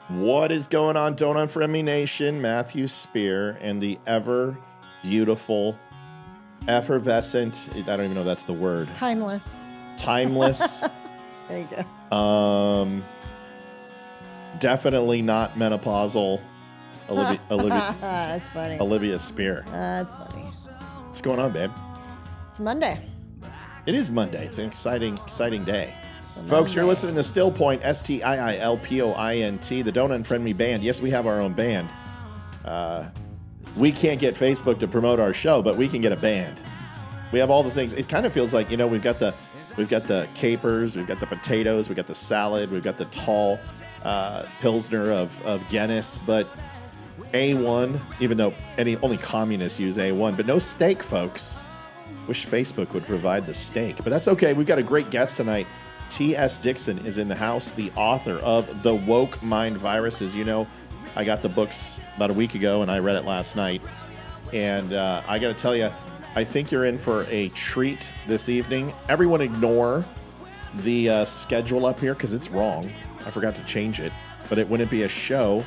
What is going on, Don't Unfriend Me Nation? Matthew Spear and the ever beautiful, effervescent, I don't even know if that's the word. Timeless. There you go. Definitely not menopausal. Olivia. That's funny. Olivia Spear. That's funny. What's going on, babe? It's Monday. It is Monday. It's an exciting day. Folks, you're listening to Still Point, STIILPOINT, the Don't Unfriend Me band. Yes, we have our own band. We can't get Facebook to promote our show, but we can get a band. We have all the things. It kind of feels like, we've got the capers, we've got the potatoes, we've got the salad, we've got the tall Pilsner of Guinness, but A1, even though only communists use A1, but no steak, folks. Wish Facebook would provide the steak, but that's okay. We've got a great guest tonight. T.S. Dixon is in the house, the author of The Woke Mind Viruses. I got the books about a week ago, and I read it last night. And I got to tell you, I think you're in for a treat this evening. Everyone ignore the schedule up here because it's wrong. I forgot to change it. But it wouldn't be a show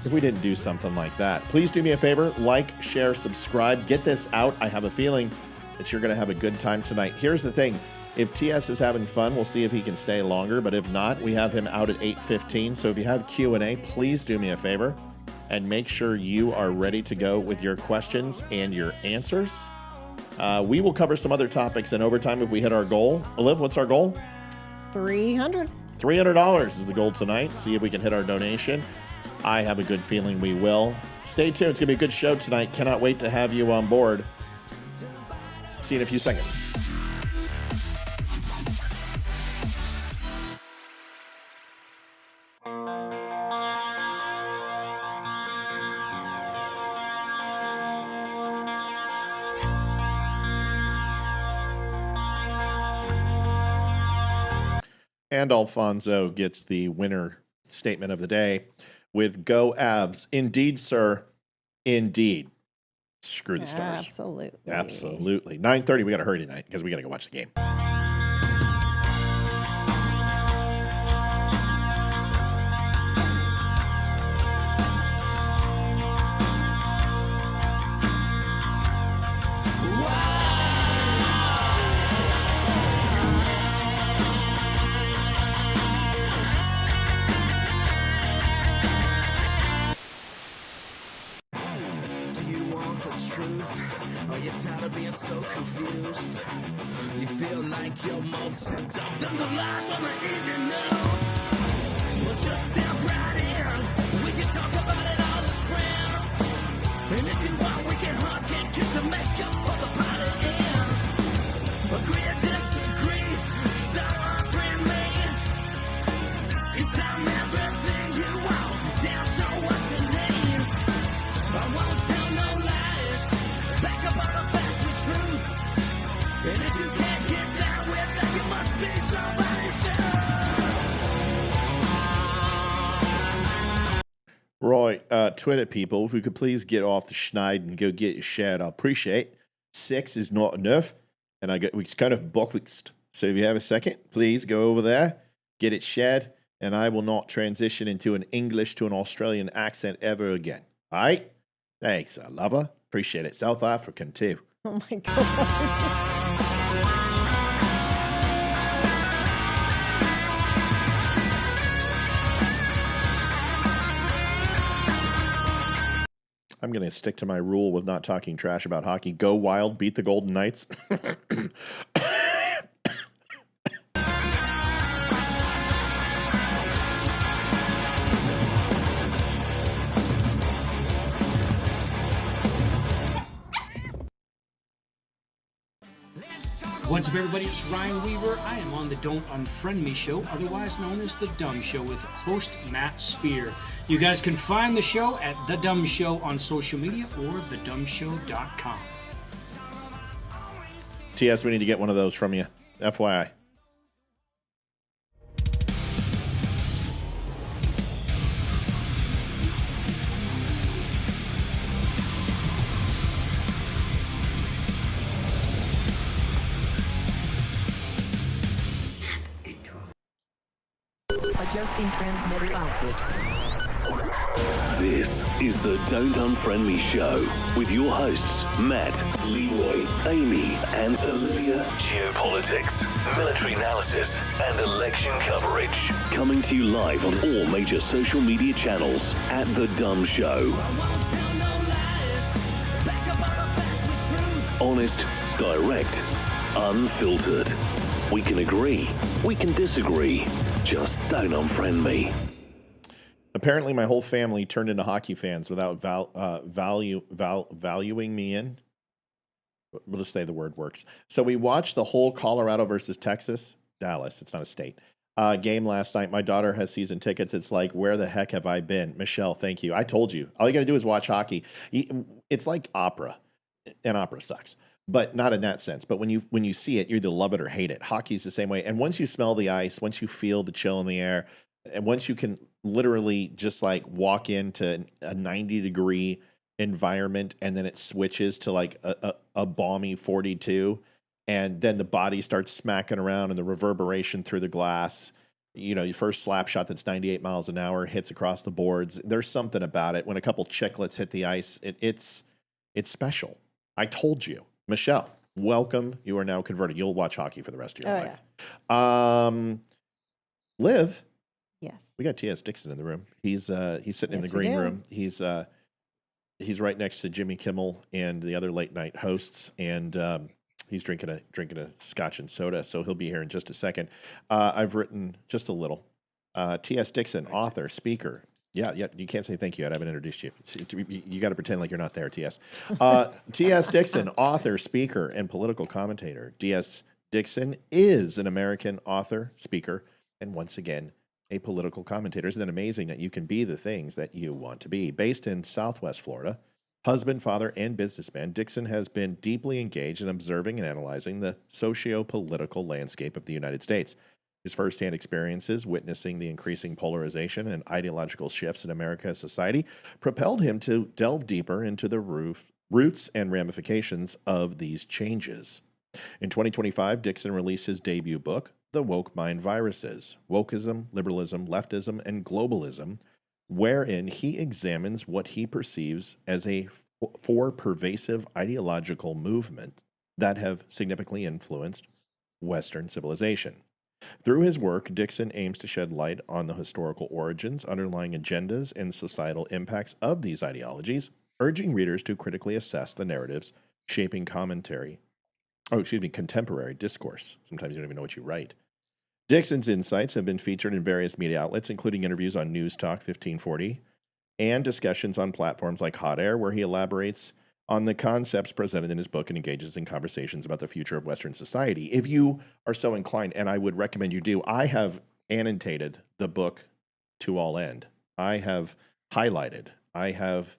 if we didn't do something like that. Please do me a favor. Like, share, subscribe. Get this out. I have a feeling that you're going to have a good time tonight. Here's the thing. If TS is having fun, we'll see if he can stay longer. But if not, we have him out at 8:15. So if you have Q&A, please do me a favor and make sure you are ready to go with your questions and your answers. We will cover some other topics in overtime if we hit our goal. Oliv, what's our goal? $300. $300 is the goal tonight. See if we can hit our donation. I have a good feeling we will. Stay tuned. It's going to be a good show tonight. Cannot wait to have you on board. See you in a few seconds. And Alfonso gets the winner statement of the day with "Go Avs." Indeed, sir. Indeed. Screw the Stars. Absolutely. 9:30. We got to hurry tonight because we got to go watch the game. Twitter people, if we could please get off the schneid and go get your shit, I'll appreciate. Sex is not enough, and we kind of boxed. So if you have a second, please go over there, get it shared, and I will not transition into an English to an Australian accent ever again. All right? Thanks, I love her. Appreciate it. South African too. Oh my gosh. I'm going to stick to my rule with not talking trash about hockey. Go Wild, beat the Golden Knights. What's up, everybody? It's Ryan Weaver. I am on the Don't Unfriend Me show, otherwise known as The Dumb Show, with host Matt Spear. You guys can find the show at The Dumb Show on social media or thedumbshow.com. TS, we need to get one of those from you. FYI. Adjusting transmitter output. This is the Don't Unfriend Me Show with your hosts, Matt, Leroy, Amy, and Olivia. Geopolitics, military analysis, and election coverage. Coming to you live on all major social media channels at The Dumb Show. Honest, direct, unfiltered. We can agree, we can disagree. Just don't unfriend me. Apparently, my whole family turned into hockey fans without valuing me in. We'll just say the word works. So we watched the whole Colorado versus Dallas, it's not a state, game last night. My daughter has season tickets. It's like, where the heck have I been? Michelle, thank you. I told you. All you got to do is watch hockey. It's like opera, and opera sucks. But not in that sense. But when you see it, you either love it or hate it. Hockey's the same way. And once you smell the ice, once you feel the chill in the air, and once you can literally just like walk into a 90-degree environment and then it switches to like a balmy 42, and then the body starts smacking around and the reverberation through the glass, your first slap shot that's 98 miles an hour hits across the boards. There's something about it. When a couple chiclets hit the ice, it's special. I told you. Michelle, welcome. You are now converted. You'll watch hockey for the rest of your life. Yeah. Liv. Yes. We got T.S. Dixon in the room. He's sitting in the green room. He's right next to Jimmy Kimmel and the other late night hosts, and he's drinking a scotch and soda. So he'll be here in just a second. I've written just a little. T.S. Dixon, author, speaker. Yeah. You can't say thank you yet. I haven't introduced you. You got to pretend like you're not there, T.S. T.S. Dixon, author, speaker, and political commentator. T.S. Dixon is an American author, speaker, and once again, a political commentator. Isn't it amazing that you can be the things that you want to be? Based in Southwest Florida, husband, father, and businessman, Dixon has been deeply engaged in observing and analyzing the socio-political landscape of the United States. His firsthand experiences witnessing the increasing polarization and ideological shifts in America's society propelled him to delve deeper into the roots and ramifications of these changes. In 2025, Dixon released his debut book, The Woke Mind Viruses, Wokeism, Liberalism, Leftism, and Globalism, wherein he examines what he perceives as four pervasive ideological movements that have significantly influenced Western civilization. Through his work, Dixon aims to shed light on the historical origins, underlying agendas, and societal impacts of these ideologies, urging readers to critically assess the narratives shaping contemporary discourse. Sometimes you don't even know what you write. Dixon's insights have been featured in various media outlets, including interviews on News Talk 1540 and discussions on platforms like Hot Air, where he elaborates on the concepts presented in his book and engages in conversations about the future of Western society. If you are so inclined, and I would recommend you do, I have annotated the book to all end. I have highlighted. I have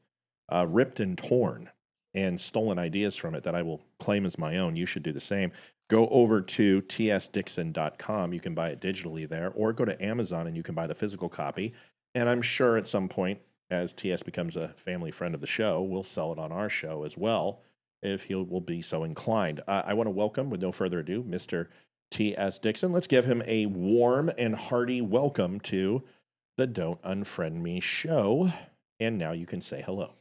ripped and torn and stolen ideas from it that I will claim as my own. You should do the same. Go over to tsdixon.com. You can buy it digitally there, or go to Amazon and you can buy the physical copy. And I'm sure at some point, as TS becomes a family friend of the show, we'll sell it on our show as well, if he will be so inclined. I want to welcome, with no further ado, Mr. T.S. Dixon. Let's give him a warm and hearty welcome to the Don't Unfriend Me show. And now you can say hello.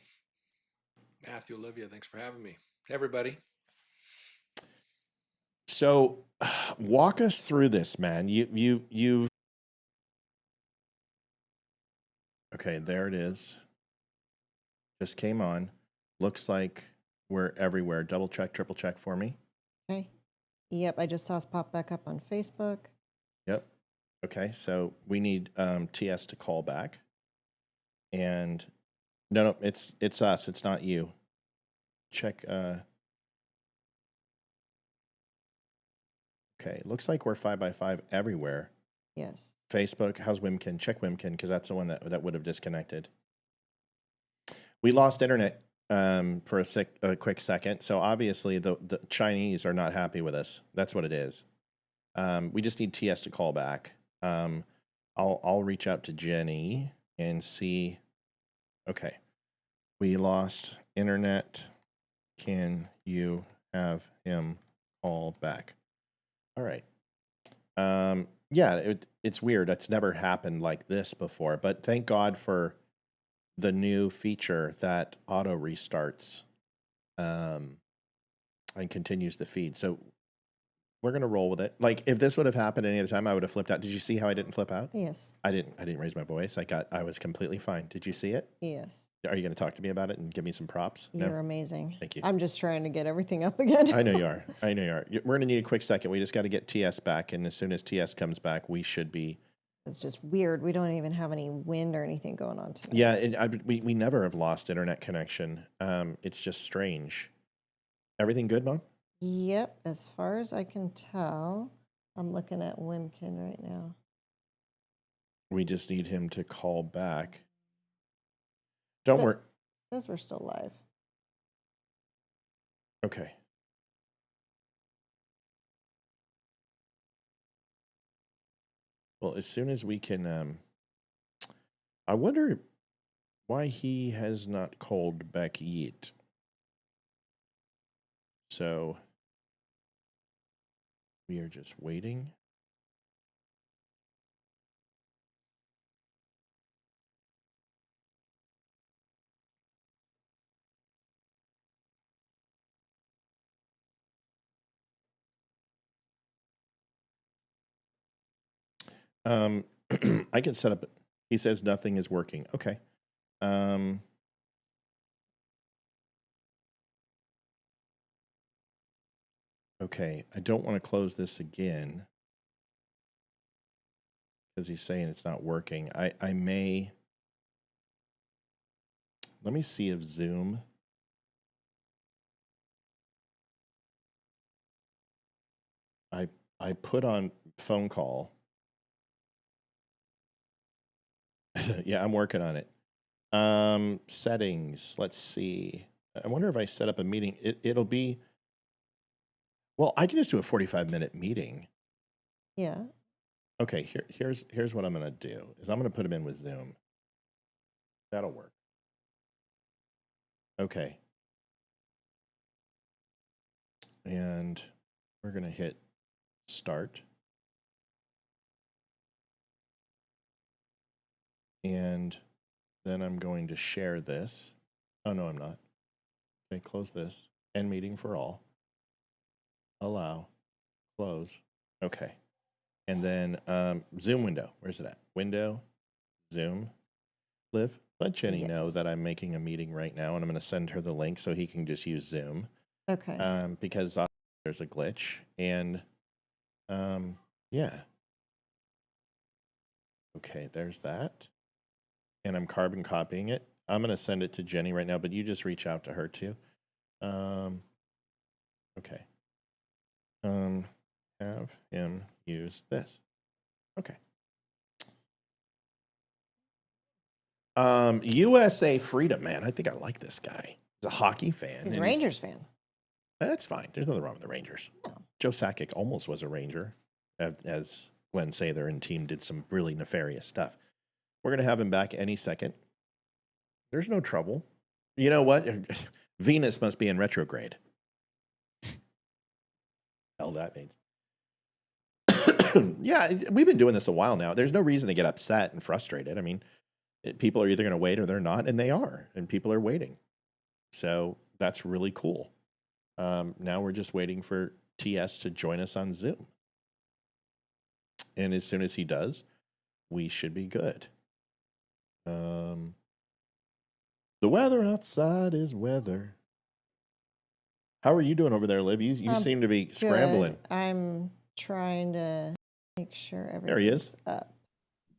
Matthew, Olivia, thanks for having me. Hey, everybody. So, walk us through this, man. You've okay, there it is. Just came on. Looks like we're everywhere. Double check, triple check for me. Okay. Yep, I just saw us pop back up on Facebook. Yep. Okay, so we need TS to call back. And no, it's us. It's not you. Check. Okay, looks like we're 5x5 everywhere. Yes. Facebook. How's Wimkin? Check Wimkin, because that's the one that would have disconnected. We lost internet for a quick second. So obviously the Chinese are not happy with us. That's what it is. We just need TS to call back. I'll reach out to Jenny and see. Okay, we lost internet. Can you have him call back? All right. Yeah, it's weird. It's never happened like this before, but thank God for the new feature that auto restarts and continues the feed. So we're gonna roll with it. Like if this would have happened any other time, I would have flipped out. Did you see how I didn't flip out? Yes. I didn't raise my voice. I was completely fine. Did you see it? Yes. Are you gonna talk to me about it and give me some props? You're amazing. Thank you. I'm just trying to get everything up again. I know you are. I know you are. We're gonna need a quick second. We just got to get TS back, and as soon as TS comes back, we should be. It's just weird. We don't even have any wind or anything going on tonight. Yeah, we never have lost internet connection. It's just strange. Everything good, Mom? Yep. As far as I can tell, I'm looking at Wimkin right now. We just need him to call back. Don't worry. Says we're still live. Okay. Well, as soon as we can, I wonder why he has not called back yet. So we are just waiting. I can set up. He says nothing is working. Okay. Okay. I don't want to close this again because he's saying it's not working. I may. Let me see if Zoom. I put on phone call. Yeah, I'm working on it. Settings. Let's see. I wonder if I set up a meeting. It'll be. Well, I can just do a 45-minute meeting. Yeah. Okay. Here's what I'm gonna do. Is I'm gonna put him in with Zoom. That'll work. Okay. And we're gonna hit start. And then I'm going to share this. Oh, no, I'm not. Okay, close this. End meeting for all. Allow. Close. Okay. And then Zoom window. Where's it at? Window. Zoom. Liv, let Jenny know that I'm making a meeting right now, and I'm going to send her the link so he can just use Zoom. Okay. Because there's a glitch. And yeah. Okay, there's that. And I'm carbon copying it. I'm going to send it to Jenny right now, but you just reach out to her too. Okay. Have him use this. Okay. USA Freedom, man. I think I like this guy. He's a hockey fan. He's a Rangers fan. That's fine. There's nothing wrong with the Rangers. No. Joe Sakic almost was a Ranger, as Glenn Sather and team did some really nefarious stuff. We're going to have him back any second. There's no trouble. You know what? Venus must be in retrograde. Hell, that means. Yeah, we've been doing this a while now. There's no reason to get upset and frustrated. I mean, people are either going to wait or they're not, and they are. And people are waiting. So that's really cool. Now we're just waiting for TS to join us on Zoom. And as soon as he does, we should be good. The weather outside is weather. How are you doing over there, Liv? You seem to be scrambling. Good. I'm trying to make sure everything's There he is. up.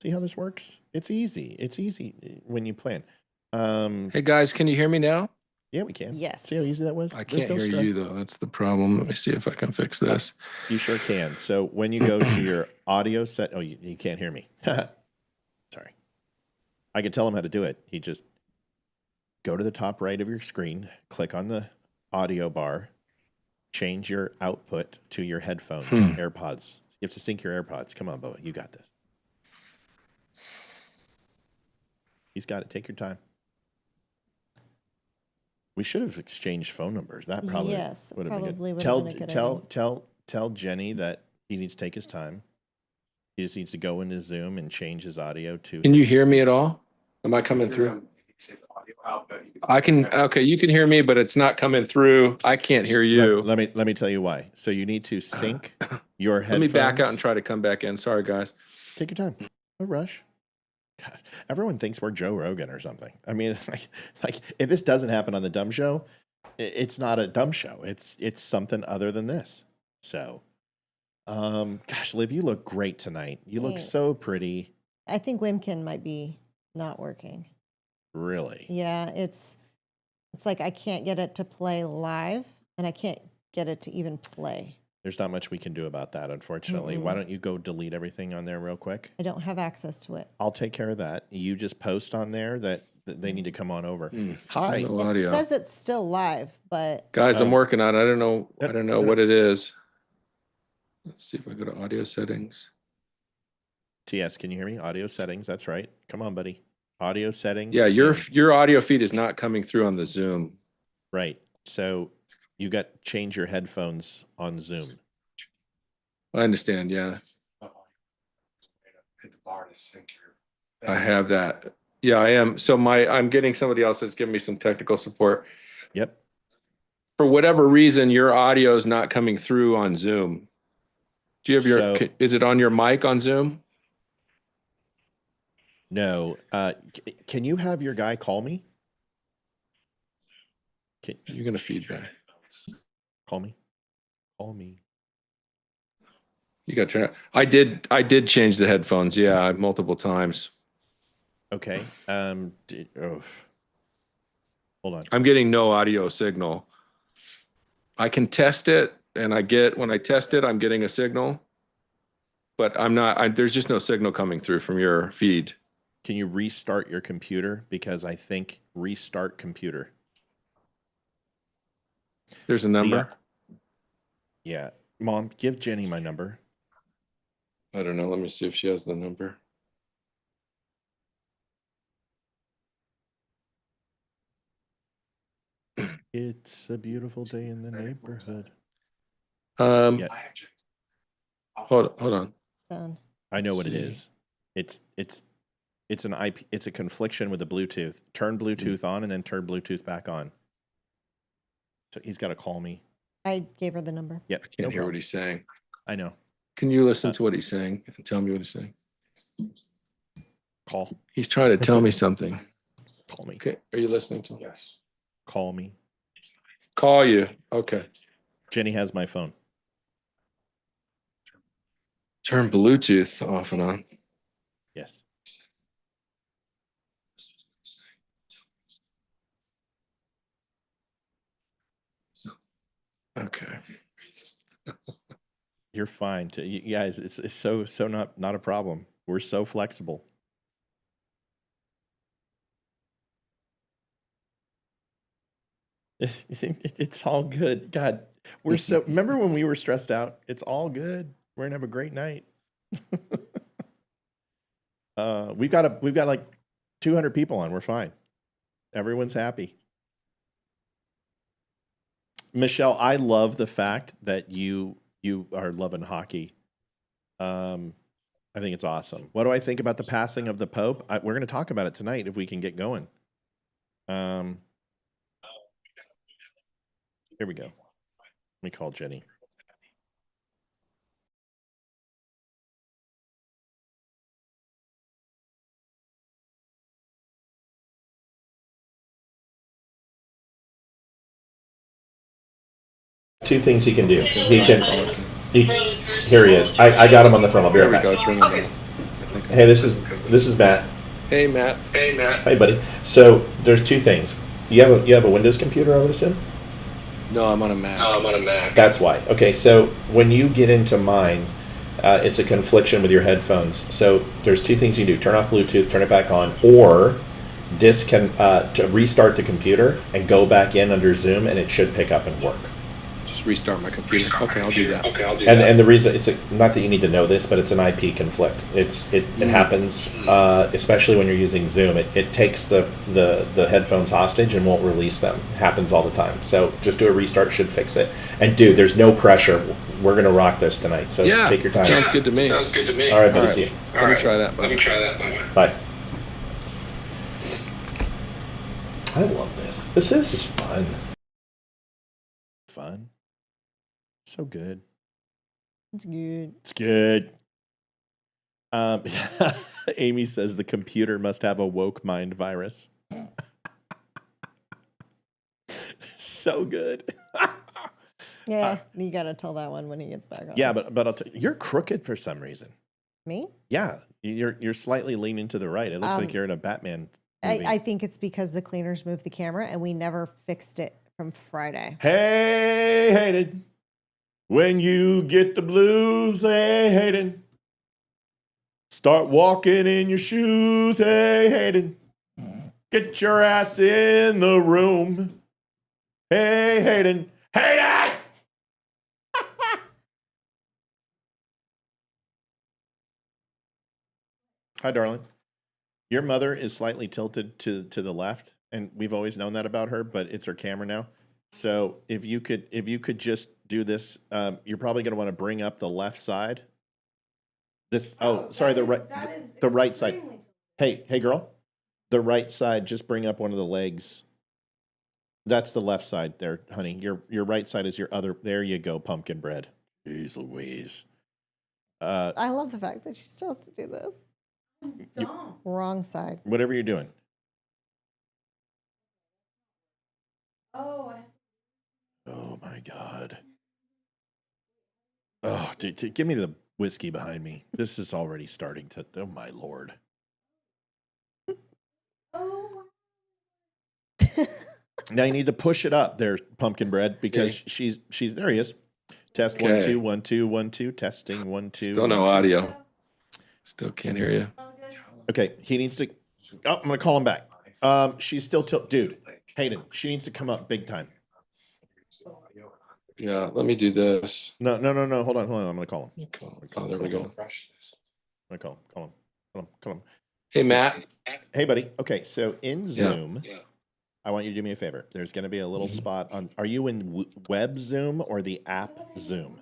See how this works? It's easy. It's easy when you plan. Hey guys, can you hear me now? Yeah, we can. Yes. See how easy that was? I can't hear you though. That's the problem. Let me see if I can fix this. You sure can. So when you go to your audio set, oh, you can't hear me. Sorry. I could tell him how to do it. He just go to the top right of your screen, click on the audio bar, change your output to your headphones, AirPods. You have to sync your AirPods. Come on, Boa. You got this. He's got it. Take your time. We should have exchanged phone numbers. That probably would have been good. Would have been a good Tell Jenny that he needs to take his time. He just needs to go into Zoom and change his audio to. Can you hear me at all? Am I coming through? I can. Okay, you can hear me, but it's not coming through. I can't hear you. Let me tell you why. So you need to sync your Let headphones. me back out and try to come back in. Sorry, guys. Take your time. No rush. God, everyone thinks we're Joe Rogan or something. I mean, like if this doesn't happen on the Dumb Show, it's not a dumb show. It's something other than this. So, gosh, Liv, you look great tonight. You look so pretty. I think Wimkin might be not working. Really? Yeah, it's like I can't get it to play live, and I can't get it to even play. There's not much we can do about that, unfortunately. Why don't you go delete everything on there real quick? I don't have access to it. I'll take care of that. You just post on there that they need to come on over. Hi. No audio. It says it's still live, but Guys, I'm working on it. I don't know what it is. Let's see if I go to audio settings. TS, can you hear me? Audio settings. That's right. Come on, buddy. Audio settings. Yeah, your audio feed is not coming through on the Zoom. Right. So you got to change your headphones on Zoom. I understand. Yeah. I have that. Yeah, I am. So I'm getting somebody else that's giving me some technical support. Yep. For whatever reason, your audio is not coming through on Zoom. Do you have is it on your mic on Zoom? No. Can you have your guy call me? You're going to feedback. Call me. Call me. You got to turn it. I did change the headphones. Yeah, multiple times. Okay. Hold on. I'm getting no audio signal. I can test it, and when I test it, I'm getting a signal, but there's just no signal coming through from your feed. Can you restart your computer? Because I think restart computer. There's a number? Yeah. Mom, give Jenny my number. I don't know. Let me see if she has the number. It's a beautiful day in the neighborhood. Hold on. done. I know what it is. It's an IP. It's a confliction with the Bluetooth. Turn Bluetooth on and then turn Bluetooth back on. So he's got to call me. I gave her the number. Yep. I can't hear what he's saying. I know. Can you listen to what he's saying and tell me what he's saying? Call. He's trying to tell me something. Call me. Okay. Are you listening to him? Yes. Call me. Call you. Okay. Jenny has my phone. Turn Bluetooth off and on. Yes. Okay. You're fine. You guys, it's so not a problem. We're so flexible. It's all good. God, we're so. Remember when we were stressed out? It's all good. We're gonna have a great night. We've got like 200 people on. We're fine. Everyone's happy. Michelle, I love the fact that you are loving hockey. I think it's awesome. What do I think about the passing of the Pope? We're going to talk about it tonight if we can get going. Here we go. Let me call Jenny. Two things he can do. Here he is. I got him on the phone. I'll be right back. It's ringing now. Hey, this is Matt. Hey, Matt. Hey, buddy. So there's two things. You have a Windows computer, I would assume? No, I'm on a Mac. That's why. Okay, so when you get into mine, it's a confliction with your headphones. So there's two things you can do: turn off Bluetooth, turn it back on, or to restart the computer and go back in under Zoom, and it should pick up and work. Just restart my computer. Okay, I'll do that. And the reason not that you need to know this, but it's an IP conflict. It happens, especially when you're using Zoom. It takes the headphones hostage and won't release them. It happens all the time. So just do a restart, should fix it. And dude, there's no pressure. We're gonna rock this tonight. So take your time. Sounds good to me. All right, buddy. See you. Let me try that. Let me try that. Bye. I love this. This is fun. Fun. So good. It's good. It's good. Amy says the computer must have a woke mind virus. So good. Yeah, you got to tell that one when he gets back on. Yeah, but I'll you're crooked for some reason. Me? Yeah, you're slightly leaning to the right. It looks like you're in a Batman movie. I think it's because the cleaners moved the camera and we never fixed it from Friday. Hey, Hayden, when you get the blues, hey, Hayden, start walking in your shoes, hey, Hayden, get your ass in the room, hey, Hayden, Hayden! Hi, darling. Your mother is slightly tilted to the left, and we've always known that about her, but it's her camera now. So if you could just do this, you're probably going to want to bring up the left side. This the right side. Hey girl, the right side. Just bring up one of the legs. That's the left side there, honey. Your right side is your other. There you go, pumpkin bread. Jeez Louise. I love the fact that she still has to do this. Wrong side. Whatever you're doing. Oh. Oh my God. Oh, dude, give me the whiskey behind me. This is already starting to. Oh my Lord. Oh. Now you need to push it up there, pumpkin bread, because she's there. He is. Test 1 2 1 2 1 2. Testing 1 2. Still no audio. Still can't hear you. Okay, he needs to. Oh, I'm gonna call him back. She's still dude. Hayden, she needs to come up big time. Yeah, let me do this. No. Hold on. I'm gonna call him. Oh, there we go. I'm gonna call him. Hey, Matt. Hey, buddy. Okay, so in Zoom, I want you to do me a favor. There's gonna be a little spot on. Are you in web Zoom or the app Zoom?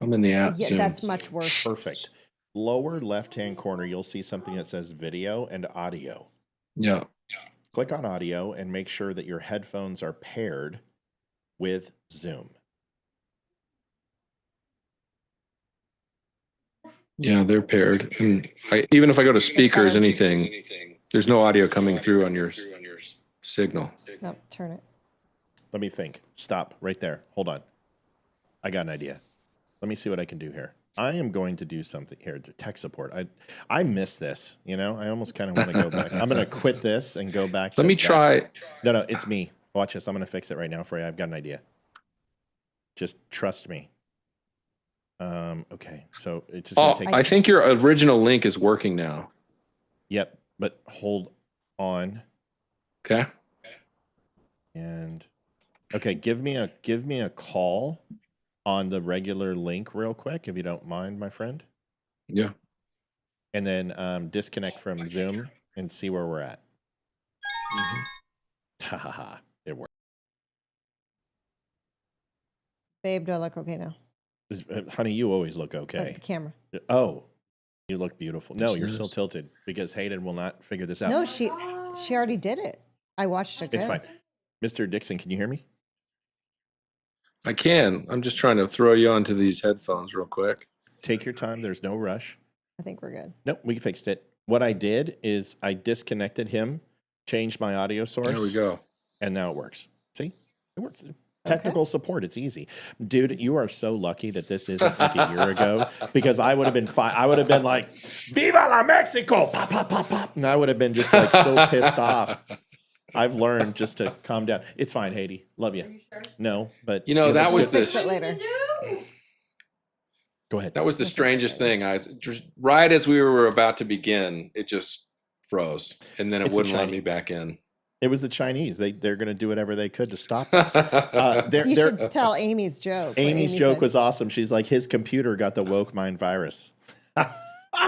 I'm in the app. Yeah, Zoom. that's much worse. Perfect. Lower left-hand corner, you'll see something that says video and audio. Yeah. Click on audio and make sure that your headphones are paired with Zoom. Yeah, they're paired. And even if I go to speakers, anything, there's no audio coming through on your signal. No, turn it. Let me think. Stop right there. Hold on. I got an idea. Let me see what I can do here. I am going to do something here to tech support. I miss this, you know? I almost kind of want to go back. I'm going to quit this and go back to Let me try. No, it's me. Watch this. I'm going to fix it right now for you. I've got an idea. Just trust me. Okay. So it's just going to take... I think your original link is working now. Yep. But hold on. Okay. And okay, give me a call on the regular link real quick, if you don't mind, my friend. Yeah. And then disconnect from Zoom and see where we're at. Ha ha ha. It worked. Babe, do I look okay now? Honey, you always look okay. With the camera. Oh, you look beautiful. No, She you're is. still tilted because Hayden will not figure this out. No, she already did it. I watched it. It's good. fine. Mr. Dixon, can you hear me? I can. I'm just trying to throw you onto these headphones real quick. Take your time. There's no rush. I think we're good. Nope, we fixed it. What I did is I disconnected him, changed my audio source. There we go. And now it works. See? It works. Technical support. It's easy. Dude, you are so lucky that this isn't like a year ago because I would have been I would have been like, Viva la Mexico! Pop, pop, pop, pop. And I would have been just like so pissed off. I've learned just to calm down. It's fine, Haiti. Love you. Are you sure? No, but You know, that was Fix the it later. Go ahead. that was the strangest thing. I was just right as we were about to begin, it just froze, and then it It's the wouldn't let Chinese. me back in. It was the Chinese. They're going to do whatever they could to stop us. You should tell Amy's joke. What Amy's Amy joke said. was awesome. She's like, his computer got the woke mind virus.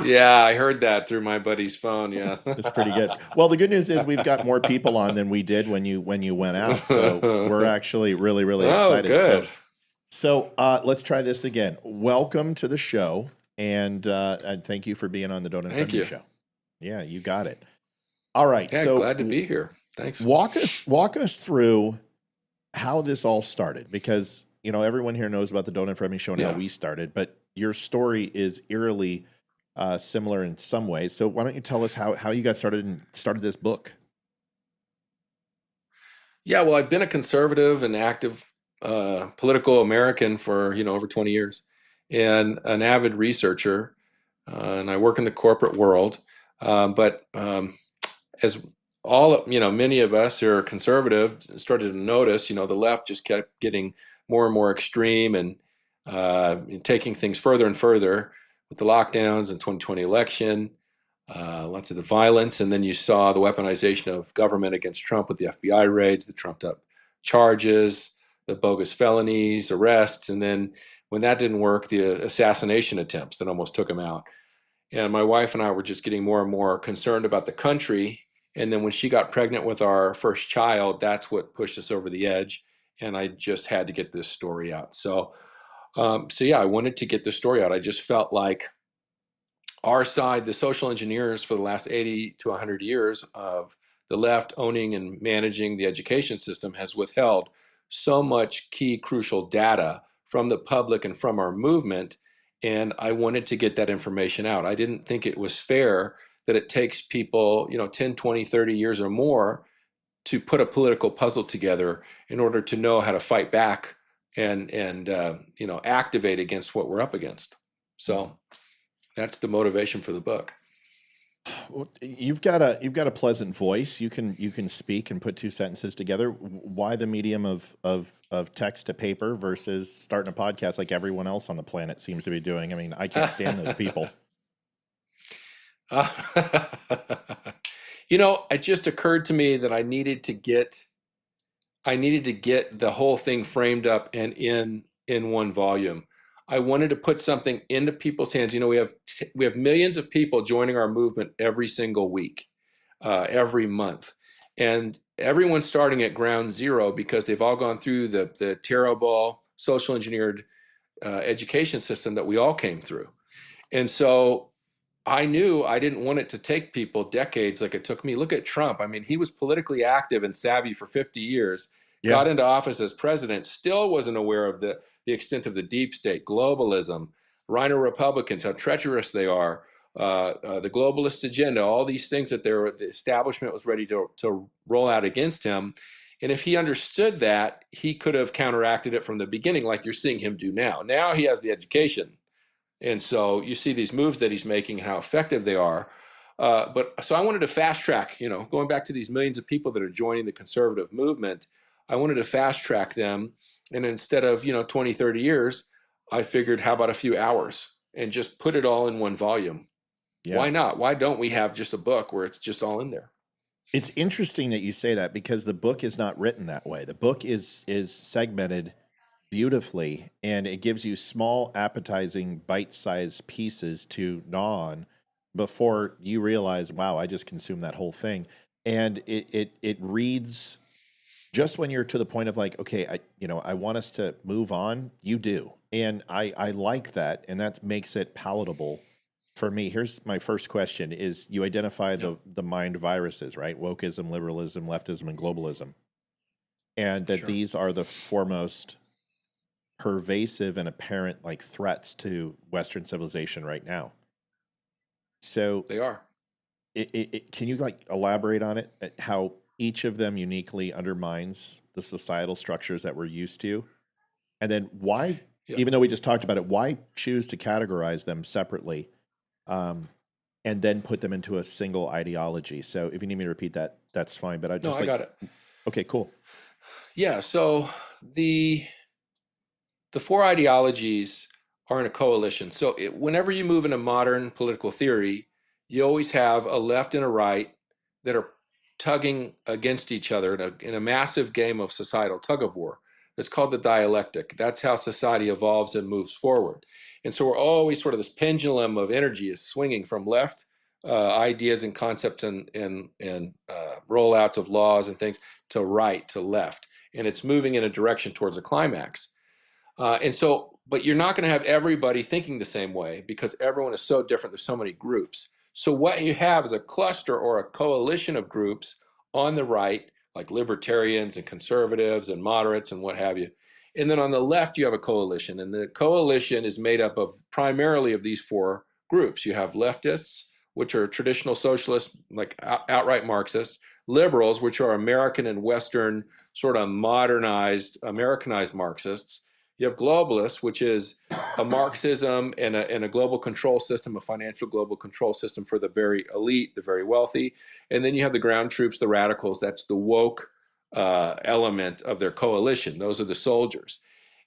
Yeah, I heard that through my buddy's phone. Yeah, It's pretty good. Well, the good news is we've got more people on than we did when you went out. So we're actually really, really excited. good. So let's try this again. Welcome to the show, and thank you for being on the Don't Unfriend Thank Me you. show. Yeah, you got it. All right. Yeah, so glad to be here. Thanks. Walk us through how this all started, because everyone here knows about the Don't Unfriend Me show and how we started, but your story is eerily similar in some ways. So why don't you tell us how you got started and started this book? Yeah, well, I've been a conservative and active political American for over 20 years, and an avid researcher, and I work in the corporate world. But as many of us who are conservative started to notice, the left just kept getting more and more extreme and taking things further and further with the lockdowns and 2020 election. Lots of the violence, and then you saw the weaponization of government against Trump with the FBI raids, the trumped-up charges, the bogus felonies, arrests, and then when that didn't work, the assassination attempts that almost took him out. And my wife and I were just getting more and more concerned about the country. And then when she got pregnant with our first child, that's what pushed us over the edge. And I just had to get this story out. So I wanted to get the story out. I just felt like our side, the social engineers for the last 80 to 100 years of the left owning and managing the education system, has withheld so much key, crucial data from the public and from our movement. And I wanted to get that information out. I didn't think it was fair that it takes people, 10, 20, 30 years or more to put a political puzzle together in order to know how to fight back and activate against what we're up against. So that's the motivation for the book. You've got a pleasant voice. You can speak and put two sentences together. Why the medium of text to paper versus starting a podcast like everyone else on the planet seems to be doing? I mean, I can't stand those people. It just occurred to me that I needed to get the whole thing framed up and in one volume. I wanted to put something into people's hands. We have millions of people joining our movement every single week, every month, and everyone's starting at ground zero because they've all gone through the terrible social engineered education system that we all came through. And so I knew I didn't want it to take people decades like it took me. Look at Trump. I mean, he was politically active and savvy for 50 years, got into office as president, still wasn't aware of the extent of the deep state, globalism, Rhino Republicans, how treacherous they are, the globalist agenda, all these things that the establishment was ready to roll out against him. And if he understood that, he could have counteracted it from the beginning, like you're seeing him do now. Now he has the education. And so you see these moves that he's making and how effective they are. So I wanted to fast track, going back to these millions of people that are joining the conservative movement, I wanted to fast track them. And instead of, 20, 30 years, I figured, how about a few hours and just put it all in one volume? Yeah. Why not? Why don't we have just a book where it's just all in there? It's interesting that you say that, because the book is not written that way. The book is segmented beautifully, and it gives you small, appetizing, bite-sized pieces to gnaw on before you realize, wow, I just consumed that whole thing. And it reads just when you're to the point of like, okay, I want us to move on. You do. And I like that. And that makes it palatable for me. Here's my first question is, you identify the mind viruses, right? Wokeism, liberalism, leftism, and globalism. And that these are the foremost pervasive and apparent like threats to Western civilization right now. So they are. Can you like elaborate on it? How each of them uniquely undermines the societal structures that we're used to, and then why, even though we just talked about it, why choose to categorize them separately, and then put them into a single ideology? So if you need me to repeat that, that's fine. But I got it. Okay, cool. Yeah. So the four ideologies are in a coalition. So whenever you move into modern political theory, you always have a left and a right that are tugging against each other in a massive game of societal tug of war. It's called the dialectic. That's how society evolves and moves forward. And so we're always sort of this pendulum of energy is swinging from left ideas and concepts and rollouts of laws and things to right, to left. And it's moving in a direction towards a climax. But you're not going to have everybody thinking the same way because everyone is so different. There's so many groups. So what you have is a cluster or a coalition of groups, on the right, like libertarians and conservatives and moderates and what have you. And then on the left, you have a coalition. And the coalition is made up of primarily of these four groups. You have leftists, which are traditional socialists, like outright Marxists, liberals, which are American and Western, sort of modernized, Americanized Marxists. You have globalists, which is a Marxism and a global control system, a financial global control system for the very elite, the very wealthy. And then you have the ground troops, the radicals. That's the woke element of their coalition. Those are the soldiers.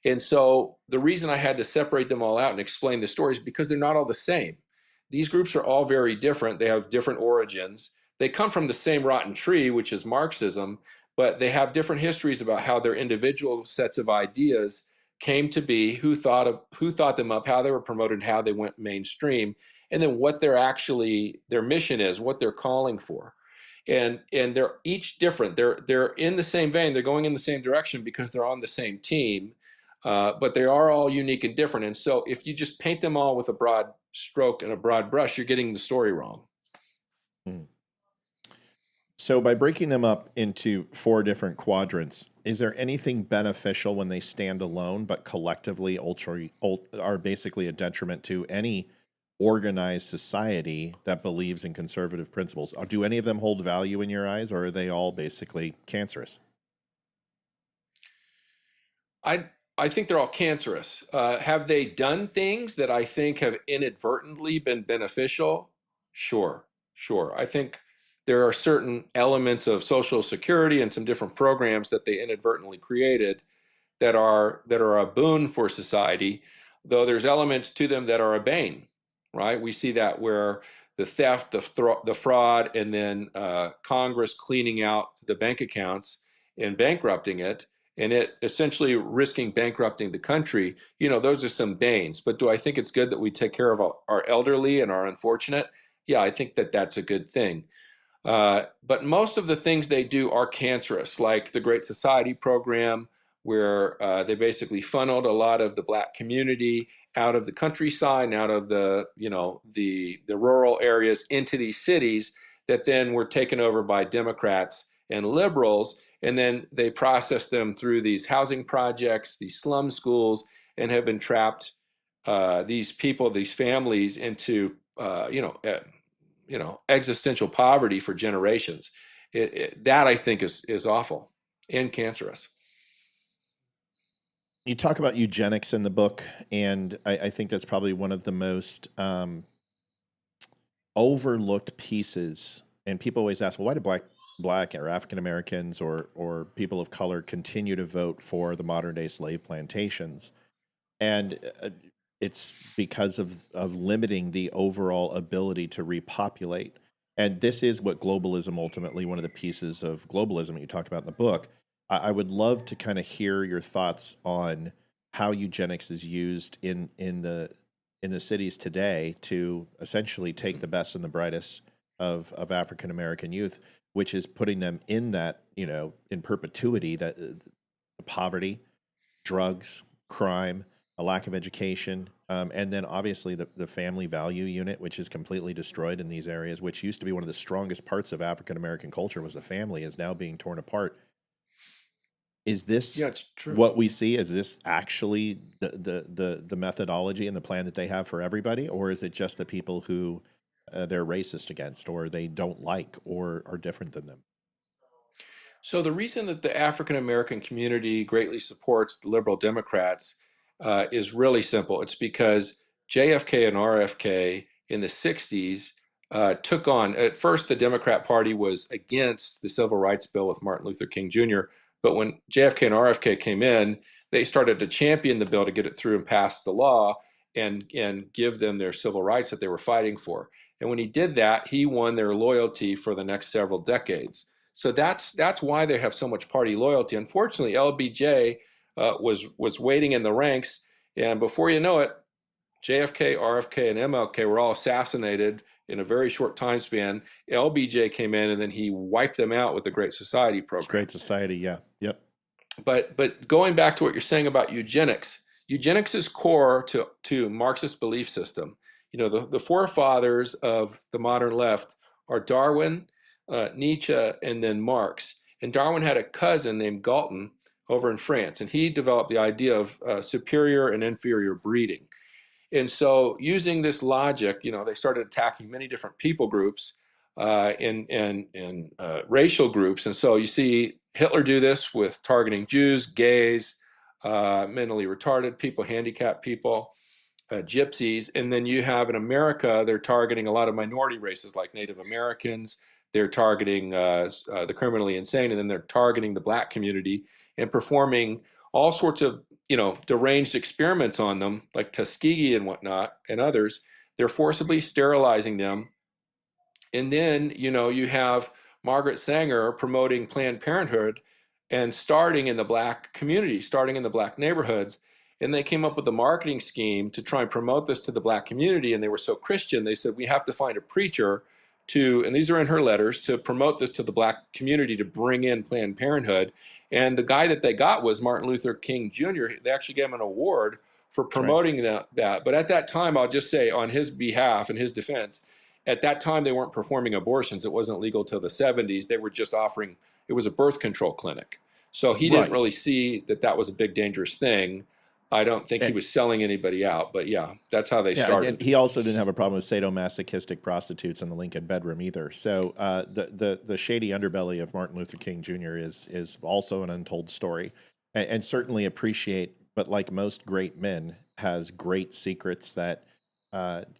And so the reason I had to separate them all out and explain the stories because they're not all the same. These groups are all very different. They have different origins. They come from the same rotten tree, which is Marxism, but they have different histories about how their individual sets of ideas came to be, who thought them up, how they were promoted, how they went mainstream, and then what their mission is, what they're calling for. And they're each different. They're in the same vein. They're going in the same direction because they're on the same team, but they are all unique and different. And so if you just paint them all with a broad stroke and a broad brush, you're getting the story wrong. So by breaking them up into four different quadrants, is there anything beneficial when they stand alone, but collectively are basically a detriment to any organized society that believes in conservative principles? Do any of them hold value in your eyes, or are they all basically cancerous? I think they're all cancerous. Have they done things that I think have inadvertently been beneficial? Sure. I think there are certain elements of Social Security and some different programs that they inadvertently created that are a boon for society, though there's elements to them that are a bane, right? We see that where the theft, the fraud, and then Congress cleaning out the bank accounts and bankrupting it, and it essentially risking bankrupting the country. Those are some banes. But do I think it's good that we take care of our elderly and our unfortunate? Yeah, I think that that's a good thing. But most of the things they do are cancerous, like the Great Society program, where they basically funneled a lot of the Black community out of the countryside and out of the rural areas into these cities that then were taken over by Democrats and liberals. And then they processed them through these housing projects, these slum schools, and have entrapped these people, these families into, existential poverty for generations. That I think is awful and cancerous. You talk about eugenics in the book, and I think that's probably one of the most overlooked pieces. And people always ask, well, why do black or African Americans or people of color continue to vote for the modern day slave plantations? And it's because of limiting the overall ability to repopulate. And this is what globalism, ultimately, one of the pieces of globalism that you talked about in the book. I would love to kind of hear your thoughts on how eugenics is used in the cities today to essentially take the best and the brightest of African American youth, which is putting them in that, in perpetuity, that poverty, drugs, crime, a lack of education, and then obviously the family value unit, which is completely destroyed in these areas, which used to be one of the strongest parts of African American culture, was the family, is now being torn apart. Is this what we see? Is this actually the methodology and the plan that they have for everybody, or is it just the people who they're racist against, or they don't like, or are different than them? So the reason that the African American community greatly supports the liberal Democrats is really simple. It's because JFK and RFK in the 60s took on, at first the Democrat Party was against the Civil Rights Bill with Martin Luther King Jr., but when JFK and RFK came in, they started to champion the bill to get it through and pass the law and give them their civil rights that they were fighting for. And when he did that, he won their loyalty for the next several decades. So that's why they have so much party loyalty. Unfortunately, LBJ was waiting in the ranks, and before you know it, JFK, RFK, and MLK were all assassinated in a very short time span. LBJ came in, and then he wiped them out with the Great Society program. Great Society, yeah, yep. But going back to what you're saying about eugenics is core to Marxist belief system. The forefathers of the modern left are Darwin, Nietzsche, and then Marx. And Darwin had a cousin named Galton over in France, and he developed the idea of superior and inferior breeding. And so using this logic, they started attacking many different people groups and racial groups. And so you see Hitler do this with targeting Jews, gays, mentally retarded people, handicapped people, gypsies. And then you have in America, they're targeting a lot of minority races like Native Americans. They're targeting the criminally insane, and then they're targeting the Black community and performing all sorts of deranged experiments on them, like Tuskegee and whatnot, and others. They're forcibly sterilizing them. And then, you have Margaret Sanger promoting Planned Parenthood and starting in the Black community, starting in the Black neighborhoods. And they came up with a marketing scheme to try and promote this to the Black community. And they were so Christian, they said, we have to find a preacher and these are in her letters, to promote this to the Black community, to bring in Planned Parenthood. And the guy that they got was Martin Luther King Jr. They actually gave him an award for promoting that. But at that time, I'll just say on his behalf, in his defense, at that time, they weren't performing abortions. It wasn't legal till the 70s. They were just offering, it was a birth control clinic. So he didn't really see that was a big, dangerous thing. I don't think he was selling anybody out, but yeah, that's how they started. And he also didn't have a problem with sadomasochistic prostitutes in the Lincoln bedroom either. So the shady underbelly of Martin Luther King Jr. is also an untold story, and certainly appreciate. But like most great men, has great secrets that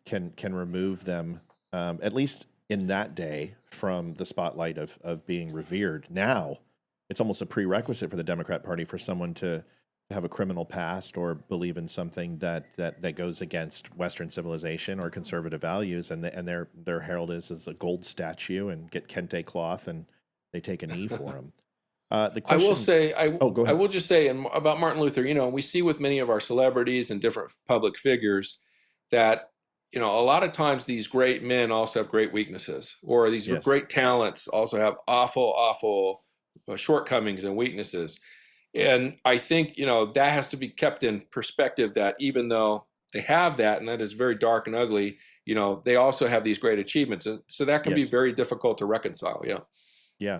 can remove them, at least in that day, from the spotlight of being revered. Now, it's almost a prerequisite for the Democrat Party for someone to have a criminal past or believe in something that goes against Western civilization or conservative values, and their herald is a gold statue and get kente cloth and they take a knee for him. The question, I will just say about Martin Luther, we see with many of our celebrities and different public figures that, a lot of times these great men also have great weaknesses, or these great talents also have awful shortcomings and weaknesses. And I think, that has to be kept in perspective, that even though they have that, and that is very dark and ugly, they also have these great achievements. And so that can be very difficult to reconcile. Yeah. Yeah.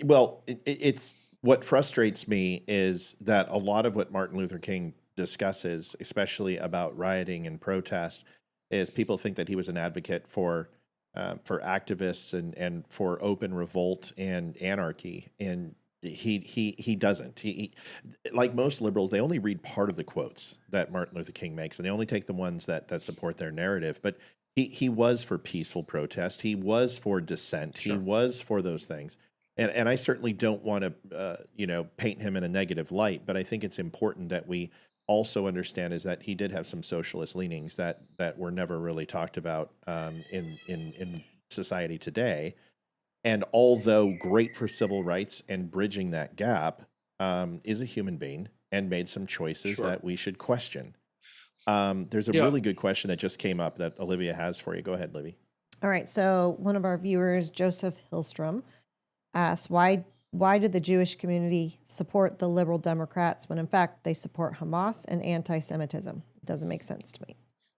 Well, it's what frustrates me is that a lot of what Martin Luther King discusses, especially about rioting and protest, is people think that he was an advocate for activists and for open revolt and anarchy. And he doesn't. He like most liberals, they only read part of the quotes that Martin Luther King makes, and they only take the ones that support their narrative. But he was for peaceful protest. He was for dissent. Sure. He was for those things. And I certainly don't want to paint him in a negative light, but I think it's important that we also understand is that he did have some socialist leanings that were never really talked about in society today. And although great for civil rights and bridging that gap, is a human being and made some choices that we should question. There's a really good question that just came up that Olivia has for you. Go ahead, Livy. All right. So one of our viewers, Joseph Hillstrom, asked, why did the Jewish community support the liberal Democrats when in fact they support Hamas and anti-Semitism? It doesn't make sense to me.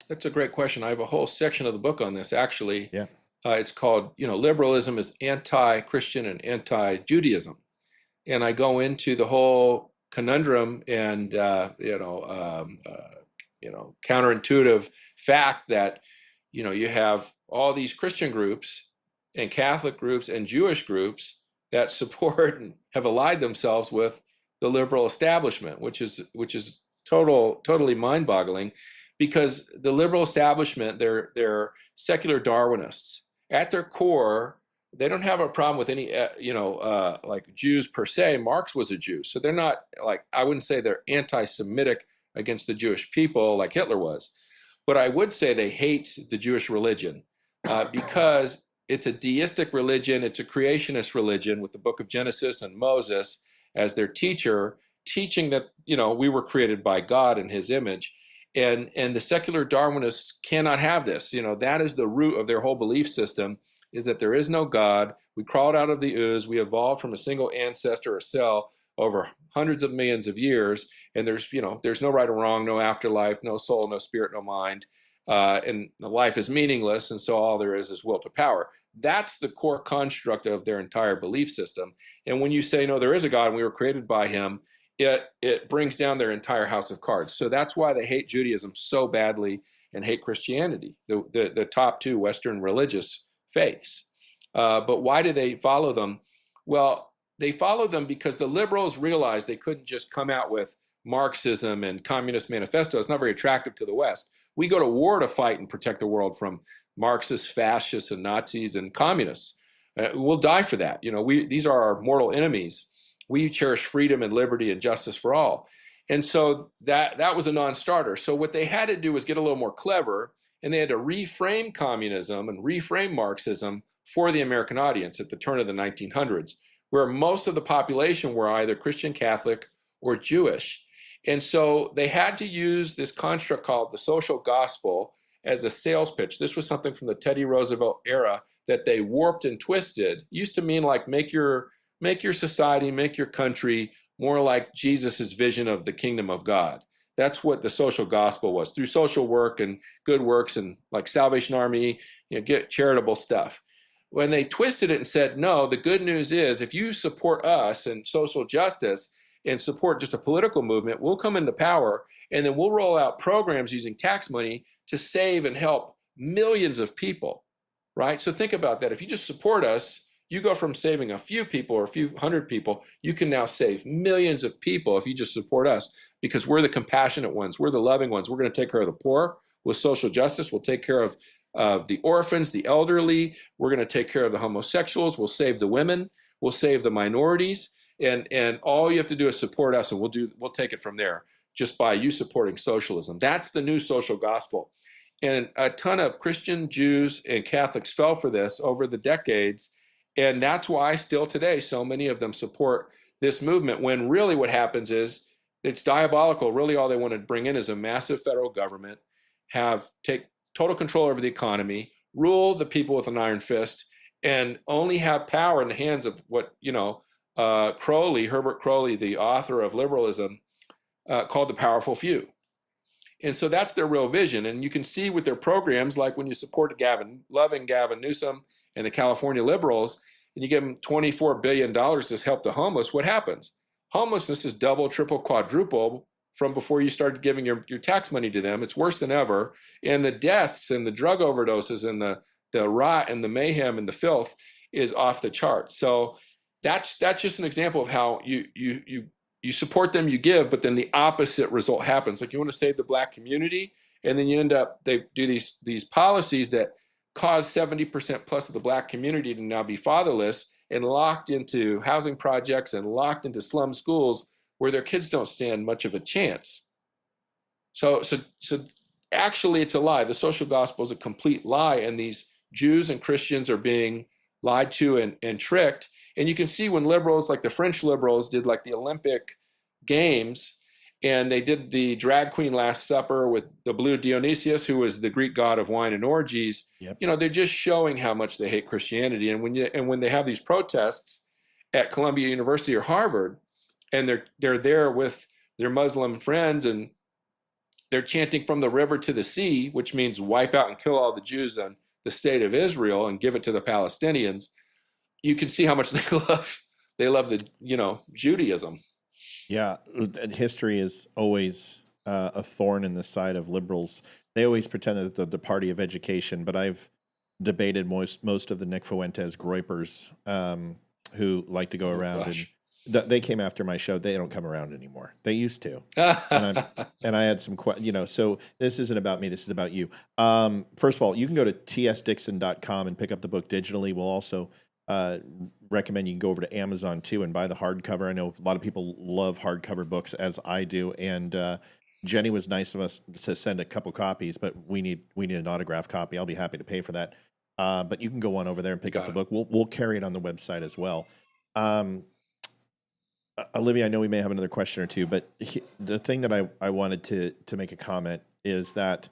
That's a great question. I have a whole section of the book on this, actually. Yeah. It's called, liberalism is anti-Christian and anti-Judaism. And I go into the whole conundrum and, counterintuitive fact that, you have all these Christian groups and Catholic groups and Jewish groups that support and have allied themselves with the liberal establishment, which is totally mind-boggling, because the liberal establishment, they're secular Darwinists. At their core, they don't have a problem with any, like Jews per se. Marx was a Jew. So they're not I wouldn't say they're anti-Semitic against the Jewish people like Hitler was. But I would say they hate the Jewish religion because it's a deistic religion. It's a creationist religion with the book of Genesis and Moses as their teacher, teaching that, we were created by God in his image. And the secular Darwinists cannot have this. That is the root of their whole belief system, is that there is no God. We crawled out of the ooze. We evolved from a single ancestor or cell over hundreds of millions of years. And there's no right or wrong, no afterlife, no soul, no spirit, no mind. And the life is meaningless. And so all there is will to power. That's the core construct of their entire belief system. And when you say, no, there is a God and we were created by him, it brings down their entire house of cards. So that's why they hate Judaism so badly and hate Christianity, the top two Western religious faiths. But why do they follow them? Well, they follow them because the liberals realized they couldn't just come out with Marxism and Communist Manifesto. It's not very attractive to the West. We go to war to fight and protect the world from Marxists, fascists, and Nazis and communists. We'll die for that. These are our mortal enemies. We cherish freedom and liberty and justice for all. And so that was a non-starter. So what they had to do was get a little more clever, and they had to reframe communism and reframe Marxism for the American audience at the turn of the 1900s, where most of the population were either Christian, Catholic, or Jewish. And so they had to use this construct called the social gospel as a sales pitch. This was something from the Teddy Roosevelt era that they warped and twisted. It used to mean like make your society, make your country more like Jesus's vision of the kingdom of God. That's what the social gospel was, through social work and good works and like Salvation Army, get charitable stuff. When they twisted it and said, no, the good news is if you support us and social justice and support just a political movement, we'll come into power and then we'll roll out programs using tax money to save and help millions of people, right? So think about that. If you just support us, you go from saving a few people or a few hundred people, you can now save millions of people if you just support us, because we're the compassionate ones. We're the loving ones. We're going to take care of the poor with social justice. We'll take care of the orphans, the elderly. We're going to take care of the homosexuals. We'll save the women. We'll save the minorities. And all you have to do is support us, and we'll take it from there just by you supporting socialism. That's the new social gospel. And a ton of Christian, Jews, and Catholics fell for this over the decades. And that's why still today, so many of them support this movement, when really what happens is it's diabolical. Really all they want to bring in is a massive federal government, take total control over the economy, rule the people with an iron fist, and only have power in the hands of what, Herbert Crowley, the author of liberalism, called the powerful few. And so that's their real vision. And you can see with their programs, like when you support Gavin Newsom and the California liberals, and you give them $24 billion to help the homeless, what happens? Homelessness is double, triple, quadruple from before you started giving your tax money to them. It's worse than ever. And the deaths and the drug overdoses and the rot and the mayhem and the filth is off the charts. So that's just an example of how you support them, you give, but then the opposite result happens. Like you want to save the Black community, and then you end up, they do these policies that cause 70% plus of the Black community to now be fatherless and locked into housing projects and locked into slum schools where their kids don't stand much of a chance. So actually it's a lie. The social gospel is a complete lie, and these Jews and Christians are being lied to and tricked. And you can see when liberals, like the French liberals, did like the Olympic Games, and they did the drag queen Last Supper with the blue Dionysius, who was the Greek god of wine and orgies. Yep. They're just showing how much they hate Christianity. And when they have these protests at Columbia University or Harvard, and they're there with their Muslim friends, and they're chanting from the river to the sea, which means wipe out and kill all the Jews on the state of Israel and give it to the Palestinians, you can see how much they love the Judaism. Yeah, history is always a thorn in the side of liberals. They always pretend that they're the party of education, but I've debated most of the Nick Fuentes groypers who like to go around and they came after my show. They don't come around anymore. They used to, and I had some So this isn't about me. This is about you. First of all, you can go to tsdixon.com and pick up the book digitally. We'll also recommend you can go over to Amazon too and buy the hardcover. I know a lot of people love hardcover books, as I do, and Jenny was nice of us to send a couple copies, but we need an autographed copy. I'll be happy to pay for that. But you can go on over there and pick up the book. We'll carry it on the website as well. Olivia, I know we may have another question or two, but the thing that I wanted to make a comment is that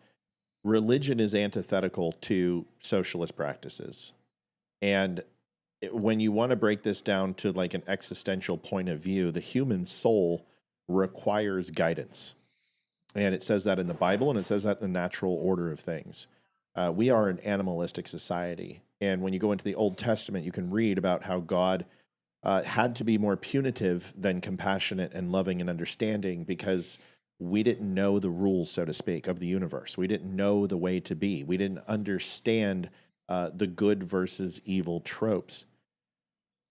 religion is antithetical to socialist practices. And when you want to break this down to like an existential point of view, the human soul requires guidance. And it says that in the Bible, and it says that in the natural order of things. We are an animalistic society. And when you go into the Old Testament, you can read about how God had to be more punitive than compassionate and loving and understanding, because we didn't know the rules, so to speak, of the universe. We didn't know the way to be. We didn't understand the good versus evil tropes.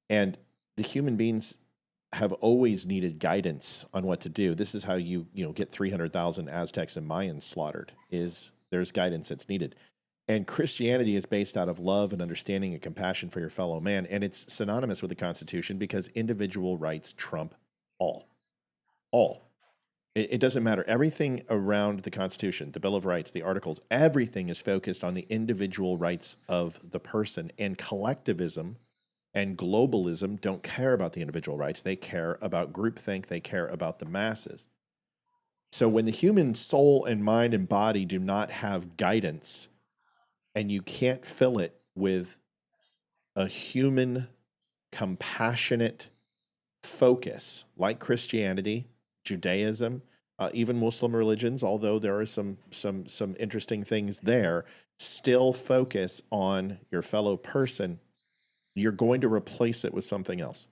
And the human beings have always needed guidance on what to do. This is how you get 300,000 Aztecs and Mayans slaughtered, is there's guidance that's needed. And Christianity is based out of love and understanding and compassion for your fellow man. And it's synonymous with the Constitution because individual rights trump all. All. It doesn't matter. Everything around the Constitution, the Bill of Rights, the Articles, everything is focused on the individual rights of the person. And collectivism and globalism don't care about the individual rights. They care about groupthink. They care about the masses. So when the human soul and mind and body do not have guidance, and you can't fill it with a human, compassionate focus like Christianity, Judaism, even Muslim religions, although there are some interesting things there, still focus on your fellow person, you're going to replace it with something else.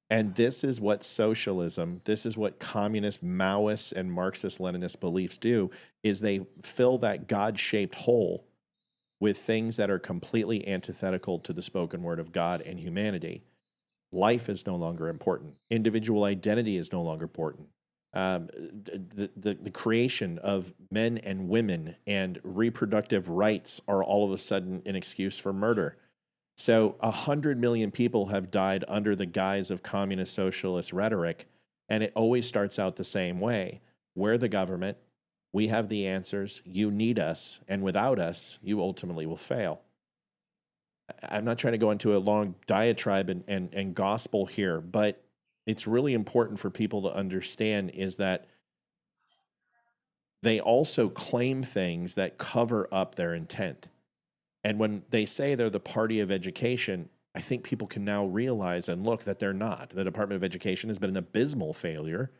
And this is what socialism, this is what communist, Maoist, and Marxist-Leninist beliefs do, is they fill that God-shaped hole with things that are completely antithetical to the spoken word of God and humanity. Life is no longer important. Individual identity is no longer important. The creation of men and women and reproductive rights are all of a sudden an excuse for murder. So 100 million people have died under the guise of communist socialist rhetoric, and it always starts out the same way. We're the government. We have the answers. You need us, and without us, you ultimately will fail. I'm not trying to go into a long diatribe and gospel here, but it's really important for people to understand is that they also claim things that cover up their intent. And when they say they're the party of education, I think people can now realize and look that they're not. The Department of Education has been an abysmal failure.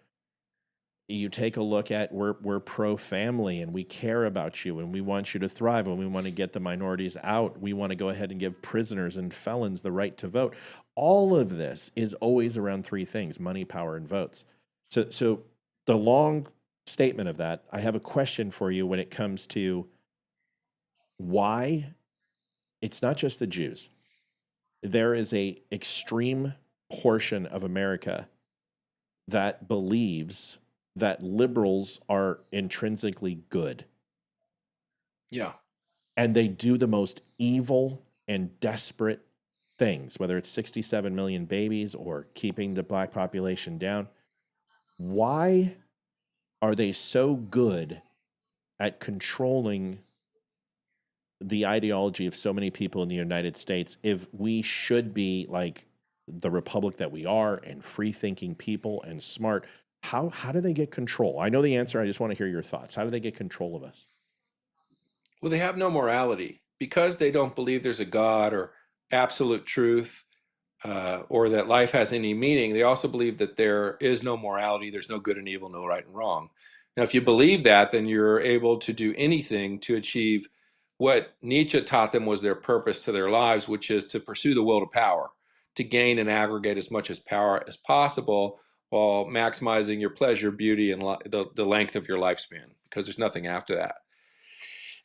You take a look at we're pro-family and we care about you and we want you to thrive and we want to get the minorities out. We want to go ahead and give prisoners and felons the right to vote. All of this is always around three things: money, power, and votes. So the long statement of that, I have a question for you when it comes to why it's not just the Jews. There is a extreme portion of America that believes that liberals are intrinsically good. Yeah. And they do the most evil and desperate things, whether it's 67 million babies or keeping the black population down. Why are they so good at controlling the ideology of so many people in the United States if we should be like the republic that we are and free-thinking people and smart? How do they get control? I know the answer. I just want to hear your thoughts. How do they get control of us? Well, they have no morality because they don't believe there's a God or absolute truth or that life has any meaning. They also believe that there is no morality. There's no good and evil, no right and wrong. Now, if you believe that, then you're able to do anything to achieve what Nietzsche taught them was their purpose to their lives, which is to pursue the will to power, to gain and aggregate as much as power as possible while maximizing your pleasure, beauty, and the length of your lifespan, because there's nothing after that.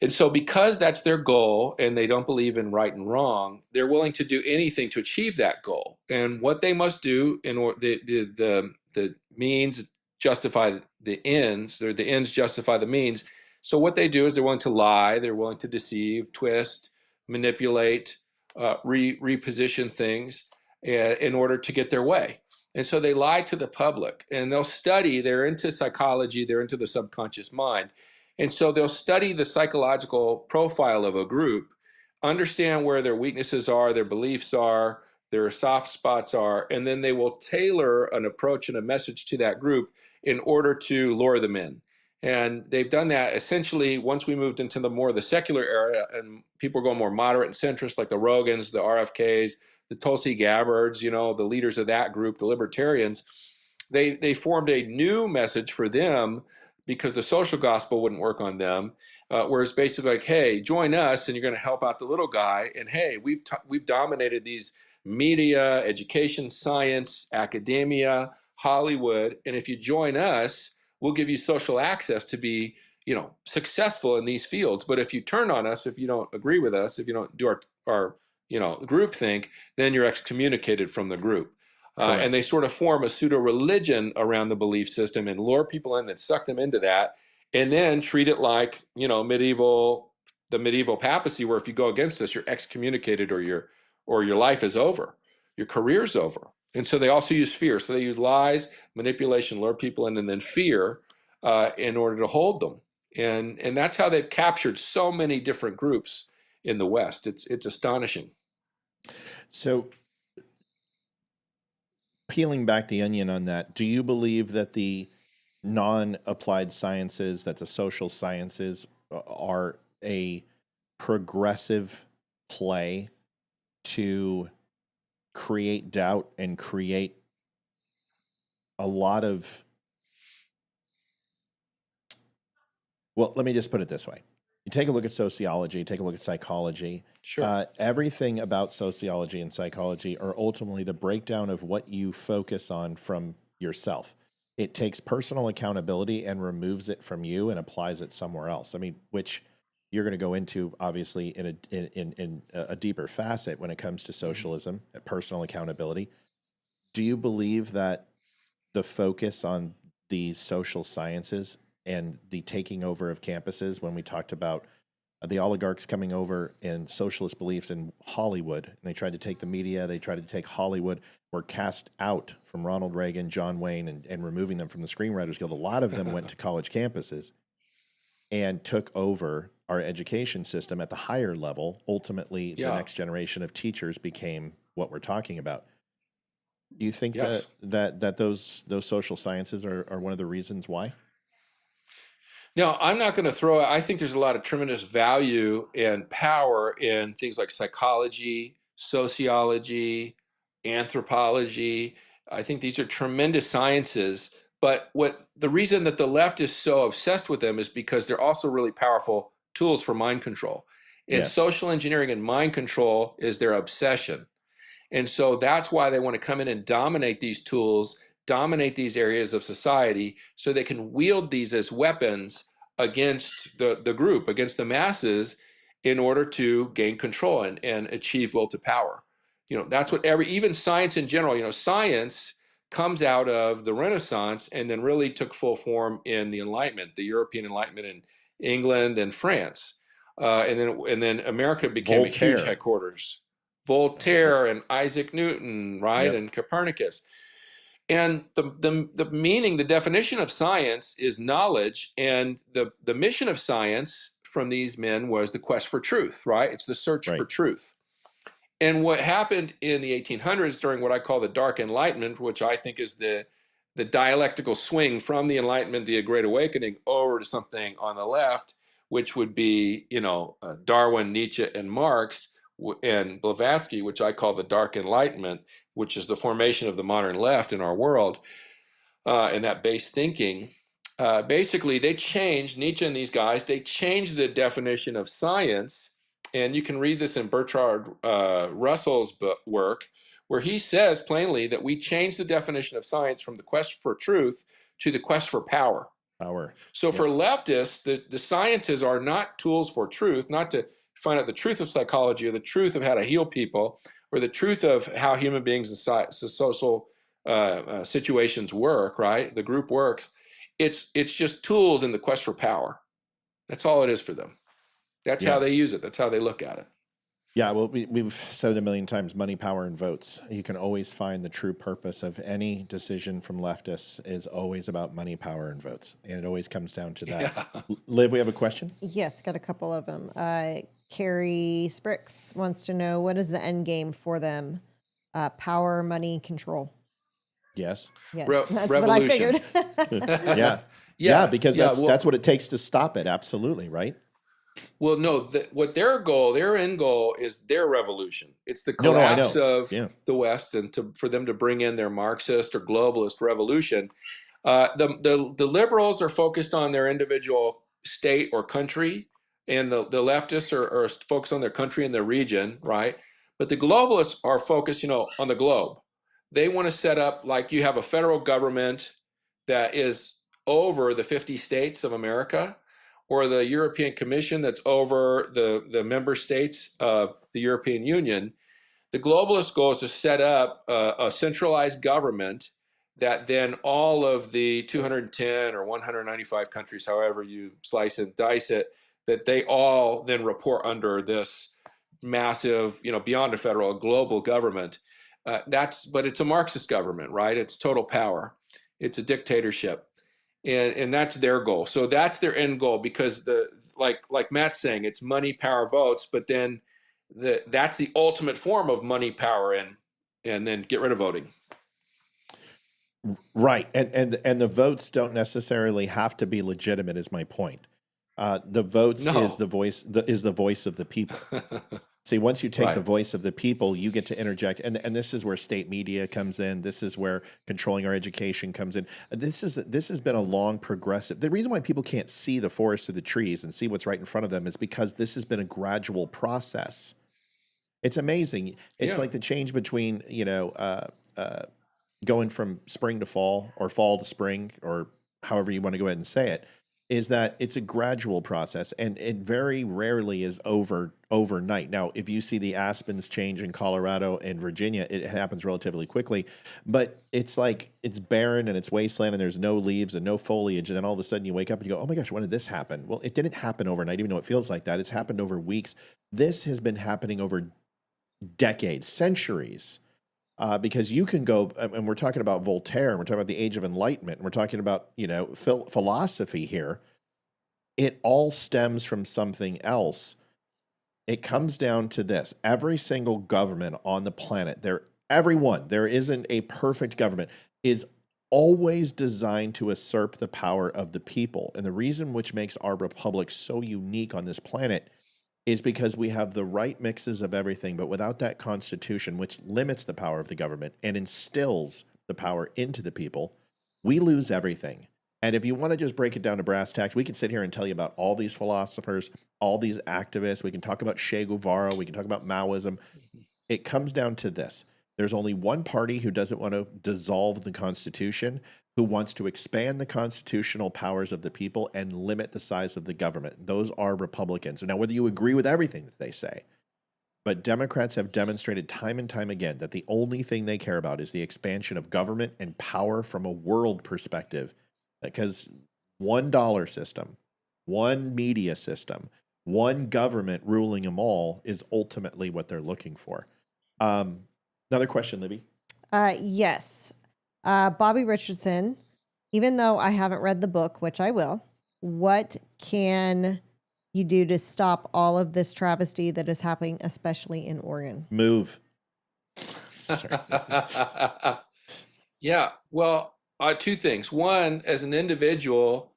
And so because that's their goal and they don't believe in right and wrong, they're willing to do anything to achieve that goal. And what they must do in order, the means justify the ends, or the ends justify the means. So what they do is they're willing to lie, they're willing to deceive, twist, manipulate, reposition things in order to get their way. And so they lie to the public, and they'll study, they're into psychology, they're into the subconscious mind. And so they'll study the psychological profile of a group, understand where their weaknesses are, their beliefs are, their soft spots are, and then they will tailor an approach and a message to that group in order to lure them in. And they've done that essentially once we moved into the secular era, and people are going more moderate and centrist, like the Rogans, the RFKs, the Tulsi Gabbards, the leaders of that group, the libertarians. They formed a new message for them because the social gospel wouldn't work on them. Whereas basically like, hey, join us and you're going to help out the little guy. And hey, we've dominated these media, education, science, academia, Hollywood. And if you join us, we'll give you social access to be, successful in these fields. But if you turn on us, if you don't agree with us, if you don't do our group think, then you're excommunicated from the group. And they sort of form a pseudo religion around the belief system and lure people in and suck them into that, and then treat it like, the medieval papacy, where if you go against us, you're excommunicated or your life is over, your career's over. And so they also use fear. So they use lies, manipulation, lure people in, and then fear in order to hold them. And that's how they've captured so many different groups in the West. It's astonishing. So, peeling back the onion on that, do you believe that the non-applied sciences, that the social sciences are a progressive play to create doubt and create a lot of, well, let me just put it this way. You take a look at sociology, take a look at psychology. Sure. Everything about sociology and psychology are ultimately the breakdown of what you focus on from yourself. It takes personal accountability and removes it from you and applies it somewhere else. I mean, which you're going to go into obviously in a deeper facet when it comes to socialism, personal accountability. Do you believe that the focus on these social sciences and the taking over of campuses, when we talked about the oligarchs coming over and socialist beliefs in Hollywood, and they tried to take the media, they tried to take Hollywood, were cast out from Ronald Reagan, John Wayne, and removing them from the Screenwriters Guild. A lot of them went to college campuses and took over our education system at the higher level. Ultimately, the next generation of teachers became what we're talking about. Do you think that those social sciences are one of the reasons why? No, I'm not going to throw. I think there's a lot of tremendous value and power in things like psychology, sociology, anthropology. I think these are tremendous sciences. But the reason that the left is so obsessed with them is because they're also really powerful tools for mind control. And social engineering and mind control is their obsession. And so that's why they want to come in and dominate these tools, dominate these areas of society, so they can wield these as weapons against the group, against the masses, in order to gain control and achieve will to power. That's what even science in general, science comes out of the Renaissance and then really took full form in the Enlightenment, the European Enlightenment in England and France. And then America became Voltaire. a huge headquarters. Voltaire and Isaac Newton, right? Yep. And Copernicus. And the meaning, the definition of science is knowledge. And the mission of science from these men was the quest for truth, right? It's the search for truth. And what happened in the 1800s during what I call the Dark Enlightenment, which I think is the dialectical swing from the Enlightenment, the Great Awakening, over to something on the left, which would be, Darwin, Nietzsche, and Marx, and Blavatsky, which I call the Dark Enlightenment, which is the formation of the modern left in our world, and that base thinking. Basically, they changed, Nietzsche and these guys, they changed the definition of science. And you can read this in Bertrand Russell's work, where he says plainly that we changed the definition of science from the quest for truth to the quest for power. So for leftists, the sciences are not tools for truth, not to find out the truth of psychology or the truth of how to heal people or the truth of how human beings and social situations work, right? The group works. It's just tools in the quest for power. That's all it is for them. That's how they use it. That's how they look at it. Yeah, well, we've said it a million times, money, power, and votes. You can always find the true purpose of any decision from leftists is always about money, power, and votes. And it always comes down to that. Yeah. Liv, we have a question? Yes, got a couple of them. Carrie Sprix wants to know, what is the end game for them? Power, money, control. Yes. That's revolution. what I figured. Yeah, because that's what it takes to stop it. Absolutely, right? Well, no, what their end goal is their revolution. It's the collapse of the West, and for them to bring in their Marxist or globalist revolution. The liberals are focused on their individual state or country, and the leftists are focused on their country and their region, right? But the globalists are focused, on the globe. They want to set up, like, you have a federal government that is over the 50 states of America, or the European Commission that's over the member states of the European Union. The globalist goal is to set up a centralized government that then all of the 210 or 195 countries, however you slice and dice it, that they all then report under this massive, beyond a federal, global government. But it's a Marxist government, right? It's total power. It's a dictatorship. And that's their goal. So that's their end goal, because like Matt's saying, it's money, power, votes, but then that's the ultimate form of money, power, and then get rid of voting. Right. And the votes don't necessarily have to be legitimate, is my point. The votes is the voice of the people. See, once you take the voice of the people, you get to interject. And this is where state media comes in. This is where controlling our education comes in. This has been a long progressive. The reason why people can't see the forest through the trees and see what's right in front of them is because this has been a gradual process. It's amazing. It's like the change between, going from spring to fall, or fall to spring, or however you want to go ahead and say it, is that it's a gradual process, and it very rarely is overnight. Now, if you see the aspens change in Colorado and Virginia, it happens relatively quickly, but it's like it's barren and it's wasteland and there's no leaves and no foliage, and then all of a sudden you wake up and you go, oh my gosh, when did this happen? Well, it didn't happen overnight, even though it feels like that. It's happened over weeks. This has been happening over decades, centuries. Because you can go, and we're talking about Voltaire, and we're talking about the Age of Enlightenment, and we're talking about, philosophy here. It all stems from something else. It comes down to this. Every single government on the planet, there isn't a perfect government, is always designed to usurp the power of the people. And the reason which makes our republic so unique on this planet is because we have the right mixes of everything, but without that constitution, which limits the power of the government and instills the power into the people, we lose everything. And if you want to just break it down to brass tacks, we can sit here and tell you about all these philosophers, all these activists. We can talk about Che Guevara. We can talk about Maoism. It comes down to this. There's only one party who doesn't want to dissolve the Constitution, who wants to expand the constitutional powers of the people and limit the size of the government. Those are Republicans. Now, whether you agree with everything that they say, but Democrats have demonstrated time and time again that the only thing they care about is the expansion of government and power from a world perspective, because one dollar system, one media system, one government ruling them all is ultimately what they're looking for. Another question, Libby. Yes. Bobby Richardson, even though I haven't read the book, which I will, what can you do to stop all of this travesty that is happening, especially in Oregon? Move. Yeah. Well, two things. One, as an individual,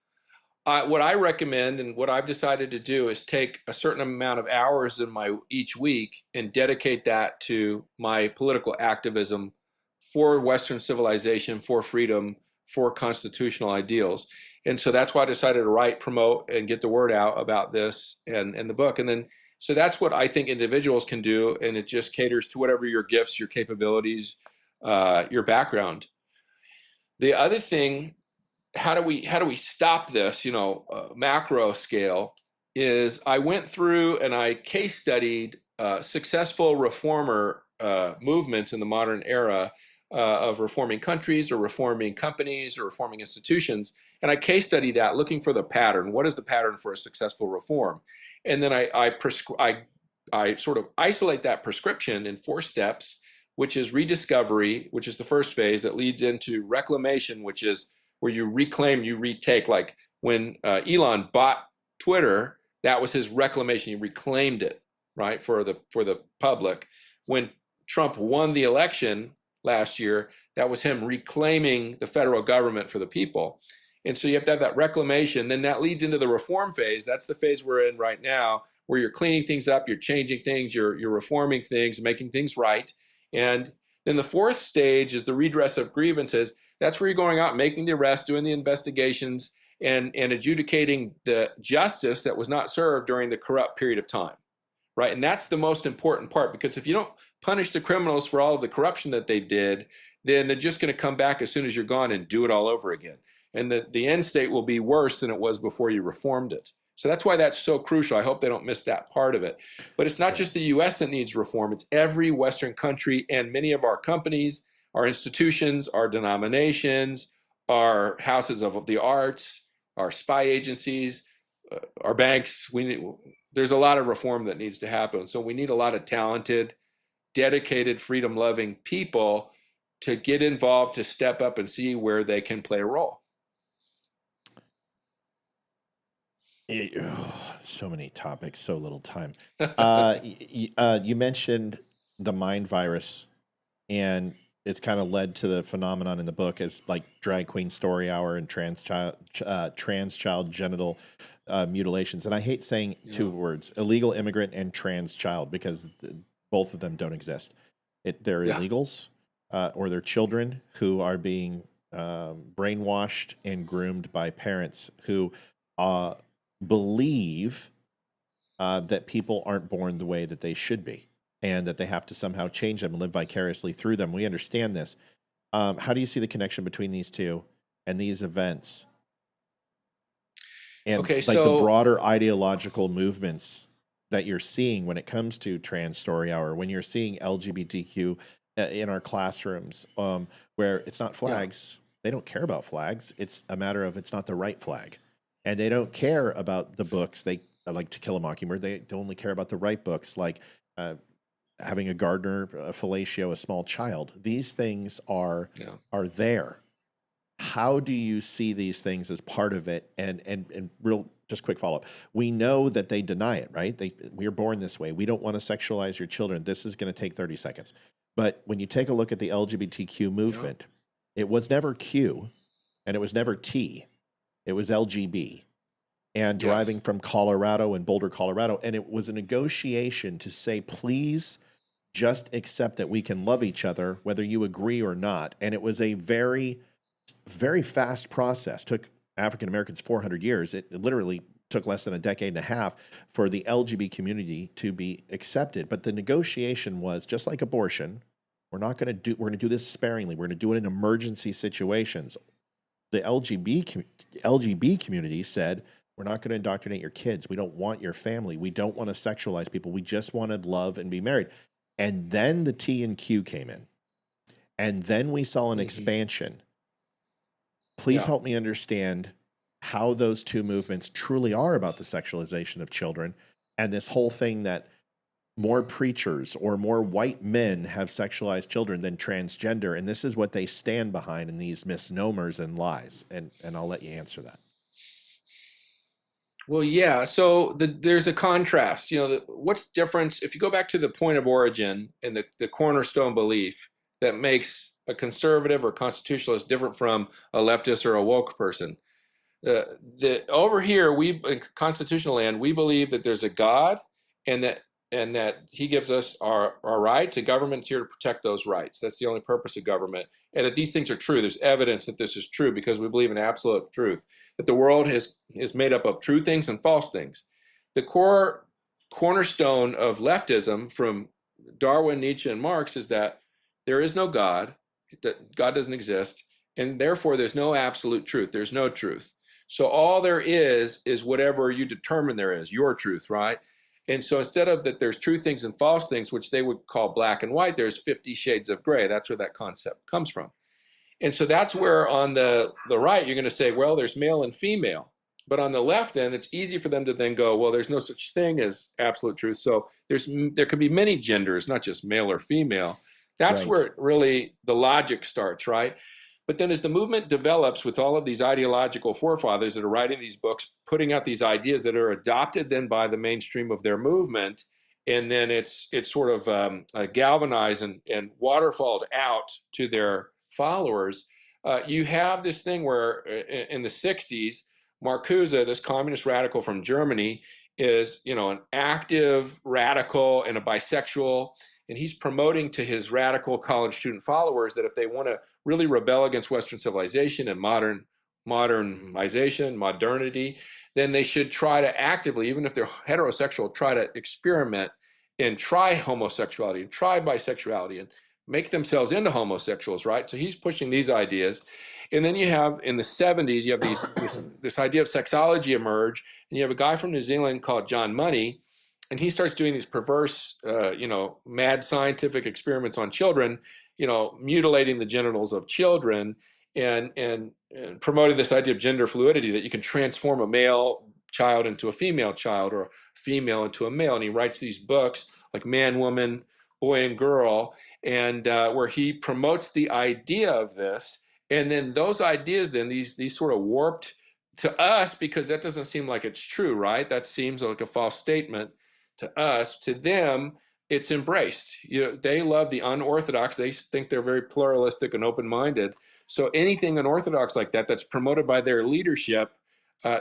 what I recommend and what I've decided to do is take a certain amount of hours in each week and dedicate that to my political activism for Western civilization, for freedom, for constitutional ideals. And so that's why I decided to write, promote, and get the word out about this and the book. And then, so that's what I think individuals can do. And it just caters to whatever your gifts, your capabilities, your background. The other thing, how do we stop this, macro scale, is I went through and I case studied successful reformer movements in the modern era, of reforming countries or reforming companies or reforming institutions. And I case study that, looking for the pattern. What is the pattern for a successful reform? And then I sort of isolate that prescription in 4 steps, which is rediscovery, which is the first phase that leads into reclamation, which is where you reclaim, you retake. Like when Elon bought Twitter, that was his reclamation. He reclaimed it, right, for the public. When Trump won the election last year, that was him reclaiming the federal government for the people. And so you have to have that reclamation. Then that leads into the reform phase. That's the phase we're in right now, where you're cleaning things up, you're changing things, you're reforming things, making things right. And Then the fourth stage is the redress of grievances. That's where you're going out, making the arrests, doing the investigations, and adjudicating the justice that was not served during the corrupt period of time, right? And that's the most important part, because if you don't punish the criminals for all of the corruption that they did, then they're just going to come back as soon as you're gone and do it all over again. And the end state will be worse than it was before you reformed it. So that's why that's so crucial. I hope they don't miss that part of it. But it's not just the U.S. that needs reform. It's every Western country, and many of our companies, our institutions, our denominations, our houses of the arts, our spy agencies, our banks. There's a lot of reform that needs to happen. So we need a lot of talented, dedicated, freedom-loving people to get involved, to step up and see where they can play a role. So many topics, so little time. You mentioned the mind virus, and it's kind of led to the phenomenon in the book as like drag queen story hour and trans child genital mutilations. And I hate saying two words, illegal immigrant and trans child, because both of them don't exist. They're illegals, or they're children who are being brainwashed and groomed by parents who believe that people aren't born the way that they should be, and that they have to somehow change them and live vicariously through them. We understand this. How do you see the connection between these two and these events? And the broader ideological movements that you're seeing when it comes to Trans Story Hour, when you're seeing LGBTQ in our classrooms, where it's not flags. They don't care about flags. It's a matter of it's not the right flag. And they don't care about the books. They like To Kill a Mockingbird. They only care about the right books, like having a gardener fellatio a small child. These things are there. How do you see these things as part of it? And real, just quick follow-up. We know that they deny it, right? We are born this way. We don't want to sexualize your children. This is going to take 30 seconds. But when you take a look at the LGBTQ movement, it was never Q and it was never T. It was LGB, and deriving from Colorado and Boulder, Colorado. And it was a negotiation to say, please just accept that we can love each other, whether you agree or not. And it was a very, very fast process. Took African Americans 400 years. It literally took less than a decade and a half for the LGBT community to be accepted. But the negotiation was just like abortion. We're going to do this sparingly. We're going to do it in emergency situations. The LGB community said, we're not going to indoctrinate your kids. We don't want your family. We don't want to sexualize people. We just want to love and be married. And then the T and Q came in. And then we saw an expansion. Please help me understand how those two movements truly are about the sexualization of children, and this whole thing that more preachers or more white men have sexualized children than transgender, and this is what they stand behind in these misnomers and lies. And I'll let you answer that. Well, yeah. So there's a contrast. What's the difference if you go back to the point of origin and the cornerstone belief that makes a conservative or constitutionalist different from a leftist or a woke person? Over here, in constitutional land, we believe that there's a God, and that he gives us our rights, and government's here to protect those rights. That's the only purpose of government. And that these things are true. There's evidence that this is true because we believe in absolute truth, that the world is made up of true things and false things. The cornerstone of leftism from Darwin, Nietzsche, and Marx is that there is no God, that God doesn't exist, and therefore there's no absolute truth. There's no truth. So all there is whatever you determine there is, your truth, right? And so instead of that there's true things and false things, which they would call black and white, there's 50 shades of gray. That's where that concept comes from. And so that's where on the right, you're going to say, well, there's male and female. But on the left, then, it's easy for them to then go, well, there's no such thing as absolute truth. So there could be many genders, not just male or female. That's where really the logic starts, right? But then as the movement develops with all of these ideological forefathers that are writing these books, putting out these ideas that are adopted then by the mainstream of their movement, and then it's sort of galvanized and waterfalled out to their followers, you have this thing where in the 60s, Marcuse, this communist radical from Germany, is, an active radical and a bisexual, and he's promoting to his radical college student followers that if they want to really rebel against Western civilization and modernity, then they should try to actively, even if they're heterosexual, try to experiment and try homosexuality and try bisexuality and make themselves into homosexuals, right? So he's pushing these ideas. And then you have, in the 70s, you have this idea of sexology emerge, and you have a guy from New Zealand called John Money, and he starts doing these perverse, mad scientific experiments on children, mutilating the genitals of children, and promoting this idea of gender fluidity, that you can transform a male child into a female child or a female into a male. And he writes these books like Man, Woman, Boy, and Girl, and where he promotes the idea of this. And then those ideas, then these sort of warped to us, because that doesn't seem like it's true, right? That seems like a false statement to us. To them, it's embraced. They love the unorthodox. They think they're very pluralistic and open-minded. So anything unorthodox like that, that's promoted by their leadership,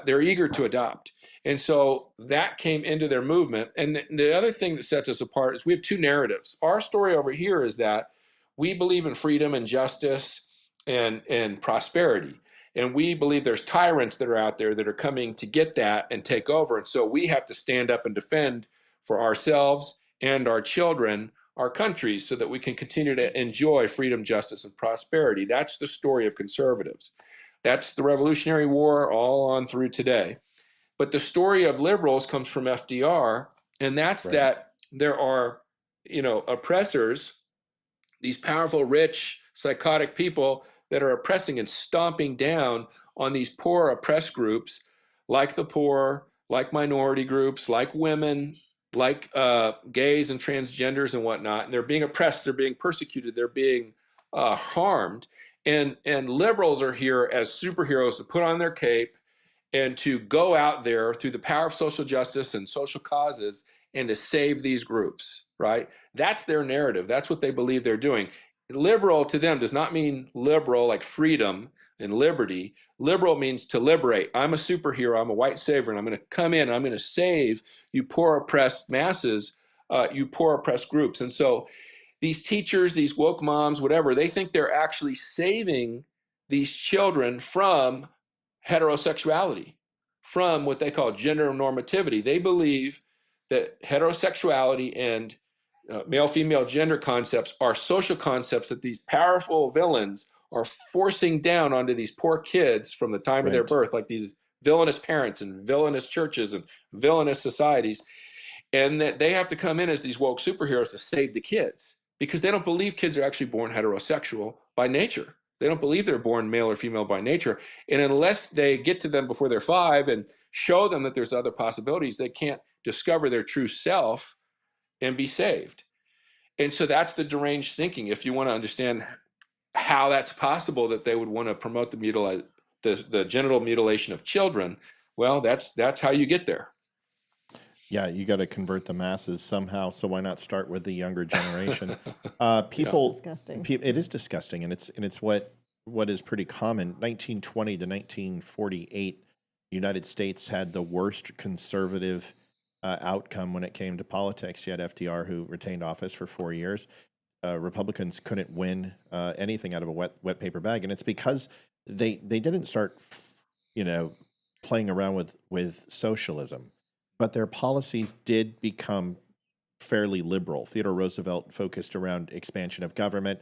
they're eager to adopt. And so that came into their movement. And the other thing that sets us apart is we have two narratives. Our story over here is that we believe in freedom and justice and prosperity. And we believe there's tyrants that are out there that are coming to get that and take over. And so we have to stand up and defend for ourselves and our children, our countries, so that we can continue to enjoy freedom, justice, and prosperity. That's the story of conservatives. That's the Revolutionary War all on through today. But the story of liberals comes from FDR, and that's right. That there are, oppressors, these powerful, rich, psychotic people that are oppressing and stomping down on these poor, oppressed groups, like the poor, like minority groups, like women, like gays and transgenders and whatnot. And they're being oppressed, they're being persecuted, they're being harmed. And liberals are here as superheroes to put on their cape and to go out there through the power of social justice and social causes and to save these groups, right? That's their narrative. That's what they believe they're doing. Liberal to them does not mean liberal like freedom and liberty. Liberal means to liberate. I'm a superhero, I'm a white savior, and I'm going to come in and I'm going to save you poor oppressed masses, you poor oppressed groups. And so these teachers, these woke moms, whatever, they think they're actually saving these children from heterosexuality, from what they call gender normativity. They believe that heterosexuality and male-female gender concepts are social concepts that these powerful villains are forcing down onto these poor kids from the time of their birth, like these villainous parents and villainous churches and villainous societies, and that they have to come in as these woke superheroes to save the kids, because they don't believe kids are actually born heterosexual by nature. They don't believe they're born male or female by nature. And unless they get to them before they're 5 and show them that there's other possibilities, they can't discover their true self and be saved. And so that's the deranged thinking. If you want to understand how that's possible that they would want to promote the genital mutilation of children, well, that's how you get there. Yeah, you got to convert the masses somehow. So why not start with the younger generation? People, it's disgusting. It is disgusting, and it's what is pretty common. 1920 to 1948, the United States had the worst conservative outcome when it came to politics. You had FDR, who retained office for 4 years. Republicans couldn't win anything out of a wet paper bag, and it's because they didn't start, playing around with socialism. But their policies did become fairly liberal. Theodore Roosevelt focused around expansion of government.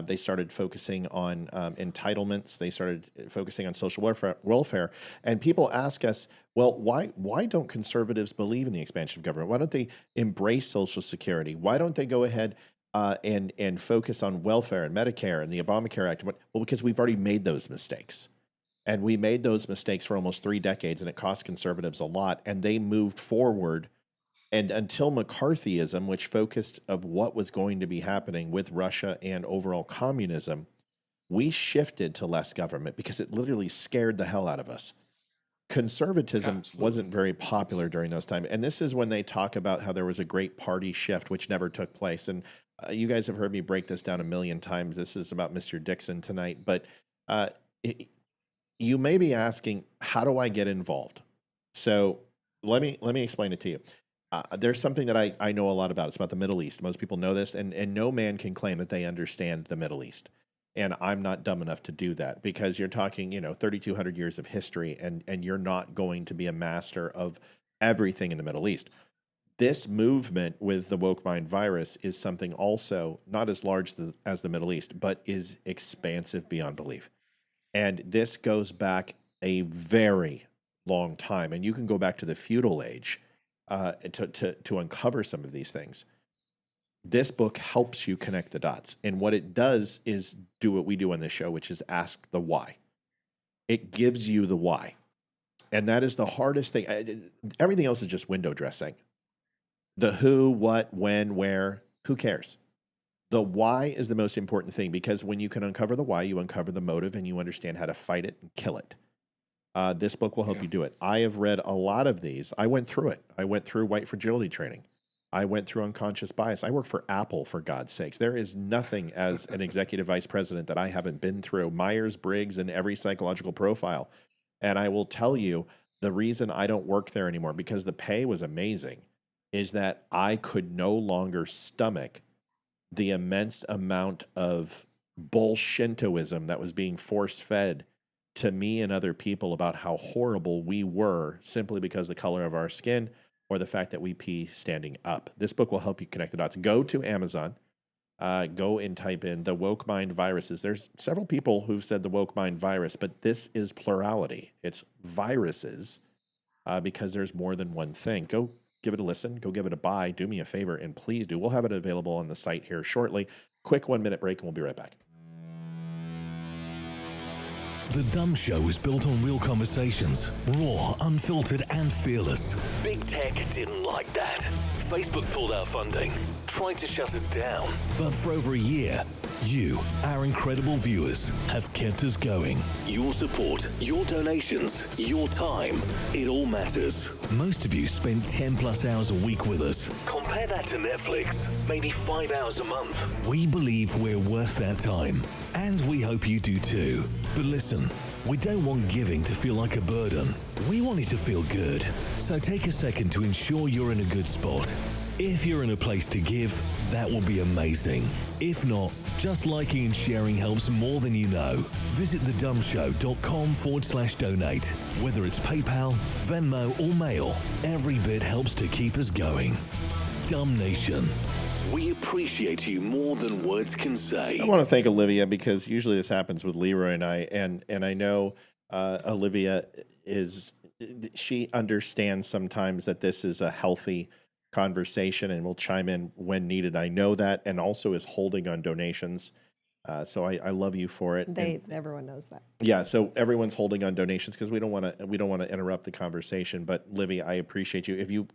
They started focusing on entitlements. They started focusing on social welfare. And people ask us, well, why don't conservatives believe in the expansion of government? Why don't they embrace Social Security? Why don't they go ahead and focus on welfare and Medicare and the Obamacare Act? Well, because we've already made those mistakes. And we made those mistakes for almost 3 decades, and it cost conservatives a lot. And they moved forward. And until McCarthyism, which focused of what was going to be happening with Russia and overall communism, we shifted to less government because it literally scared the hell out of us. Conservatism wasn't very popular during those times. And this is when they talk about how there was a great party shift, which never took place. And you guys have heard me break this down a million times. This is about Mr. Dixon tonight. But you may be asking, how do I get involved? So let me explain it to you. There's something that I know a lot about. It's about the Middle East. Most people know this, and no man can claim that they understand the Middle East. And I'm not dumb enough to do that, because you're talking, 3,200 years of history, and you're not going to be a master of everything in the Middle East. This movement with the woke mind virus is something also not as large as the Middle East, but is expansive beyond belief. And this goes back a very long time. And you can go back to the feudal age to uncover some of these things. This book helps you connect the dots. And what it does is do what we do on this show, which is ask the why. It gives you the why. And that is the hardest thing. Everything else is just window dressing. The who, what, when, where, who cares? The why is the most important thing, because when you can uncover the why, you uncover the motive, and you understand how to fight it and kill it. This book will help you do it. I have read a lot of these. I went through it. I went through white fragility training. I went through unconscious bias. I work for Apple, for God's sakes. There is nothing as an executive vice president that I haven't been through. Myers-Briggs and every psychological profile. And I will tell you, the reason I don't work there anymore, because the pay was amazing, is that I could no longer stomach the immense amount of bullshintoism that was being force-fed to me and other people about how horrible we were simply because the color of our skin or the fact that we pee standing up. This book will help you connect the dots. Go to Amazon. Go and type in the woke mind viruses. There's several people who've said the woke mind virus, but this is plurality. It's viruses because there's more than one thing. Go give it a listen. Go give it a buy. Do me a favor, and please do. We'll have it available on the site here shortly. Quick 1 minute break, and we'll be right back. The Dumb Show is built on real conversations, raw, unfiltered, and fearless. Big Tech didn't like that. Facebook pulled our funding, tried to shut us down. But for over a year, you, our incredible viewers, have kept us going. Your support, your donations, your time, it all matters. Most of you spend 10 plus hours a week with us. Compare that to Netflix, maybe 5 hours a month. We believe we're worth that time, and we hope you do too. But listen, we don't want giving to feel like a burden. We want it to feel good. So take a second to ensure you're in a good spot. If you're in a place to give, that will be amazing. If not, just liking and sharing helps more than you know. Visit thedumbshow.com/donate. Whether it's PayPal, Venmo, or Mail, every bit helps to keep us going. Dumb Nation, we appreciate you more than words can say. I want to thank Olivia, because usually this happens with Leroy and I, and I know Olivia she understands sometimes that this is a healthy conversation and will chime in when needed. I know that, and also is holding on donations. So I love you for it. Everyone knows that. Yeah, so everyone's holding on donations because we don't want to interrupt the conversation. But Livy, I appreciate you. If you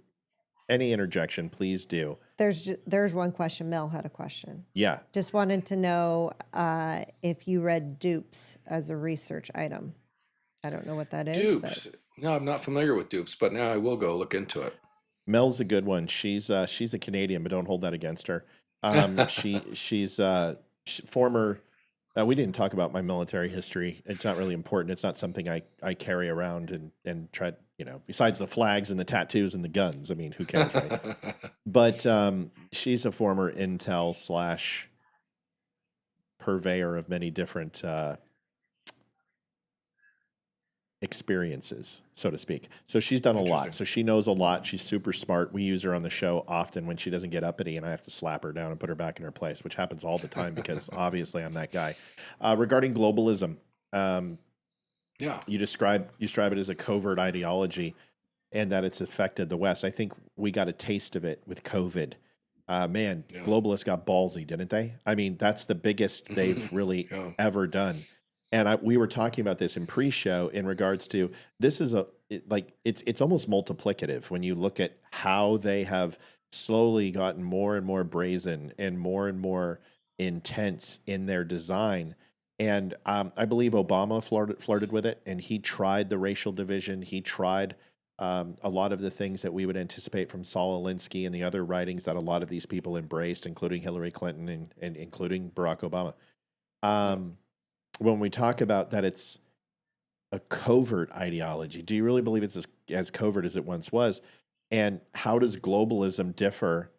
any interjection, please do. There's one question. Mel had a question. Yeah. Just wanted to know if you read dupes as a research item. I don't know what that is. Dupes. No, I'm not familiar with dupes, but now I will go look into it. Mel's a good one. She's a Canadian, but don't hold that against her. She's former. We didn't talk about my military history. It's not really important. It's not something I carry around and try. Besides the flags and the tattoos and the guns. I mean, who cares, right? But she's a former intel / purveyor of many different experiences, so to speak. So she's done a lot. So she knows a lot. She's super smart. We use her on the show often when she doesn't get uppity, and I have to slap her down and put her back in her place, which happens all the time because obviously I'm that guy. Regarding globalism, you describe it as a covert ideology and that it's affected the West. I think we got a taste of it with COVID. Globalists got ballsy, didn't they? I mean, that's the biggest they've really ever done. And we were talking about this in pre-show in regards to this is it's almost multiplicative when you look at how they have slowly gotten more and more brazen and more intense in their design. And I believe Obama flirted with it, and he tried the racial division. He tried a lot of the things that we would anticipate from Saul Alinsky and the other writings that a lot of these people embraced, including Hillary Clinton and including Barack Obama. When we talk about that, it's a covert ideology? Do you really believe it's as covert as it once was? And how does globalism differ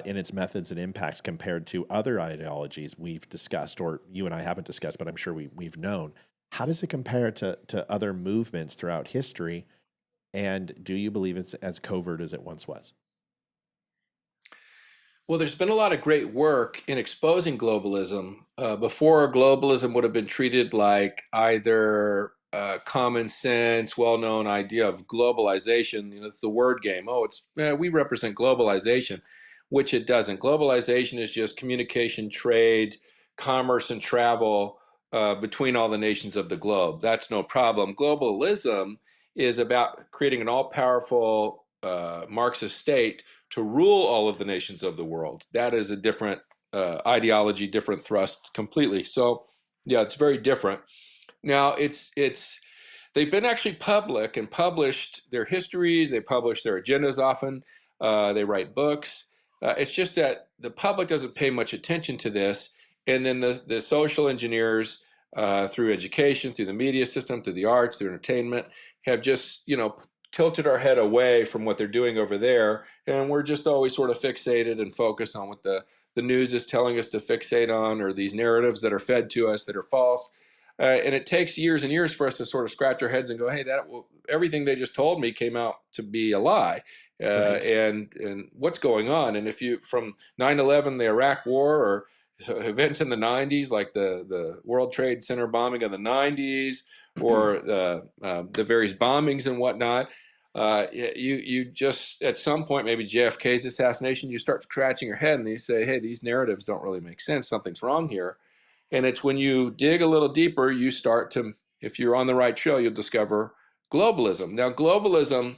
in its methods and impacts compared to other ideologies we've discussed, or you and I haven't discussed, but I'm sure we've known? How does it compare to other movements throughout history? And do you believe it's as covert as it once was? Well, there's been a lot of great work in exposing globalism. Before, globalism would have been treated like either common sense, well-known idea of globalization. It's the word game. Oh, we represent globalization, which it doesn't. Globalization is just communication, trade, commerce, and travel between all the nations of the globe. That's no problem. Globalism is about creating an all-powerful Marxist state to rule all of the nations of the world. That is a different ideology, different thrust completely. So, yeah, it's very different. Now, they've been actually public and published their histories. They publish their agendas often. They write books. It's just that the public doesn't pay much attention to this. And then the social engineers, through education, through the media system, through the arts, through entertainment, have just, tilted our head away from what they're doing over there. And we're just always sort of fixated and focused on what the news is telling us to fixate on, or these narratives that are fed to us that are false. And it takes years and years for us to sort of scratch our heads and go, hey, everything they just told me came out to be a lie. Right. And what's going on? And if you, from 9/11, the Iraq War, or events in the 90s, like the World Trade Center bombing of the 90s, or the various bombings and whatnot, you just, at some point, maybe JFK's assassination, you start scratching your head and you say, hey, these narratives don't really make sense. Something's wrong here. And it's when you dig a little deeper, you start to, if you're on the right trail, you'll discover globalism. Now, globalism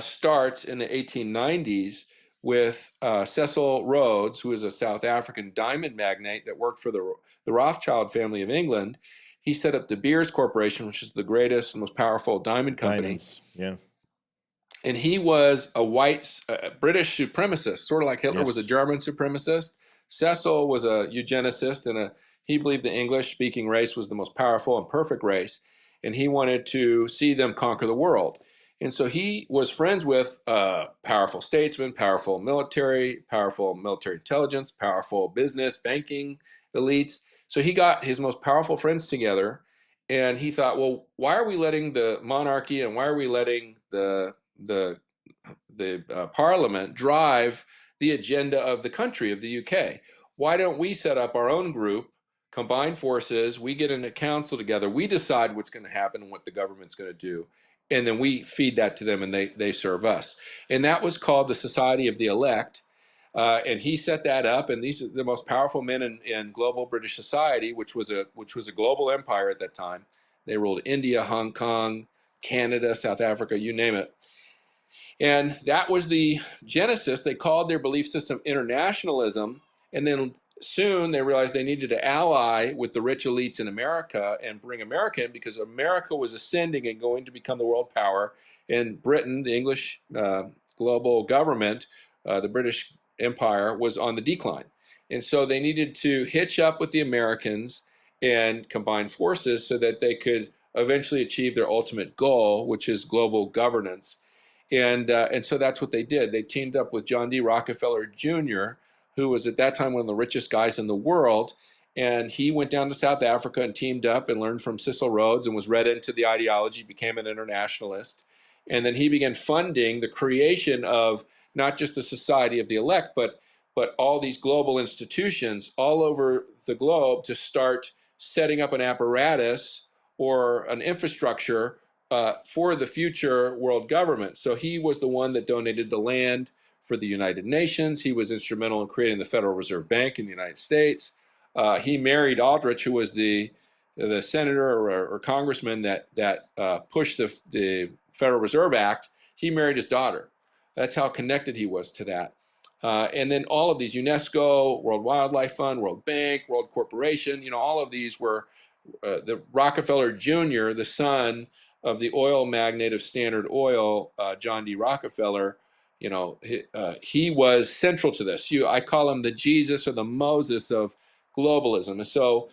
starts in the 1890s with Cecil Rhodes, who is a South African diamond magnate that worked for the Rothschild family of England. He set up De Beers Corporation, which is the greatest and most powerful diamond company. Diamonds, yeah. And he was a white British supremacist, sort of like Hitler was a Yes. German supremacist. Cecil was a eugenicist, and he believed the English-speaking race was the most powerful and perfect race, and he wanted to see them conquer the world. And so he was friends with powerful statesmen, powerful military intelligence, powerful business, banking elites. So he got his most powerful friends together, and he thought, well, why are we letting the monarchy and why are we letting the parliament drive the agenda of the country, of the UK? Why don't we set up our own group, combine forces, we get in a council together, we decide what's going to happen and what the government's going to do, and then we feed that to them and they serve us. And that was called the Society of the Elect. And he set that up, and these are the most powerful men in global British society, which was a global empire at that time. They ruled India, Hong Kong, Canada, South Africa, you name it. And that was the genesis. They called their belief system internationalism, and then soon they realized they needed to ally with the rich elites in America and bring America in, because America was ascending and going to become the world power, and Britain, the English global government, the British Empire, was on the decline. And so they needed to hitch up with the Americans and combine forces so that they could eventually achieve their ultimate goal, which is global governance. And so that's what they did. They teamed up with John D. Rockefeller Jr., who was at that time one of the richest guys in the world. And he went down to South Africa and teamed up and learned from Cecil Rhodes and was read into the ideology, became an internationalist. And then he began funding the creation of not just the Society of the Elect, but all these global institutions all over the globe to start setting up an apparatus or an infrastructure for the future world government. So he was the one that donated the land for the United Nations. He was instrumental in creating the Federal Reserve Bank in the United States. He married Aldrich, who was the senator or congressman that pushed the Federal Reserve Act. He married his daughter. That's how connected he was to that. And then all of these, UNESCO, World Wildlife Fund, World Bank, World Corporation, all of these were the Rockefeller Jr., the son of the oil magnate of Standard Oil, John D. Rockefeller. He was central to this. I call him the Jesus or the Moses of globalism. And so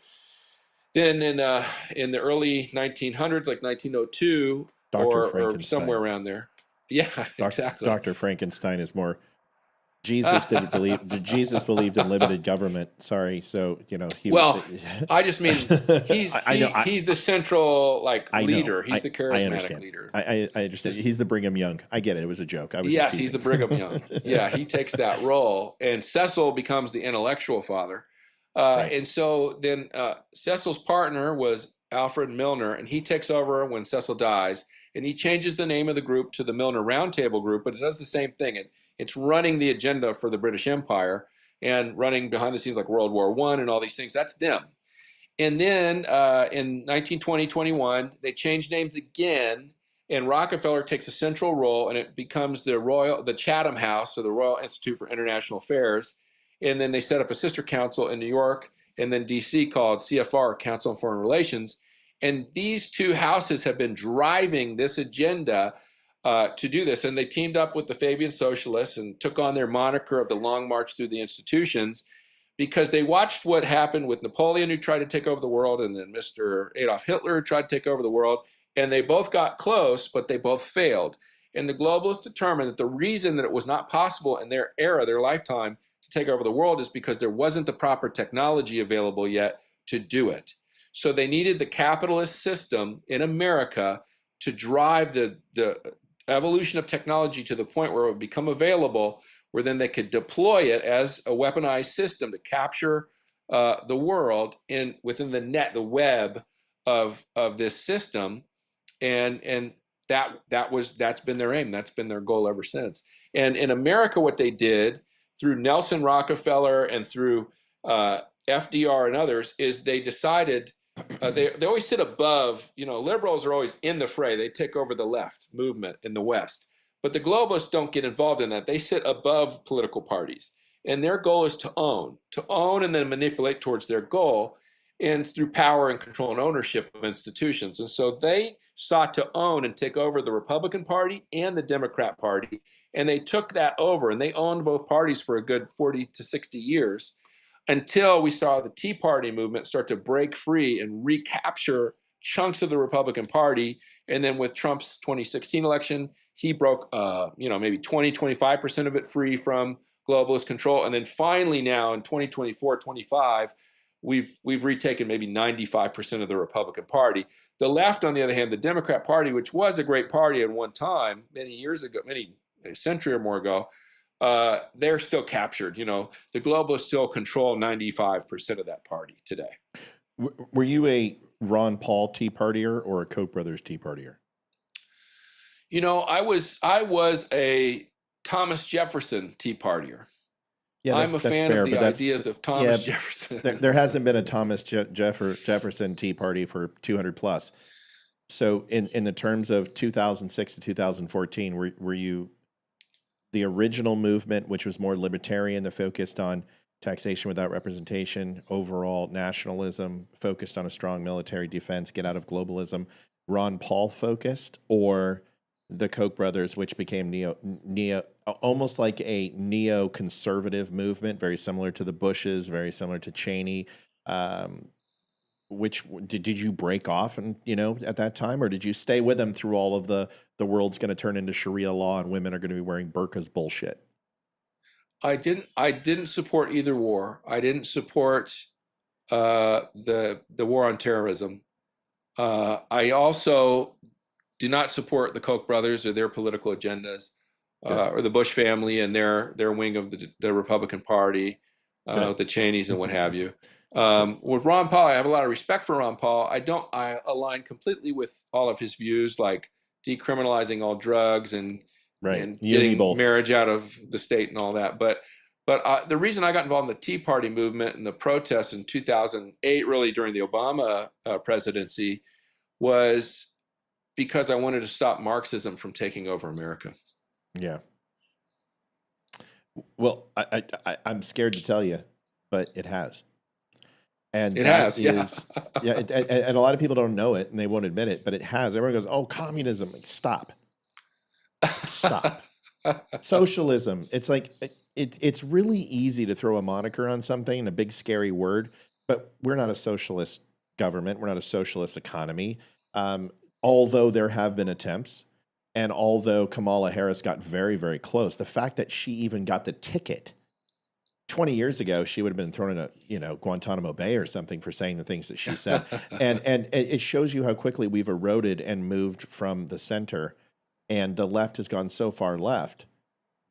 Then in the early 1900s, like 1902 Dr. or somewhere Frankenstein. around there. Yeah, exactly. Dr. Frankenstein is more. Jesus didn't believe. Jesus believed in limited government. Sorry, so he. Well, I just mean I know. he's the central I leader. know. He's the I charismatic understand. leader. I understand. He's the Brigham Young. I get it. It was a joke. I was. Yes, just he's the teasing. Brigham Young. Yeah, he takes that role, and Cecil becomes the intellectual father. Right. And so then Cecil's partner was Alfred Milner, and he takes over when Cecil dies, and he changes the name of the group to the Milner Roundtable Group, but it does the same thing. It's running the agenda for the British Empire and running behind the scenes like World War I and all these things. That's them. And then in 1920-21, they change names again, and Rockefeller takes a central role, and it becomes the Chatham House, or the Royal Institute for International Affairs. And then they set up a sister council in New York and then DC called CFR, Council on Foreign Relations. And these two houses have been driving this agenda to do this. And they teamed up with the Fabian Socialists and took on their moniker of the Long March Through the Institutions, because they watched what happened with Napoleon, who tried to take over the world, and then Mr. Adolf Hitler, who tried to take over the world. And they both got close, but they both failed. And the globalists determined that the reason that it was not possible in their era, their lifetime, to take over the world is because there wasn't the proper technology available yet to do it. So they needed the capitalist system in America to drive the evolution of technology to the point where it would become available, where then they could deploy it as a weaponized system to capture the world within the web of this system, and that's been their aim. That's been their goal ever since. And in America, what they did through Nelson Rockefeller and through FDR and others is they decided they always sit above. Liberals are always in the fray. They take over the left movement in the West. But the globalists don't get involved in that. They sit above political parties. And their goal is to own and then manipulate towards their goal, and through power and control and ownership of institutions. And so they sought to own and take over the Republican Party and the Democrat Party. And they took that over, and they owned both parties for a good 40 to 60 years, until we saw the Tea Party movement start to break free and recapture chunks of the Republican Party. And then with Trump's 2016 election, he broke, maybe 20, 25% of it free from globalist control. And then finally now in 2024, 25, we've retaken maybe 95% of the Republican Party. The left, on the other hand, the Democrat Party, which was a great party at one time, many years ago, a century or more ago, they're still captured. The globalists still control 95% of that party today. Were you a Ron Paul Tea Partier or a Koch brothers Tea Partier? I was a Thomas Jefferson Tea Partier. Yeah, I'm a fan fair, of the ideas of Thomas Jefferson. There hasn't been a Thomas Jefferson Tea Party for 200 plus. So in the terms of 2006 to 2014, were you the original movement, which was more libertarian, that focused on taxation without representation, overall nationalism, focused on a strong military defense, get out of globalism, Ron Paul focused, or the Koch brothers, which became almost like a neo-conservative movement, very similar to the Bushes, very similar to Cheney. Which did you break off and at that time, or did you stay with them through all of the world's going to turn into Sharia law and women are going to be wearing burqas bullshit? I didn't support either war. I didn't support the war on terrorism. I also do not support the Koch brothers or their political agendas, or the Bush family and their wing of the Republican Party, the Cheneys and what have you. With Ron Paul, I have a lot of respect for Ron Paul. I align completely with all of his views, like decriminalizing all drugs and getting marriage out of the state and all that. But the reason I got involved in the Tea Party movement and the protests in 2008, really during the Obama presidency, was because I wanted to stop Marxism from taking over America. Yeah. Well, I'm scared to tell you, but it has. And it has, and a lot of people don't know it and they won't admit it, but it has. Everyone goes, "Oh, communism!" Like, stop. Socialism. It's like it's really easy to throw a moniker on something, a big scary word, but we're not a socialist government. We're not a socialist economy. Although there have been attempts, and although Kamala Harris got very, very close, the fact that she even got the ticket 20 years ago, she would have been thrown in a, Guantanamo Bay or something for saying the things that she said. and it shows you how quickly we've eroded and moved from the center. And the left has gone so far left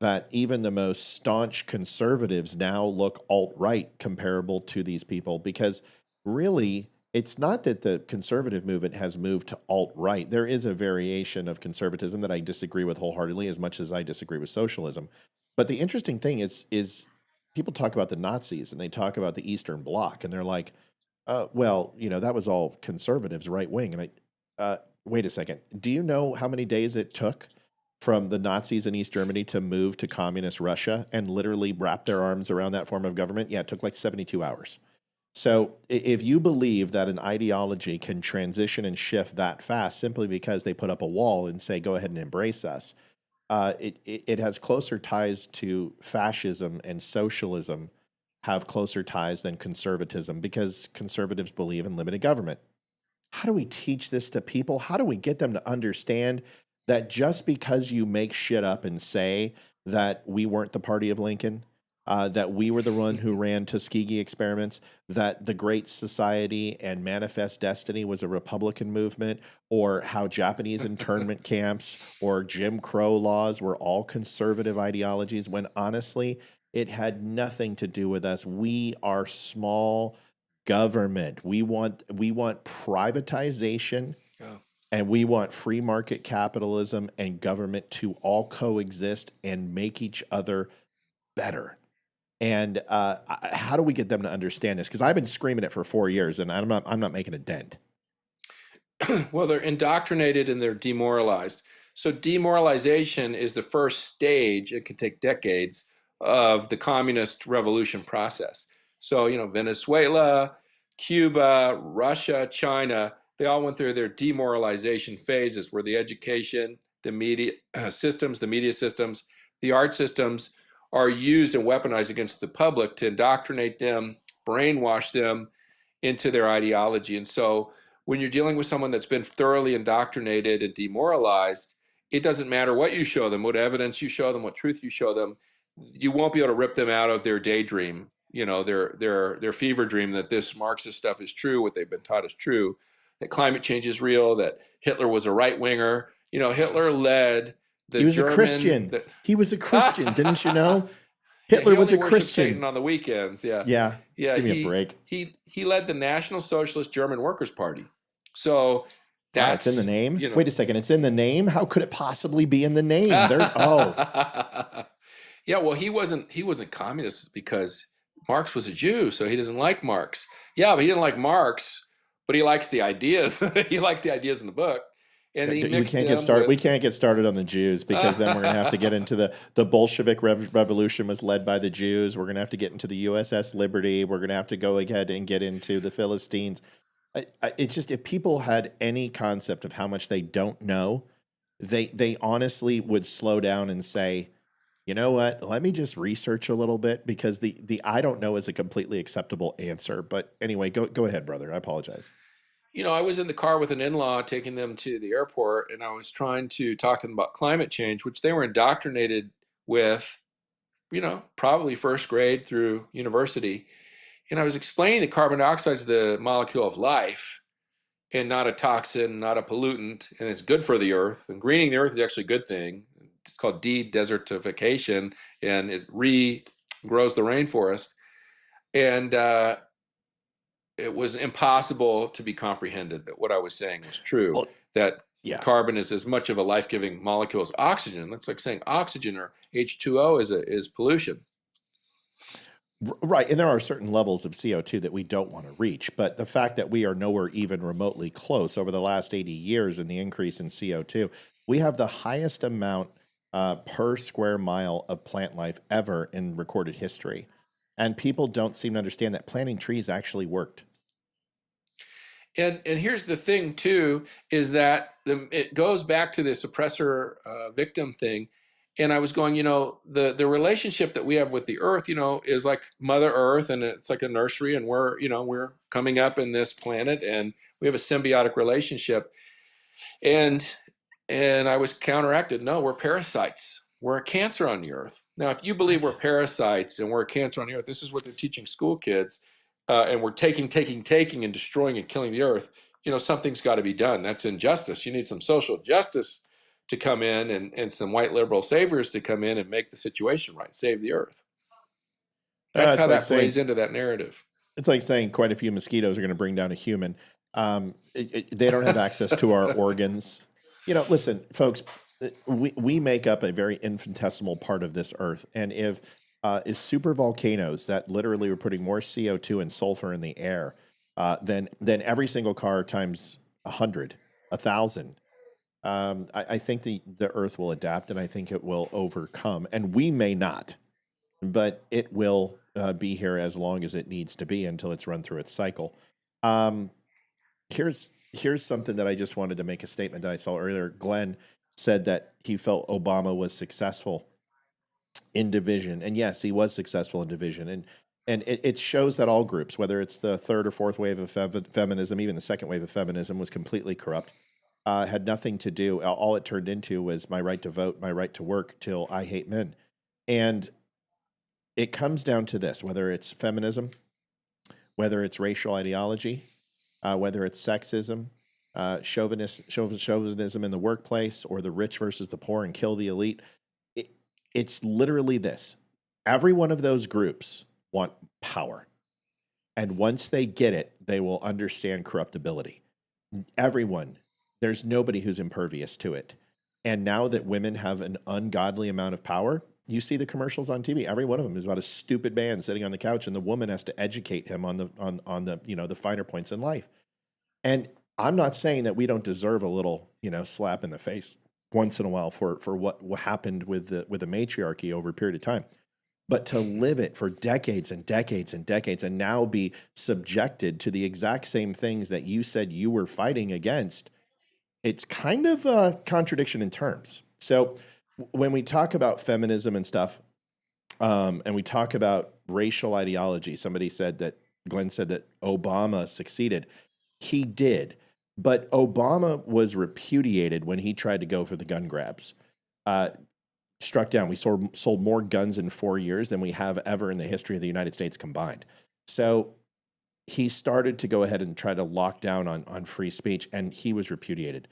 that even the most staunch conservatives now look alt-right comparable to these people, because really it's not that the conservative movement has moved to alt-right. There is a variation of conservatism that I disagree with wholeheartedly, as much as I disagree with socialism. But the interesting thing is people talk about the Nazis and they talk about the Eastern Bloc, and they're like, well, that was all conservatives, right wing. And wait a second. Do you know how many days it took from the Nazis in East Germany to move to communist Russia and literally wrap their arms around that form of government? Yeah, it took like 72 hours. So if you believe that an ideology can transition and shift that fast simply because they put up a wall and say, go ahead and embrace us, it has closer ties to fascism, and socialism have closer ties than conservatism, because conservatives believe in limited government. How do we teach this to people? How do we get them to understand that just because you make shit up and say that we weren't the party of Lincoln, that we were the one who ran Tuskegee experiments, that the Great Society and Manifest Destiny was a Republican movement, or how Japanese internment camps or Jim Crow laws were all conservative ideologies, when honestly, it had nothing to do with us. We are small government. We want privatization, and we want free market capitalism and government to all coexist and make each other better. And how do we get them to understand this? Because I've been screaming it for 4 years, and I'm not making a dent. Well, they're indoctrinated and they're demoralized. So demoralization is the first stage, it can take decades, of the communist revolution process. So, Venezuela, Cuba, Russia, China, they all went through their demoralization phases, where the education, the media systems, the art systems are used and weaponized against the public to indoctrinate them, brainwash them into their ideology. And so when you're dealing with someone that's been thoroughly indoctrinated and demoralized, it doesn't matter what you show them, what evidence you show them, what truth you show them, you won't be able to rip them out of their daydream, their fever dream that this Marxist stuff is true, what they've been taught is true, that climate change is real, that Hitler was a right winger. Hitler led the He was German, a Christian. He was a Christian, didn't you know? Hitler he was a only worshipped Christian. Satan on the weekends. Yeah. Yeah. Give me he, a break. He led the National Socialist German Workers' Party. So that's it's in the name. Wait a second. It's in the name. How could it possibly be in the name? Yeah. Well, he wasn't communist because Marx was a Jew, so he doesn't like Marx. Yeah, but he didn't like Marx, but he likes the ideas. He liked the ideas in the book. And he we can't get started. We can't get started on the Jews, because then we're going to have to get into the Bolshevik revolution was led by the Jews. We're going to have to get into the USS Liberty. We're going to have to go ahead and get into the Philistines. It's just, if people had any concept of how much they don't know, they honestly would slow down and say, you know what? Let me just research a little bit, because the I don't know is a completely acceptable answer. But anyway, go ahead, brother. I apologize. I was in the car with an in-law taking them to the airport, and I was trying to talk to them about climate change, which they were indoctrinated with, probably first grade through university. And I was explaining that carbon dioxide is the molecule of life and not a toxin, not a pollutant, and it's good for the earth. And greening the earth is actually a good thing. It's called de-desertification, and it regrows the rainforest. And it was impossible to be comprehended that what I was saying was true, that carbon is as much of a life-giving molecule as oxygen. That's like saying oxygen or H2O is pollution. Right, and there are certain levels of CO2 that we don't want to reach, but the fact that we are nowhere even remotely close over the last 80 years in the increase in CO2, we have the highest amount per square mile of plant life ever in recorded history. And people don't seem to understand that planting trees actually worked. And here's the thing too, is that it goes back to this oppressor victim thing. And I was going, the relationship that we have with the earth, is like Mother Earth, and it's like a nursery, and we're coming up in this planet, and we have a symbiotic relationship. And I was counteracted. No, we're parasites. We're a cancer on the earth. Now, if you believe we're parasites and we're a cancer on the earth, this is what they're teaching school kids, and we're taking and destroying and killing the earth. Something's got to be done. That's injustice. You need some social justice to come in, and some white liberal saviors to come in and make the situation right, save the earth. That's how that plays into that narrative. It's like saying quite a few mosquitoes are going to bring down a human. They don't have access to our organs. Listen, folks, we make up a very infinitesimal part of this earth. And if is super volcanoes that literally are putting more CO2 and sulfur in the air than every single car times 100, 1,000. I think the earth will adapt, and I think it will overcome. And we may not, but it will be here as long as it needs to be until it's run through its cycle. Here's something that I just wanted to make a statement that I saw earlier. Glenn said that he felt Obama was successful in division. And yes, he was successful in division. And it shows that all groups, whether it's the third or fourth wave of feminism, even the second wave of feminism, was completely corrupt. Had nothing to do. All it turned into was my right to vote, my right to work, till I hate men. And it comes down to this, whether it's feminism, whether it's racial ideology, whether it's sexism, chauvinism in the workplace, or the rich versus the poor and kill the elite. It's literally this. Every one of those groups want power. And once they get it, they will understand corruptibility. Everyone. There's nobody who's impervious to it. And now that women have an ungodly amount of power, you see the commercials on TV. Every one of them is about a stupid man sitting on the couch, and the woman has to educate him on the the finer points in life. And I'm not saying that we don't deserve a little slap in the face once in a while for what happened with the matriarchy over a period of time, but to live it for decades and decades and decades, and now be subjected to the exact same things that you said you were fighting against. It's kind of a contradiction in terms. So when we talk about feminism and stuff, and we talk about racial ideology, Glenn said that Obama succeeded. He did. But Obama was repudiated when he tried to go for the gun grabs. Struck down. We sold more guns in 4 years than we have ever in the history of the United States combined. So he started to go ahead and try to lock down on free speech, and he was repudiated.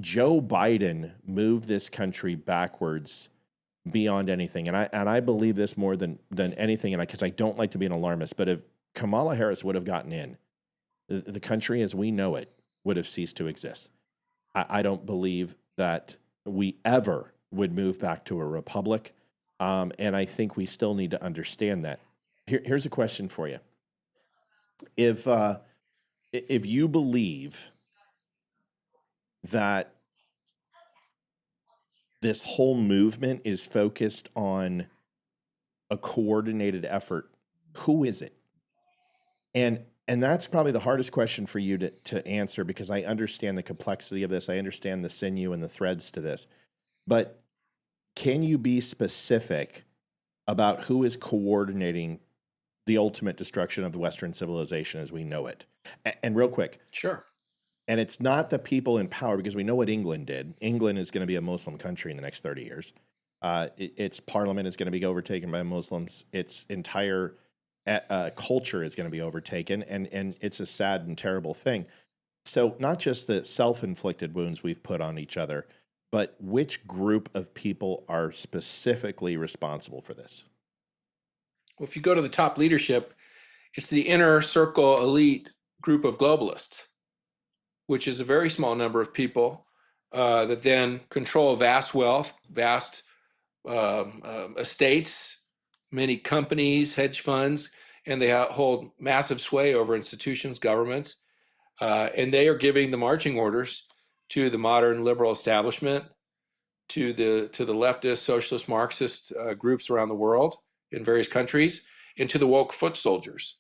Joe Biden moved this country backwards beyond anything, and I believe this more than anything, and because I don't like to be an alarmist, but if Kamala Harris would have gotten in, the country as we know it would have ceased to exist. I don't believe that we ever would move back to a republic, and I think we still need to understand that. Here's a question for you. If you believe that this whole movement is focused on a coordinated effort, who is it? And that's probably the hardest question for you to answer, because I understand the complexity of this. I understand the sinew and the threads to this. But can you be specific about who is coordinating the ultimate destruction of the Western civilization as we know it? And real quick. Sure. And it's not the people in power, because we know what England did. England is going to be a Muslim country in the next 30 years. Its parliament is going to be overtaken by Muslims. Its entire culture is going to be overtaken. And it's a sad and terrible thing. So not just the self-inflicted wounds we've put on each other, but which group of people are specifically responsible for this? Well, if you go to the top leadership, it's the inner circle elite group of globalists, which is a very small number of people that then control vast wealth, vast estates, many companies, hedge funds, and they hold massive sway over institutions, governments, and they are giving the marching orders to the modern liberal establishment, to the leftist, socialist, Marxist groups around the world in various countries, and to the woke foot soldiers.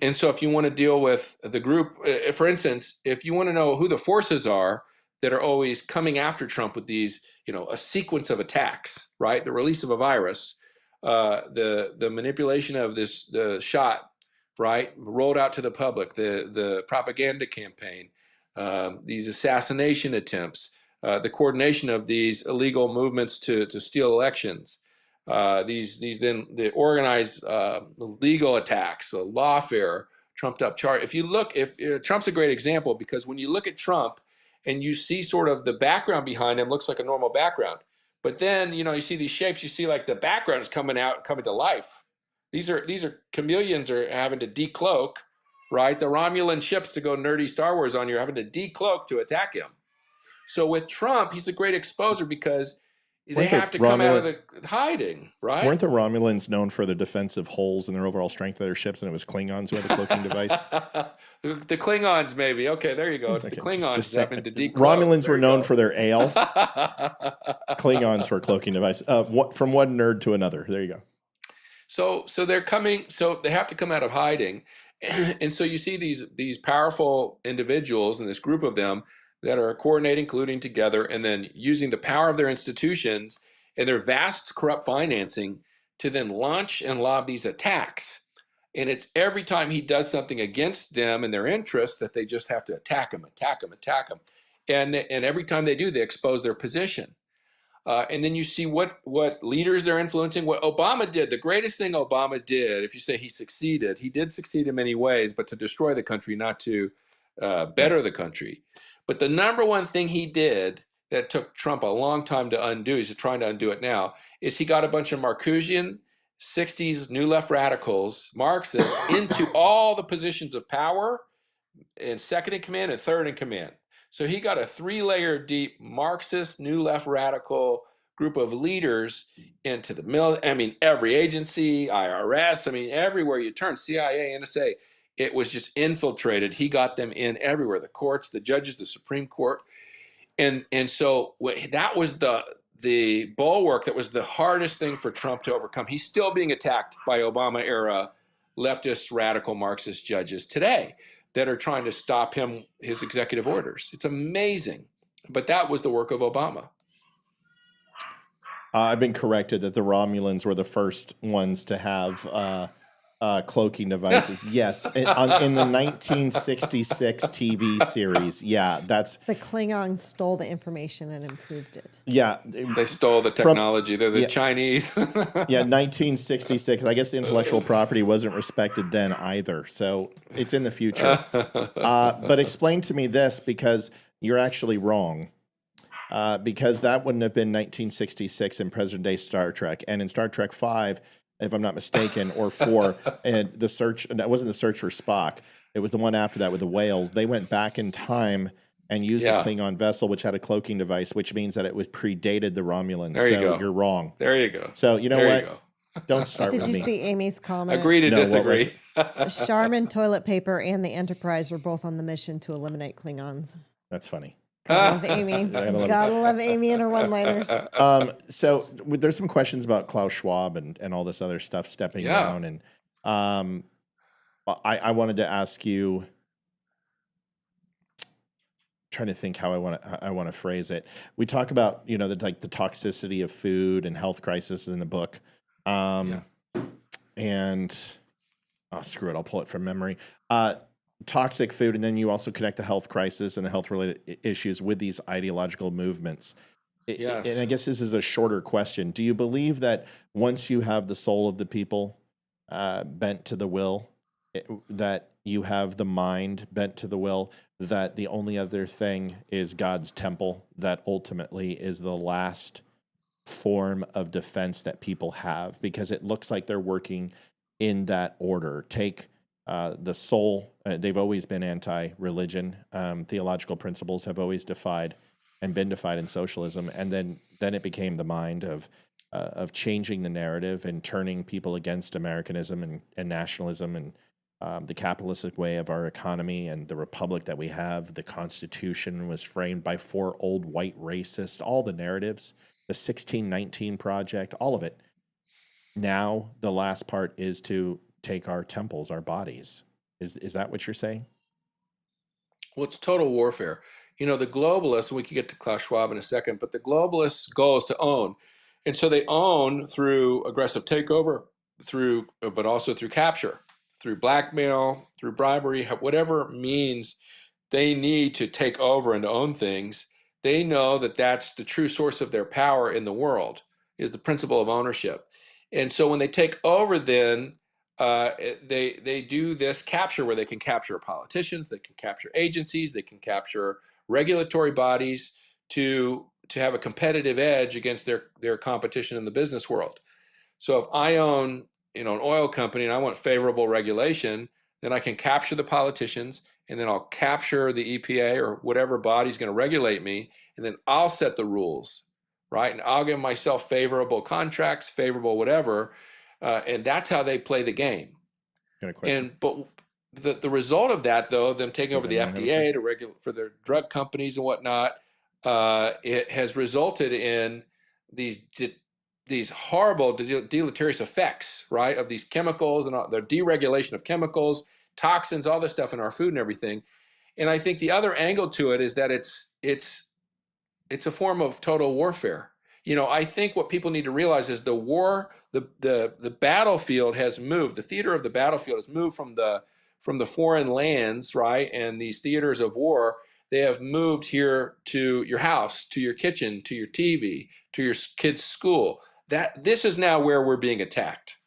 And so if you want to deal with the group, for instance, if you want to know who the forces are that are always coming after Trump with these, a sequence of attacks, right? The release of a virus, the manipulation of the shot, right, rolled out to the public, the propaganda campaign, these assassination attempts, the coordination of these illegal movements to steal elections, these then the organized legal attacks, lawfare, trumped up chart. If you look, if Trump's a great example, because when you look at Trump and you see sort of the background behind him looks like a normal background, but then you see these shapes, you see like the background is coming to life. These are chameleons are having to decloak, right? The Romulan ships, to go nerdy Star Wars on you, are having to decloak to attack him. So with Trump, he's a great exposer because they have to come out of the hiding, right? Weren't the Romulans known for the defensive holes in their overall strength of their ships, and it was Klingons who had the cloaking device? The Klingons, maybe. Okay, there you go. It's the Klingons having to decloak. Romulans were known for their ale. Klingons were cloaking device. From one nerd to another. There you go. So they're coming. So they have to come out of hiding, and so you see these powerful individuals and this group of them that are coordinating, colluding together, and then using the power of their institutions and their vast corrupt financing to then launch and lob these attacks. And it's every time he does something against them and their interests that they just have to attack him. And every time they do, they expose their position. And then you see what leaders they're influencing, what Obama did. The greatest thing Obama did, if you say he succeeded, he did succeed in many ways, but to destroy the country, not to better the country. But the number one thing he did that took Trump a long time to undo, he's trying to undo it now, is he got a bunch of Marcusian 60s New Left radicals, Marxists, into all the positions of power and second in command and third in command. So he got a 3-layer deep Marxist New Left radical group of leaders into the every agency, IRS, everywhere you turn, CIA, NSA, it was just infiltrated. He got them in everywhere, the courts, the judges, the Supreme Court. And so that was the bulwark that was the hardest thing for Trump to overcome. He's still being attacked by Obama-era leftist, radical Marxist judges today that are trying to stop his executive orders. It's amazing. But that was the work of Obama. I've been corrected that the Romulans were the first ones to have cloaking devices. Yes, in the 1966 TV series. Yeah, that's the Klingons stole the information and improved it. Yeah, they stole the technology. They're the Chinese. 1966. I guess the intellectual property wasn't respected then either, so it's in the future. But explain to me this, because you're actually wrong. Because that wouldn't have been 1966 in present day Star Trek, and in Star Trek 5. If I'm not mistaken, or 4, and that wasn't the search for Spock. It was the one after that with the whales. They went back in time and used the Klingon vessel, which had a cloaking device, which means that it was predated the Romulans. There you go. You're wrong. There you go. So you know what? Don't start with me. Did you see Amy's comment? Agree to disagree. Charmin toilet paper and the Enterprise were both on the mission to eliminate Klingons. That's funny. Gotta love Amy. Gotta love Amy and her one-liners. So there's some questions about Klaus Schwab and all this other stuff stepping down, and I wanted to ask you. Trying to think how I want to phrase it. We talk about the toxicity of food and health crisis in the book, and screw it, I'll pull it from memory. Toxic food, and then you also connect the health crisis and the health-related issues with these ideological movements. Yes. And I guess this is a shorter question. Do you believe that once you have the soul of the people bent to the will, that you have the mind bent to the will, that the only other thing is God's temple, that ultimately is the last form of defense that people have? Because it looks like they're working in that order. Take the soul. They've always been anti-religion. Theological principles have always defied and been defied in socialism. And then it became the mind of changing the narrative and turning people against Americanism and nationalism and the capitalistic way of our economy and the republic that we have. The Constitution was framed by 4 old white racists. All the narratives, the 1619 Project, all of it. Now the last part is to take our temples, our bodies. Is that what you're saying? Well, it's total warfare. the globalists, and we can get to Klaus Schwab in a second, but the globalists' goal is to own. And so they own through aggressive takeover, but also through capture, through blackmail, through bribery, whatever means they need to take over and to own things. They know that that's the true source of their power in the world, is the principle of ownership. And so when they take over, then they do this capture where they can capture politicians, they can capture agencies, they can capture regulatory bodies to have a competitive edge against their competition in the business world. So if I own an oil company and I want favorable regulation, then I can capture the politicians, and then I'll capture the EPA or whatever body's going to regulate me, and then I'll set the rules, right? And I'll give myself favorable contracts, favorable whatever, and that's how they play the game. Got a question? But the result of that, though, them taking over the FDA to regulate for their drug companies and whatnot, it has resulted in these horrible deleterious effects, right, of these chemicals and the deregulation of chemicals, toxins, all this stuff in our food and everything. And I think the other angle to it is that it's a form of total warfare. I think what people need to realize is the battlefield has moved. The theater of the battlefield has moved from the foreign lands, right, and these theaters of war. They have moved here to your house, to your kitchen, to your TV, to your kids' school. This is now where we're being attacked.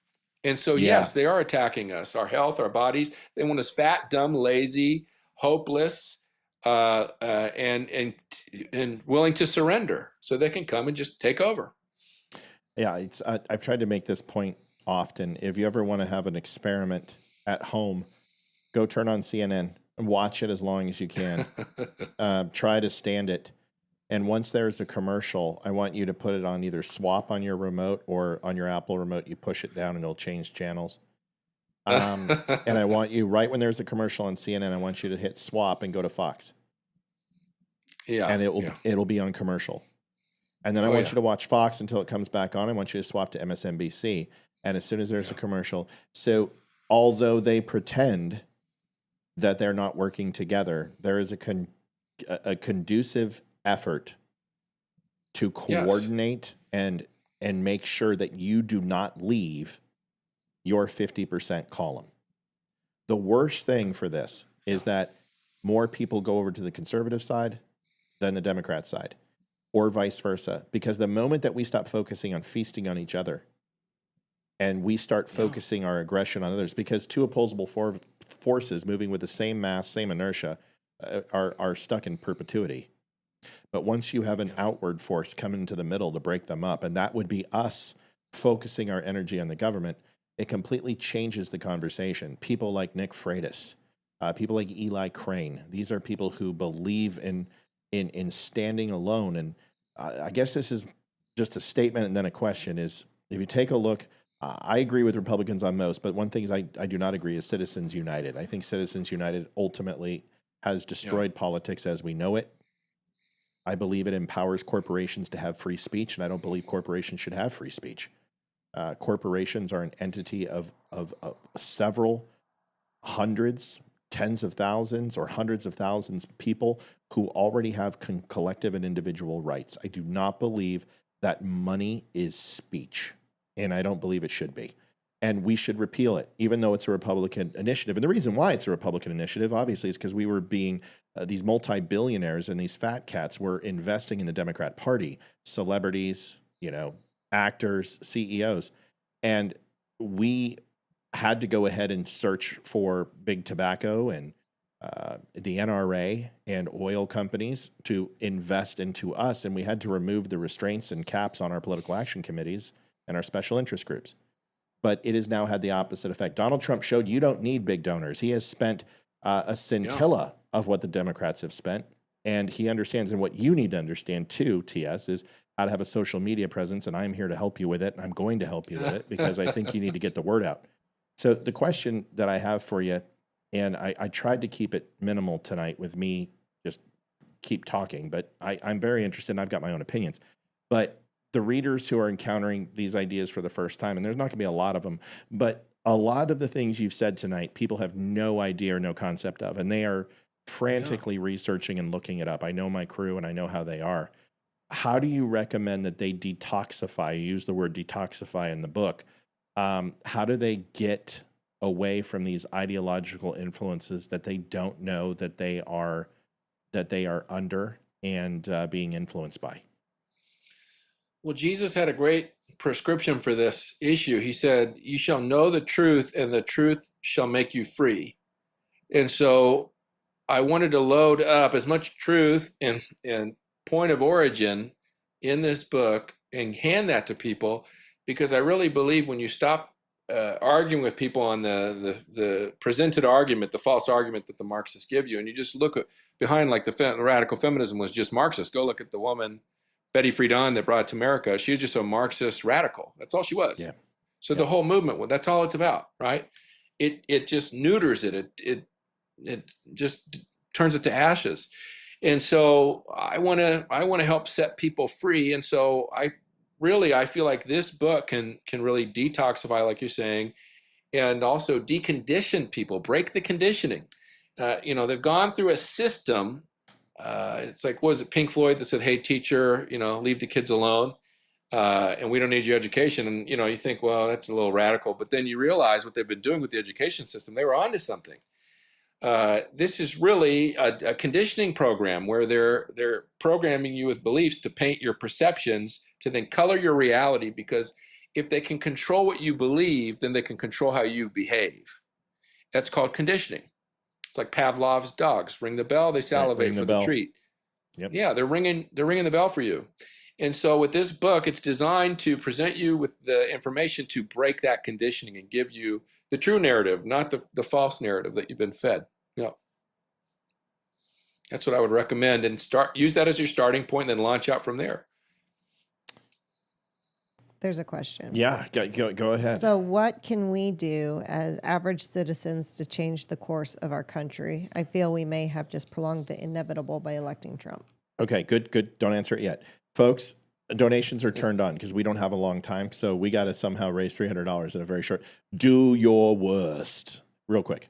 And so, yes, they are attacking us, our health, our bodies. They want us fat, dumb, lazy, hopeless, and willing to surrender so they can come and just take over. Yeah, I've tried to make this point often. If you ever want to have an experiment at home, go turn on CNN and watch it as long as you can. Try to stand it. And once there's a commercial, I want you to put it on either swap on your remote or on your Apple remote. You push it down and it'll change channels. And I want you, right when there's a commercial on CNN, I want you to hit swap and go to Fox. Yeah. And it'll be on commercial. And then I want you to watch Fox until it comes back on. I want you to swap to MSNBC. And as soon as there's a commercial. So although they pretend that they're not working together, there is a conducive effort to coordinate and make sure that you do not leave your 50% column. The worst thing for this is that more people go over to the conservative side than the Democrat side, or vice versa. Because the moment that we stop focusing on feasting on each other and we start focusing our aggression on others, because two opposable forces moving with the same mass, same inertia, are stuck in perpetuity. But once you have an outward force come into the middle to break them up, and that would be us focusing our energy on the government, it completely changes the conversation. People like Nick Freitas, people like Eli Crane, these are people who believe in standing alone. And I guess this is just a statement and then a question is, if you take a look, I agree with Republicans on most, but one thing I do not agree is Citizens United. I think Citizens United ultimately has destroyed politics as we know it. I believe it empowers corporations to have free speech, and I don't believe corporations should have free speech. Corporations are an entity of several hundreds, tens of thousands, or hundreds of thousands of people who already have collective and individual rights. I do not believe that money is speech, and I don't believe it should be. And we should repeal it, even though it's a Republican initiative. And the reason why it's a Republican initiative, obviously, is because we were being, these multi-billionaires and these fat cats were investing in the Democrat Party, celebrities, actors, CEOs. And we had to go ahead and search for big tobacco and the NRA and oil companies to invest into us. And we had to remove the restraints and caps on our political action committees and our special interest groups. But it has now had the opposite effect. Donald Trump showed you don't need big donors. He has spent a scintilla of what the Democrats have spent, and he understands. And what you need to understand too, TS, is how to have a social media presence, and I'm here to help you with it, and I'm going to help you with it because I think you need to get the word out. So the question that I have for you, and I tried to keep it minimal tonight with me just keep talking, but I'm very interested, and I've got my own opinions. But the readers who are encountering these ideas for the first time, and there's not going to be a lot of them, but a lot of the things you've said tonight, people have no idea or no concept of, and they are frantically researching and looking it up. I know my crew and I know how they are. How do you recommend that they detoxify? You use the word detoxify in the book. How do they get away from these ideological influences that they don't know that they are under and being influenced by? Well, Jesus had a great prescription for this issue. He said, "You shall know the truth, and the truth shall make you free." And so I wanted to load up as much truth and point of origin in this book and hand that to people, because I really believe when you stop arguing with people on the presented argument, the false argument that the Marxists give you, and you just look behind, like the radical feminism was just Marxist. Go look at the woman, Betty Friedan, that brought it to America. She was just a Marxist radical. That's all she was. Yeah. So the whole movement, well, that's all it's about, right? It just neuters it. It just turns it to ashes. And so I want to help set people free. And so I feel like this book can really detoxify, like you're saying, and also decondition people, break the conditioning. They've gone through a system. It's like, was it Pink Floyd that said, "Hey, teacher, leave the kids alone, and we don't need your education." And you think, well, that's a little radical, but then you realize what they've been doing with the education system. They were onto something. This is really a conditioning program where they're programming you with beliefs to paint your perceptions, to then color your reality, because if they can control what you believe, then they can control how you behave. That's called conditioning. It's like Pavlov's dogs. Ring the bell, they salivate for the treat. Yep. Yeah, they're ringing the bell for you. And so with this book, it's designed to present you with the information to break that conditioning and give you the true narrative, not the false narrative that you've been fed. Yeah. That's what I would recommend, and use that as your starting point, and then launch out from there. There's a question. Yeah, go ahead. So what can we do as average citizens to change the course of our country? I feel we may have just prolonged the inevitable by electing Trump. Okay, good. Don't answer it yet. Folks, donations are turned on because we don't have a long time. So we got to somehow raise $300 in a very short. Do your worst. Real quick.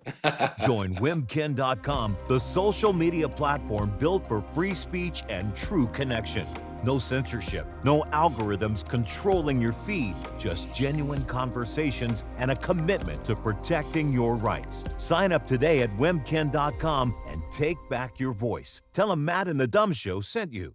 Join WimKen.com, the social media platform built for free speech and true connection. No censorship, no algorithms controlling your feed, just genuine conversations and a commitment to protecting your rights. Sign up today at WimKen.com and take back your voice. Tell them Matt and the Dumb Show sent you.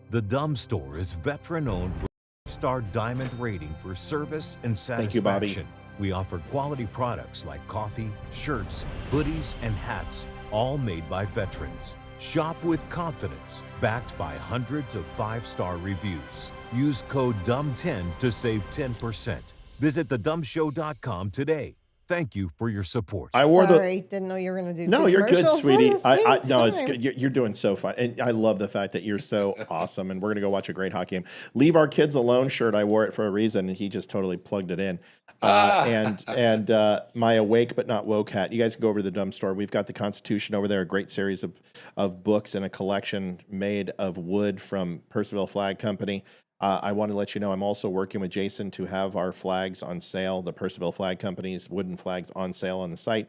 The Dumb Store is veteran-owned with a 5-star diamond rating for service and satisfaction. Thank you, Bobby. We offer quality products like coffee, shirts, hoodies, and hats, all made by veterans. Shop with confidence, backed by hundreds of 5-star reviews. Use code DUMB10 to save 10%. Visit thedumbshow.com today. Thank you for your support. Didn't know you were going to do. No, you're good, sweetie. No, it's good. You're doing so fine, and I love the fact that you're so awesome. And we're gonna go watch a great hockey game. Leave our kids alone shirt. I wore it for a reason, and he just totally plugged it in. And my awake but not woke hat. You guys can go over to the Dumb Store. We've got the Constitution over there, a great series of books and a collection made of wood from Percival Flag Company. I want to let you know I'm also working with Jason to have our flags on sale, the Percival Flag Company's wooden flags on sale on the site.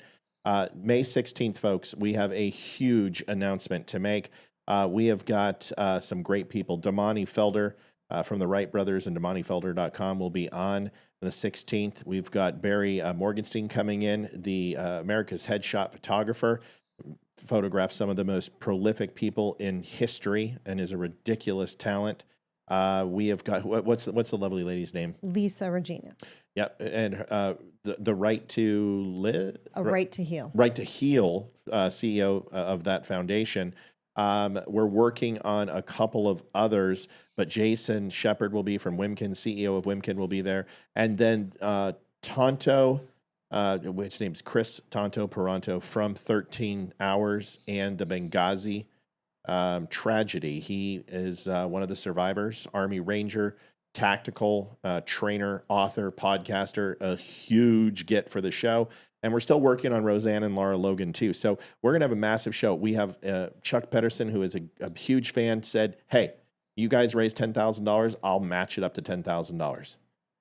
May 16th, folks, we have a huge announcement to make. We have got some great people. Damani Felder from the Wright Brothers and DamaniFelder.com will be on the 16th. We've got Barry Morgenstein coming in, the America's Headshot photographer, photographs some of the most prolific people in history and is a ridiculous talent. We have got what's the lovely lady's name? Lisa Regina. Yep, and the Right to Live, Right to Heal. Right to Heal, CEO of that foundation. We're working on a couple of others, but Jason Shepard will be from Wimkin, CEO of Wimkin will be there, and then Tonto, which name's Chris Tonto Peranto from 13 Hours and the Benghazi tragedy. He is one of the survivors, Army Ranger, tactical trainer, author, podcaster, a huge get for the show. And we're still working on Roseanne and Laura Logan too. So we're going to have a massive show. We have Chuck Pedersen, who is a huge fan, said, hey, you guys raise $10,000. I'll match it up to $10,000.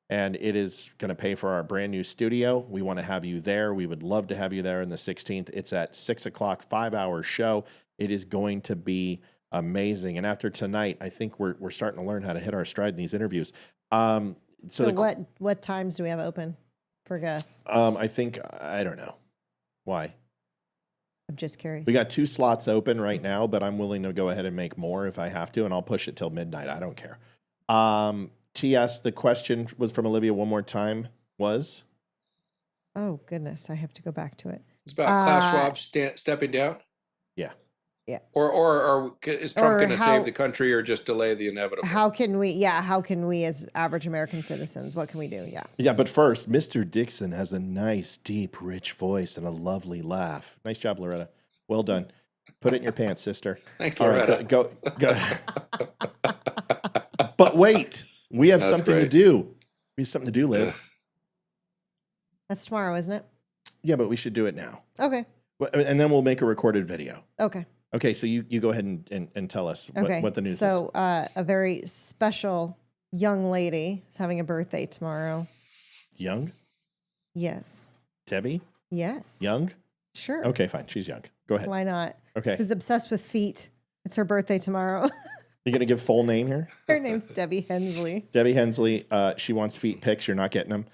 and it is going to pay for our brand new studio. We want to have you there. We would love to have you there on the 16th. It's at 6 o'clock, 5-hour show. It is going to be amazing. And after tonight, I think we're starting to learn how to hit our stride in these interviews. So what times do we have open for guests? I think, I don't know. Why? I'm just curious. We got 2 slots open right now, but I'm willing to go ahead and make more if I have to, and I'll push it till midnight. I don't care. TS, the question was from Olivia one more time was? Oh, goodness. I have to go back to it. It's about Klaus Schwab stepping down. Yeah. Yeah. Or is Trump Or going to how- save the country or just delay the inevitable? How can we as average American citizens, what can we do? Yeah. Yeah, but first, Mr. Dixon has a nice, deep, rich voice and a lovely laugh. Nice job, Loretta. Well done. Put it in your pants, sister. Thanks, All right, Loretta. go. But wait, we have That's something to great. do. We have something to do, Liv. That's tomorrow, isn't it? Yeah, but we should do it now. Okay. And then we'll make a recorded video. Okay. Okay, so you go ahead and tell us what the news is. So a very special young lady is having a birthday tomorrow. Young? Yes. Debbie? Yes. Young? Sure. Okay, fine. She's young. Go ahead. Why not? Okay. Who's obsessed with feet. It's her birthday tomorrow. You going to give full name here? Her name's Debbie Hensley. Debbie Hensley, she wants feet pics. You're not getting them.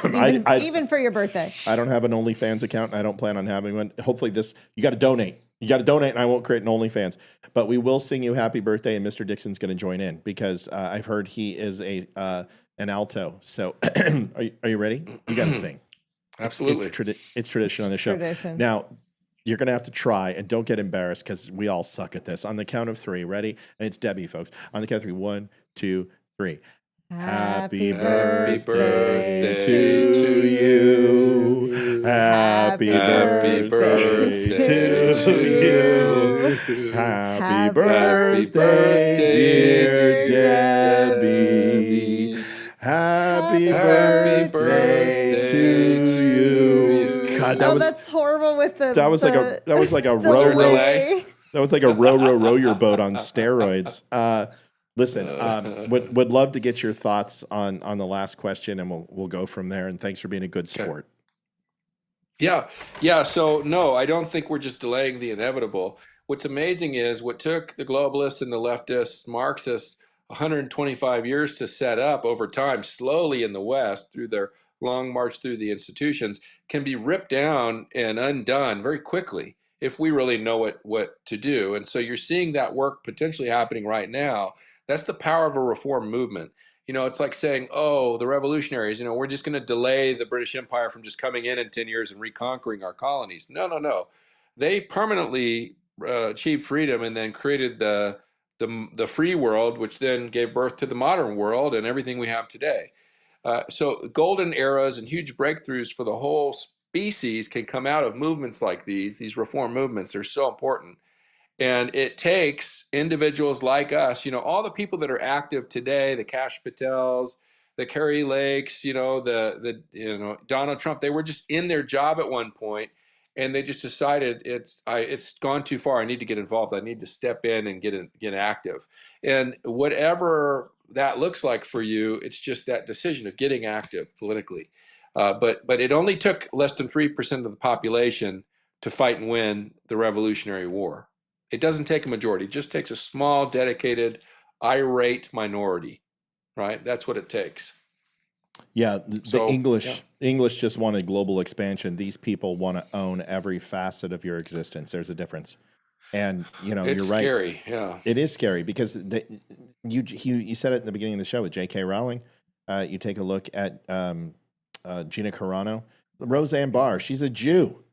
Even for your birthday. I don't have an OnlyFans account, and I don't plan on having one. Hopefully you got to donate. You got to donate, and I won't create an OnlyFans. But we will sing you happy birthday, and Mr. Dixon's going to join in because I've heard he is an alto. So are you ready? You got to sing. Absolutely. It's tradition on the show. Tradition. Now, you're going to have to try, and don't get embarrassed because we all suck at this. On the count of 3, ready? And it's Debbie, folks. On the count of 3, 1, 2, 3. Happy birthday to you. Happy birthday to you. Happy birthday, dear Debbie. Happy birthday to you. God, that's horrible with the that was like a row your boat on steroids. Listen, would love to get your thoughts on the last question, and we'll go from there. And thanks for being a good sport. Yeah. So no, I don't think we're just delaying the inevitable. What's amazing is what took the globalists and the leftists, Marxists, 125 years to set up over time, slowly in the West through their long march through the institutions, can be ripped down and undone very quickly if we really know what to do. And so you're seeing that work potentially happening right now. That's the power of a reform movement. It's like saying, oh, the revolutionaries, we're just going to delay the British Empire from just coming in 10 years and reconquering our colonies. No. They permanently achieved freedom and then created the free world, which then gave birth to the modern world and everything we have today. So golden eras and huge breakthroughs for the whole species can come out of movements like these reform movements. Are so important. And it takes individuals like us, all the people that are active today, the Kash Patels, the Carrie Lakes, the Donald Trump, they were just in their job at one point, and they just decided it's gone too far. I need to get involved. I need to step in and get active. And whatever that looks like for you, it's just that decision of getting active politically. But it only took less than 3% of the population to fight and win the Revolutionary War. It doesn't take a majority. It just takes a small, dedicated, irate minority, right? That's what it takes. Yeah, the English just wanted global expansion. These people want to own every facet of your existence. There's a difference. And, It's you're right. scary, yeah. It is scary because you said it in the beginning of the show with J.K. Rowling. You take a look at Gina Carano. Roseanne Barr, she's a Jew.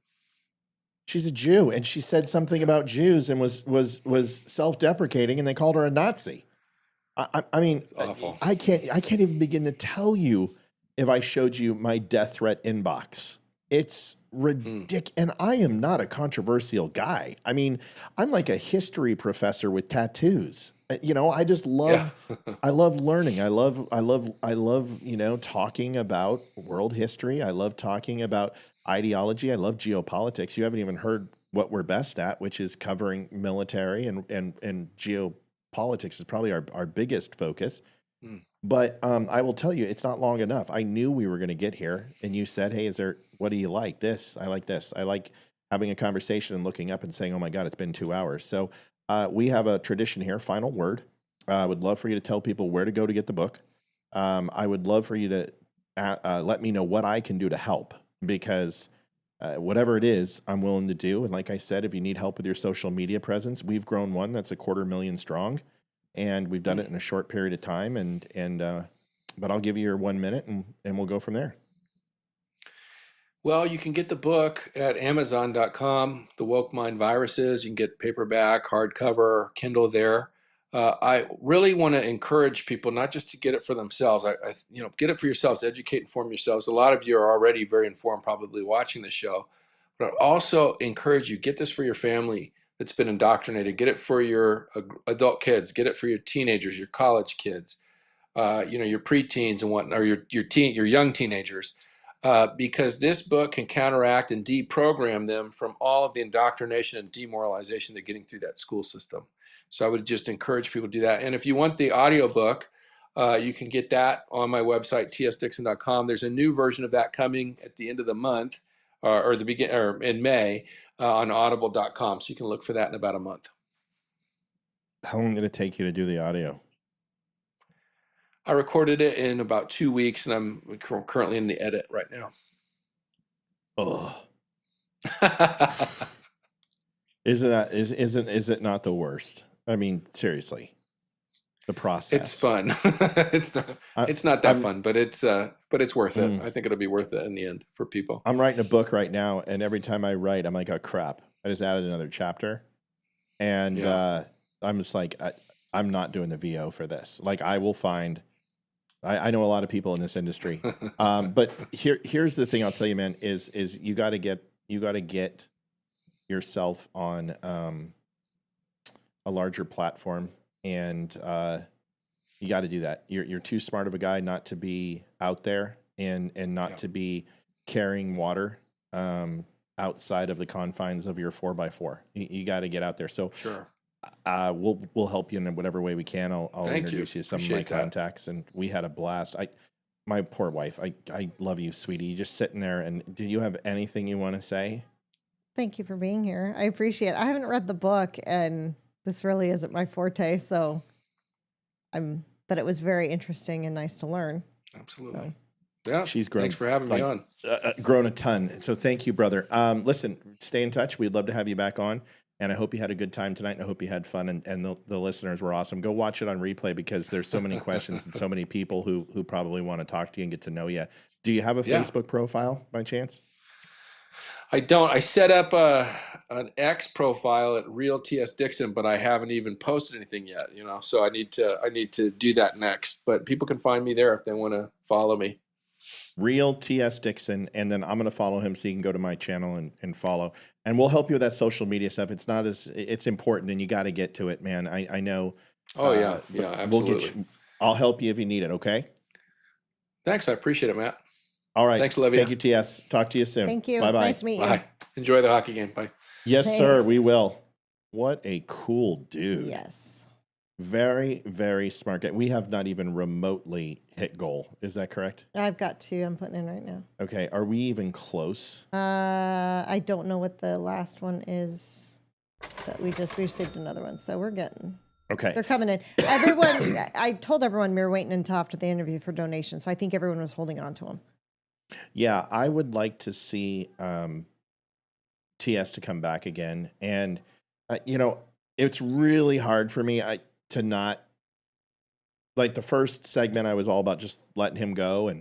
She's a Jew, and she said something about Jews and was self-deprecating, and they called her a Nazi. I mean, It's awful. I can't even begin to tell you if I showed you my death threat inbox. It's ridiculous, and I am not a controversial guy. I mean, I'm like a history professor with tattoos. I just love, I love learning. I love, talking about world history. I love talking about ideology. I love geopolitics. You haven't even heard what we're best at, which is covering military and geopolitics is probably our biggest focus. But I will tell you, it's not long enough. I knew we were going to get here, and you said, "Hey, what do you like? This, I like this. I like having a conversation and looking up and saying, oh my God, it's been 2 hours." So we have a tradition here. Final word. I would love for you to tell people where to go to get the book. I would love for you to let me know what I can do to help, because whatever it is, I'm willing to do. And like I said, if you need help with your social media presence, we've grown one that's 250,000 strong. And we've done it in a short period of time, but I'll give you your 1 minute, and we'll go from there. Well, you can get the book at Amazon.com, The Woke Mind Viruses. You can get paperback, hardcover, Kindle there. I really want to encourage people not just to get it for themselves. Get it for yourselves, educate, inform yourselves. A lot of you are already very informed, probably watching the show. But I also encourage you, get this for your family that's been indoctrinated. Get it for your adult kids. Get it for your teenagers, your college kids, your preteens and whatnot, or your young teenagers, because this book can counteract and deprogram them from all of the indoctrination and demoralization they're getting through that school system. So I would just encourage people to do that. And if you want the audiobook, you can get that on my website, tsdixon.com. There's a new version of that coming at the end of the month, or in May. On audible.com. So you can look for that in about a month. How long did it take you to do the audio? I recorded it in about 2 weeks, and I'm currently in the edit right now. Oh. Is it not the worst? I mean, seriously. The process. It's fun. It's not that fun, but it's worth it. I think it'll be worth it in the end for people. I'm writing a book right now, and every time I write, I'm like, oh crap, I just added another chapter, and I'm just like, I'm not doing the VO for this. Like, I will find. I know a lot of people in this industry, but here's the thing I'll tell you, man, is you got to get yourself on a larger platform. And you got to do that. You're too smart of a guy not to be out there and not to be carrying water outside of the confines of your 4x4. You got to get out there. So sure, we'll help you in whatever way we can. I'll introduce you to some of my contacts, and we had a blast. My poor wife. I love you, sweetie. You're just sitting there. And do you have anything you want to say? Thank you for being here. I appreciate it. I haven't read the book, and this really isn't my forte, but it was very interesting and nice to learn. Absolutely. Yeah. She's grown. Thanks for having me on. Grown a ton. So thank you, brother. Listen, stay in touch. We'd love to have you back on. And I hope you had a good time tonight, and I hope you had fun, and the listeners were awesome. Go watch it on replay, because there's so many questions and so many people who probably want to talk to you and get to know you. Do you have a Facebook profile by chance? I don't. I set up an X profile at Real TS Dixon, but I haven't even posted anything yet. So I need to do that next. But people can find me there if they want to follow me. Real TS Dixon, and then I'm going to follow him so you can go to my channel and follow. And we'll help you with that social media stuff. It's important, and you got to get to it, man. I know. Oh yeah, absolutely. I'll help you if you need it. Okay. Thanks, I appreciate it, Matt. All right. Thanks, Olivia. Thank you, TS. Talk to you soon. Thank you. Bye-bye. It's nice to meet you. Bye. Enjoy the hockey game. Bye. Yes, Thanks. sir. We will. What a cool dude. Yes. Very, very smart guy. We have not even remotely hit goal. Is that correct? I've got 2 I'm putting in right now. Okay. Are we even close? I don't know what the last one is that we received another one. So we're getting. Okay. They're coming in. I told everyone we were waiting until after the interview for donations. So I think everyone was holding on to them. Yeah, I would like to see TS to come back again. And, it's really hard for me to not, like, the first segment I was all about just letting him go.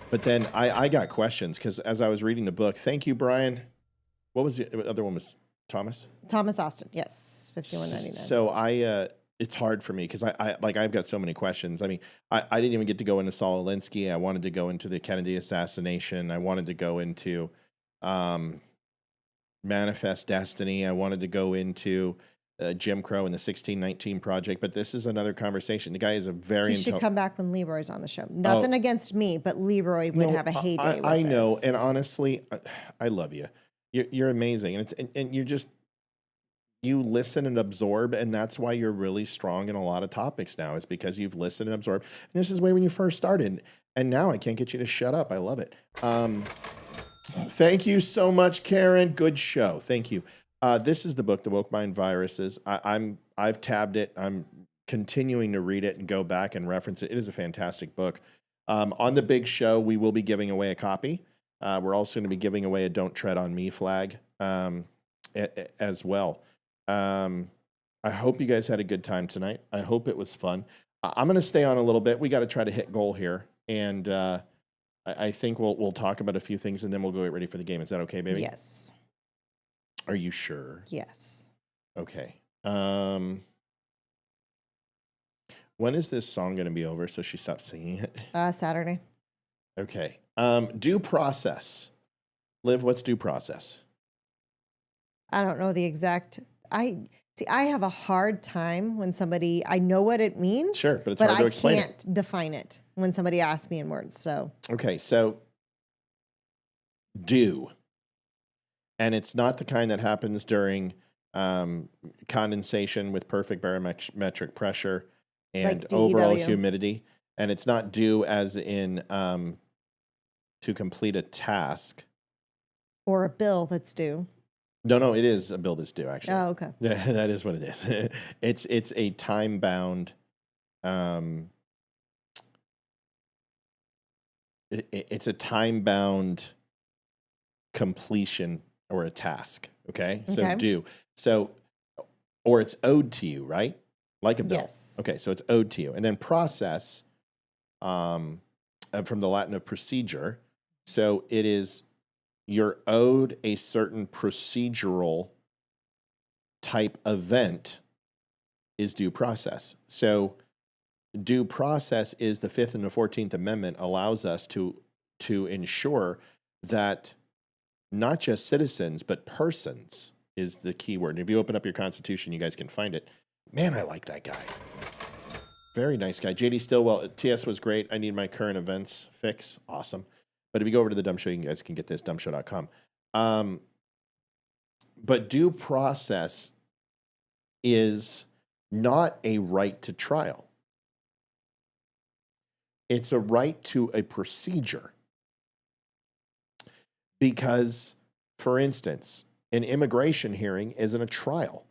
But then I got questions, because as I was reading the book, thank you, Brian. What was the other one? Was Thomas? Thomas Austin, yes, $51.99. So it's hard for me, because I've got so many questions. I mean, I didn't even get to go into Saul Alinsky. I wanted to go into the Kennedy assassination. I wanted to go into Manifest Destiny. I wanted to go into Jim Crow and the 1619 Project. But this is another conversation. The guy is a very... He should come back when Leroy's on the show. Nothing against me, but Leroy would have a heyday with I know, this. and honestly, I love you. You're amazing, and you're just... you listen and absorb, and that's why you're really strong in a lot of topics now, is because you've listened and absorbed. And this is way when you first started, and now I can't get you to shut up. I love it. Thank you so much, Karen. Good show. Thank you. This is the book, The Woke Mind Viruses. I've tabbed it. I'm continuing to read it and go back and reference it. It is a fantastic book. On the big show, we will be giving away a copy. We're also going to be giving away a Don't Tread on Me flag as well. I hope you guys had a good time tonight. I hope it was fun. I'm going to stay on a little bit. We got to try to hit goal here. And I think we'll talk about a few things, and then we'll go get ready for the game. Is that okay, baby? Yes. Are you sure? Yes. Okay. When is this song going to be over so she stops singing it? Saturday. Okay. Due process. Liv, what's due process? I don't know the exact. I have a hard time when somebody, I know what it means. Sure, but it's hard to explain it. I can't define it when somebody asks me in words. So okay, so due, and it's not the kind that happens during condensation with perfect barometric pressure and like overall DEW. humidity, and it's not due as in to complete a task or a bill that's due. No, it is a bill that's due, actually. Oh, okay. Yeah, that is what it is. It's a time-bound, it's a time-bound completion or a task, okay? So due. So, or it's owed to you, right? Like a bill. Yes. Okay, so it's owed to you. And then process, from the Latin of procedure. So it is... you're owed a certain procedural type event is due process. So due process is the 5th and the 14th Amendment allows us to ensure that not just citizens, but persons is the key word. And if you open up your Constitution, you guys can find it. Man, I like that guy. Very nice guy. JD Stillwell, TS was great. I need my current events fix. Awesome. But if you go over to the Dumb Show, you guys can get this, dumbshow.com. But due process is not a right to trial. It's a right to a procedure. Because, for instance, an immigration hearing isn't a trial.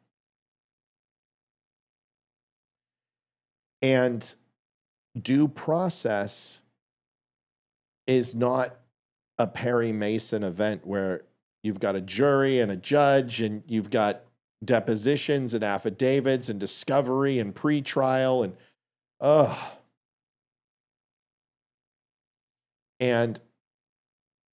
And due process is not a Perry Mason event where you've got a jury and a judge and you've got depositions and affidavits and discovery and pretrial and And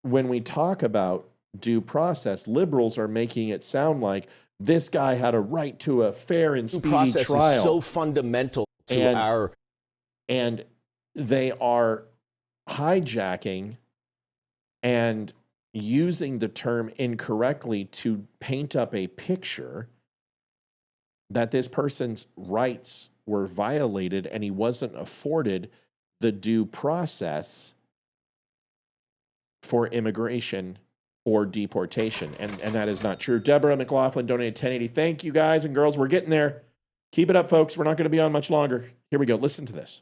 when we talk about due process, liberals are making it sound like this guy had a right to a fair and speedy trial. Due process is so fundamental to our... And they are hijacking and using the term incorrectly to paint up a picture that this person's rights were violated and he wasn't afforded the due process for immigration or deportation. And that is not true. Deborah McLaughlin donated $10.80. Thank you guys and girls. We're getting there. Keep it up, folks. We're not going to be on much longer. Here we go. Listen to this.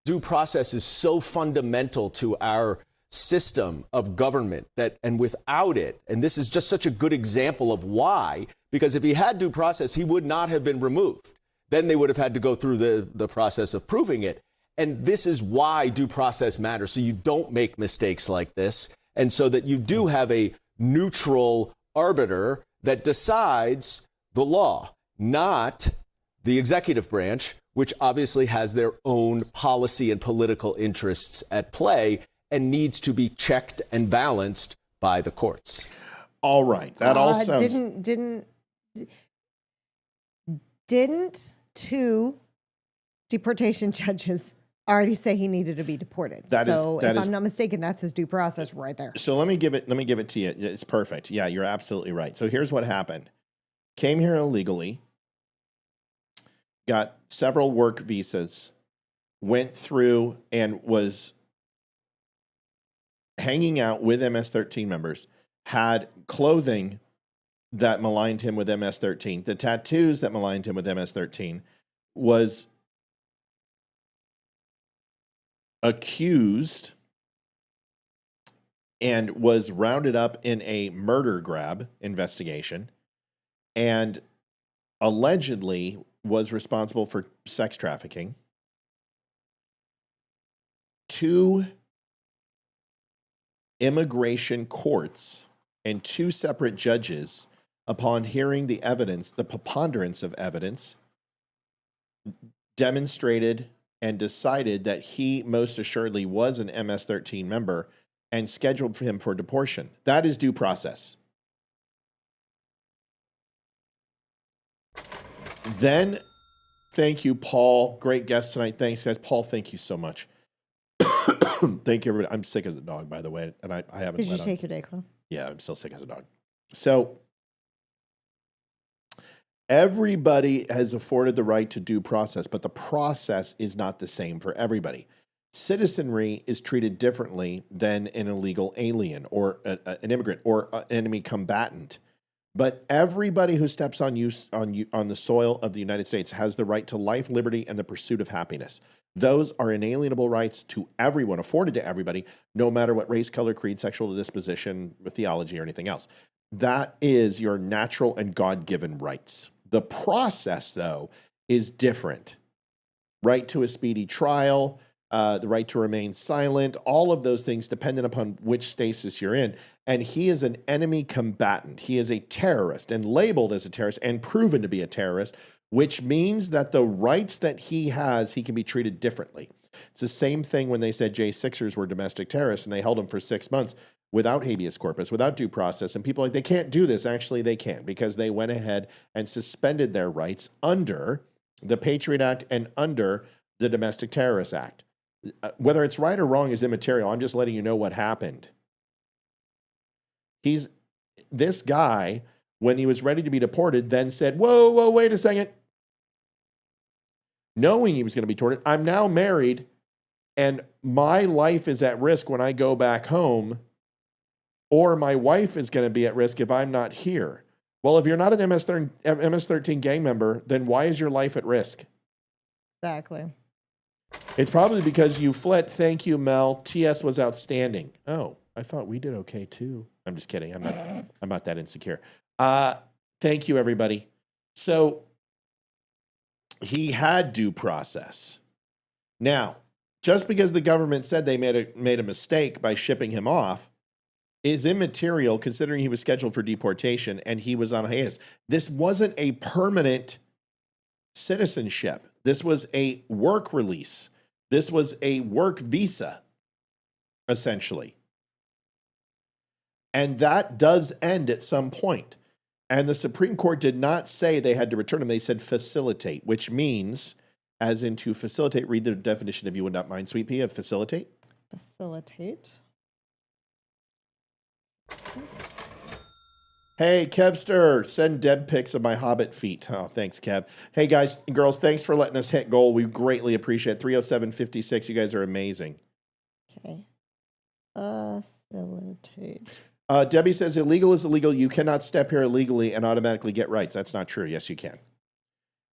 Due process is so fundamental to our system of government and without it, and this is just such a good example of why, because if he had due process, he would not have been removed. Then they would have had to go through the process of proving it. And this is why due process matters. So you don't make mistakes like this. And so that you do have a neutral arbiter that decides the law, not the executive branch, which obviously has their own policy and political interests at play and needs to be checked and balanced by the courts. All right. That all sounds... Didn't two deportation judges already say he needed to be deported? I'm not mistaken, that's his due process right there. So let me give it to you. It's perfect. Yeah, you're absolutely right. So here's what happened. Came here illegally, got several work visas, went through and was hanging out with MS-13 members, had clothing that maligned him with MS-13, the tattoos that maligned him with MS-13, was accused and was rounded up in a murder grab investigation and allegedly was responsible for sex trafficking. 2 immigration courts and 2 separate judges, upon hearing the evidence, the preponderance of evidence, demonstrated and decided that he most assuredly was an MS-13 member and scheduled for him for deportation. That is due process. Then, thank you, Paul. Great guest tonight. Thanks, guys. Paul, thank you so much. Thank you, everybody. I'm sick as a dog, by the way, and I haven't. Did you take your Dayquil? Yeah, I'm still sick as a dog. So, everybody has afforded the right to due process, but the process is not the same for everybody. Citizenry is treated differently than an illegal alien or an immigrant or an enemy combatant. But everybody who steps on the soil of the United States has the right to life, liberty, and the pursuit of happiness. Those are inalienable rights to everyone, afforded to everybody, no matter what race, color, creed, sexual disposition, theology, or anything else. That is your natural and God-given rights. The process, though, is different. Right to a speedy trial, the right to remain silent, all of those things dependent upon which stasis you're in. And he is an enemy combatant. He is a terrorist and labeled as a terrorist and proven to be a terrorist, which means that the rights that he has, he can be treated differently. It's the same thing when they said J6ers were domestic terrorists and they held them for 6 months without habeas corpus, without due process. And people are like, they can't do this. Actually, they can, because they went ahead and suspended their rights under the Patriot Act and under the Domestic Terrorist Act. Whether it's right or wrong is immaterial. I'm just letting you know what happened. This guy, when he was ready to be deported, then said, whoa, wait a second. Knowing he was going to be deported, I'm now married and my life is at risk when I go back home, or my wife is going to be at risk if I'm not here. Well, if you're not an MS-13 gang member, then why is your life at risk? Exactly. It's probably because you fled. Thank you, Mel. TS was outstanding. Oh, I thought we did okay too. I'm just kidding. I'm not that insecure. Thank you, everybody. So he had due process. Now, just because the government said they made a mistake by shipping him off is immaterial, considering he was scheduled for deportation and he was on hiatus. This wasn't a permanent citizenship. This was a work release. This was a work visa, essentially. And that does end at some point. And the Supreme Court did not say they had to return him. They said facilitate, which means, as in to facilitate, read the definition if you would not mind, Sweet Pea, of facilitate. Facilitate. Hey, Kevster, send Deb pics of my Hobbit feet. Oh, thanks, Kev. Hey, guys and girls, thanks for letting us hit goal. We greatly appreciate it. 307-56. You guys are amazing. Okay. Facilitate. Debbie says, illegal is illegal. You cannot step here illegally and automatically get rights. That's not true. Yes, you can.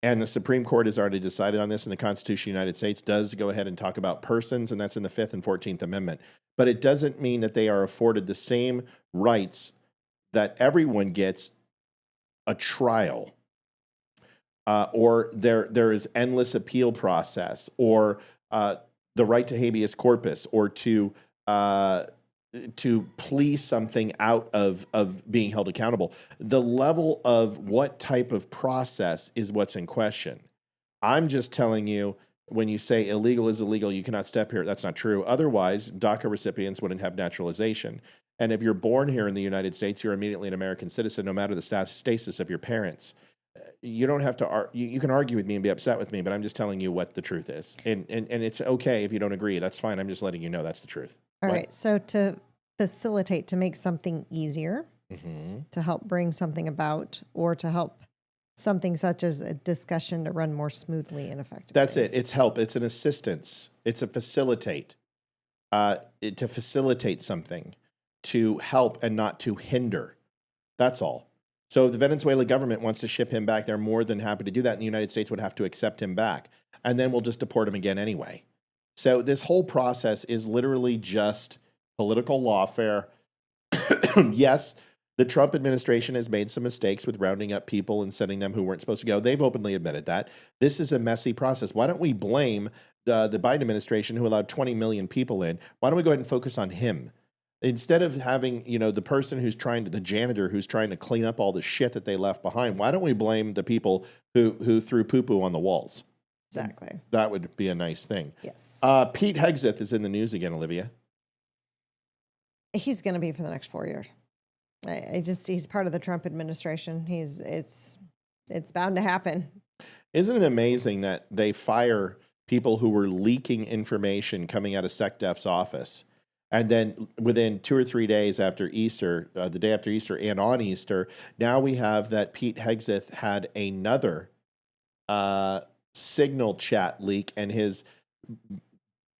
And the Supreme Court has already decided on this, and the Constitution of the United States does go ahead and talk about persons, and that's in the 5th and 14th Amendment. But it doesn't mean that they are afforded the same rights that everyone gets, a trial, or there is endless appeal process, or the right to habeas corpus, or to plea something out of being held accountable. The level of what type of process is what's in question. I'm just telling you, when you say illegal is illegal, you cannot step here, that's not true. Otherwise, DACA recipients wouldn't have naturalization. And if you're born here in the United States, you're immediately an American citizen, no matter the status of your parents. You don't have to, you can argue with me and be upset with me, but I'm just telling you what the truth is. And it's okay if you don't agree. That's fine. I'm just letting you know that's the truth. All right. So to facilitate, to make something easier, to help bring something about, or to help something such as a discussion to run more smoothly and effectively. That's it. It's help. It's an assistance. It's a facilitate. To facilitate something, to help and not to hinder. That's all. So if the Venezuela government wants to ship him back, they're more than happy to do that. And the United States would have to accept him back. And then we'll just deport him again anyway. So this whole process is literally just political lawfare. Yes, the Trump administration has made some mistakes with rounding up people and sending them who weren't supposed to go. They've openly admitted that. This is a messy process. Why don't we blame the Biden administration who allowed 20 million people in? Why don't we go ahead and focus on him? Instead of having, the person the janitor who's trying to clean up all the shit that they left behind, why don't we blame the people who threw poo-poo on the walls? Exactly. That would be a nice thing. Yes. Pete Hegseth is in the news again, Olivia. He's going to be for the next 4 years. He's part of the Trump administration. It's bound to happen. Isn't it amazing that they fire people who were leaking information coming out of SecDef's office? And then within 2 or 3 days after Easter, the day after Easter and on Easter, now we have that Pete Hegseth had another Signal chat leak, and his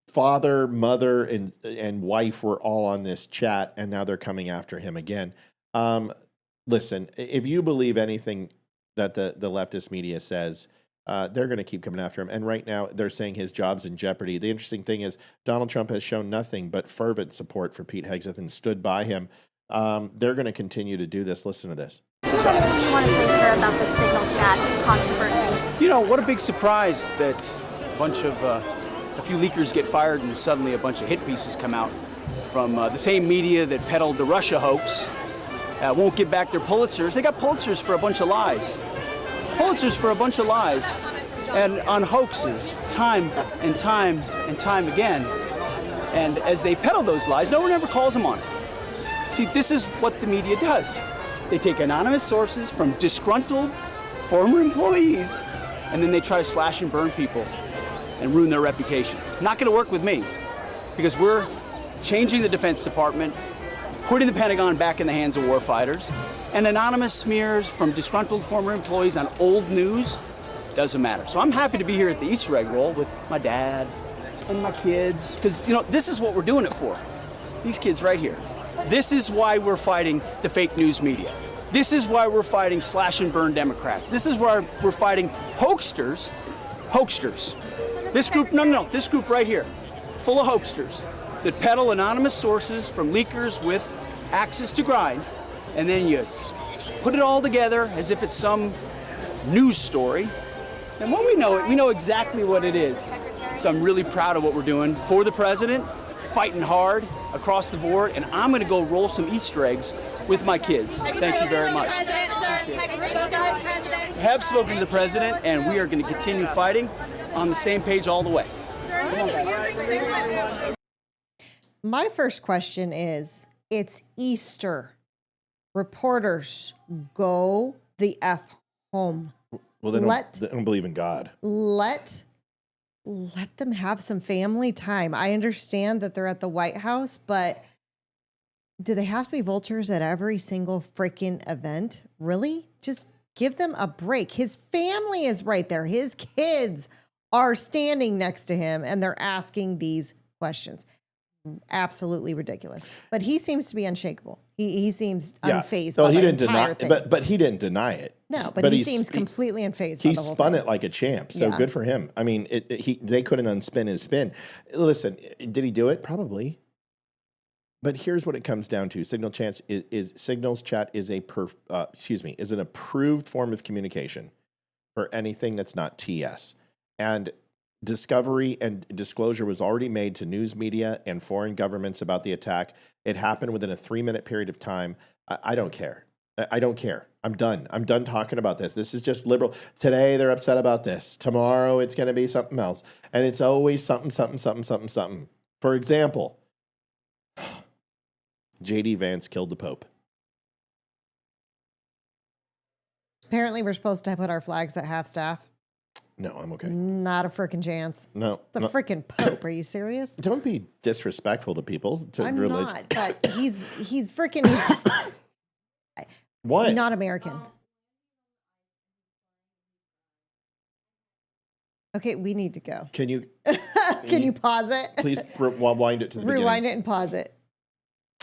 father, mother, and wife were all on this chat, and now they're coming after him again. Listen, if you believe anything that the leftist media says, they're going to keep coming after him. And right now, they're saying his job's in jeopardy. The interesting thing is Donald Trump has shown nothing but fervent support for Pete Hegseth and stood by him. They're going to continue to do this. Listen to this. What do you want to say, sir, about the Signal chat controversy? What a big surprise that a few leakers get fired and suddenly a bunch of hit pieces come out from the same media that peddled the Russia hoax. Won't give back their Pulitzers. They got Pulitzers for a bunch of lies. Pulitzers for a bunch of lies and on hoaxes time and time and time again. And as they peddle those lies, no one ever calls them on it. See, this is what the media does. They take anonymous sources from disgruntled former employees, and then they try to slash and burn people and ruin their reputations. Not going to work with me, because we're changing the Defense Department, putting the Pentagon back in the hands of warfighters, and anonymous smears from disgruntled former employees on old news doesn't matter. So I'm happy to be here at the Easter egg roll with my dad and my kids, because this is what we're doing it for. These kids right here. This is why we're fighting the fake news media. This is why we're fighting slash and burn Democrats. This is why we're fighting hoaxsters. This group, this group right here, full of hoaxsters that peddle anonymous sources from leakers with axes to grind, and then you put it all together as if it's some news story. And when we know exactly what it is. So I'm really proud of what we're doing for the president, fighting hard across the board, and I'm going to go roll some Easter eggs with my kids. Thank you very much. Have spoken to the president, and we are going to continue fighting on the same page all the way. Come on. My first question is, it's Easter. Reporters, go the F home. Well, they don't believe in God. Let them have some family time. I understand that they're at the White House, but do they have to be vultures at every single freaking event? Really? Just give them a break. His family is right there. His kids are standing next to him, and they're asking these questions. Absolutely ridiculous. But he seems to be unshakable. He seems unfazed by the entire thing. But he didn't deny it. No, but he seems completely unfazed by the whole thing. He spun it like a champ, so good for him. I mean, they couldn't unspin his spin. Listen, did he do it? Probably. But here's what it comes down to: Signals chat is is an approved form of communication for anything that's not TS. And discovery and disclosure was already made to news media and foreign governments about the attack. It happened within a 3-minute period of time. I don't care. I don't care. I'm done. I'm done talking about this. This is just liberal. Today they're upset about this. Tomorrow it's going to be something else. And it's always something. For example, J.D. Vance killed the Pope. Apparently we're supposed to put our flags at half-staff. No, I'm okay. Not a freaking chance. No. It's a freaking Pope. Are you serious? Don't be disrespectful to people. I'm not, but he's freaking... What? Not American. Okay, we need to go. Can you... Can you pause it? Please rewind it to the beginning. Rewind it and pause it.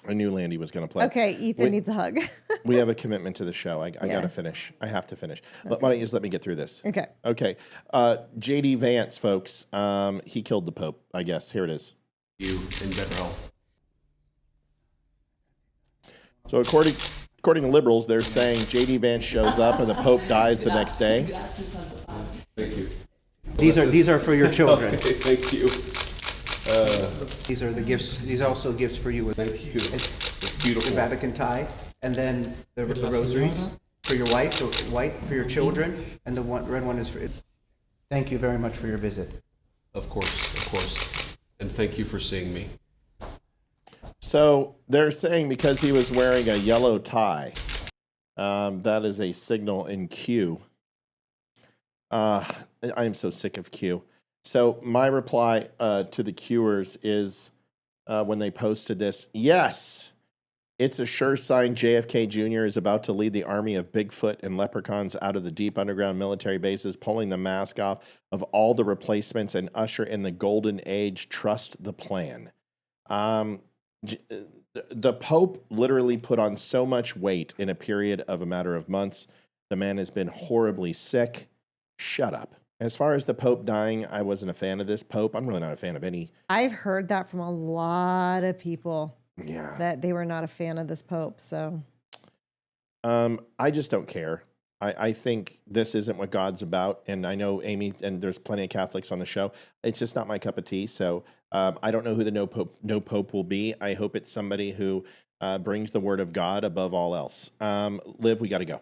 I knew Landy was going to play. Okay, Ethan needs a hug. We have a commitment to the show. I got to finish. I have to finish. Why don't you just let me get through this? Okay. Okay. J.D. Vance, folks, he killed the Pope, I guess. Here it is. You in better health. So according to liberals, they're saying J.D. Vance shows up and the Pope dies the next day. Thank you. These are for your children. Okay, thank you. These are the gifts. These are also gifts for you. Thank you. It's beautiful. The Vatican tie, and then the rosaries for your wife, the white for your children, and the red one is for. Thank you very much for your visit. Of course. And thank you for seeing me. So they're saying because he was wearing a yellow tie, that is a signal in Q. I am so sick of Q. So my reply to the Qers is when they posted this, yes, it's a sure sign JFK Jr. is about to lead the army of Bigfoot and leprechauns out of the deep underground military bases, pulling the mask off of all the replacements and usher in the golden age. Trust the plan. The Pope literally put on so much weight in a period of a matter of months. The man has been horribly sick. Shut up. As far as the Pope dying, I wasn't a fan of this Pope. I'm really not a fan of any. I've heard that from a lot of people. Yeah. That they were not a fan of this Pope. So I just don't care. I think this isn't what God's about. And I know Amy, and there's plenty of Catholics on the show. It's just not my cup of tea. So I don't know who the no Pope will be. I hope it's somebody who brings the word of God above all else. Liv, we got to go.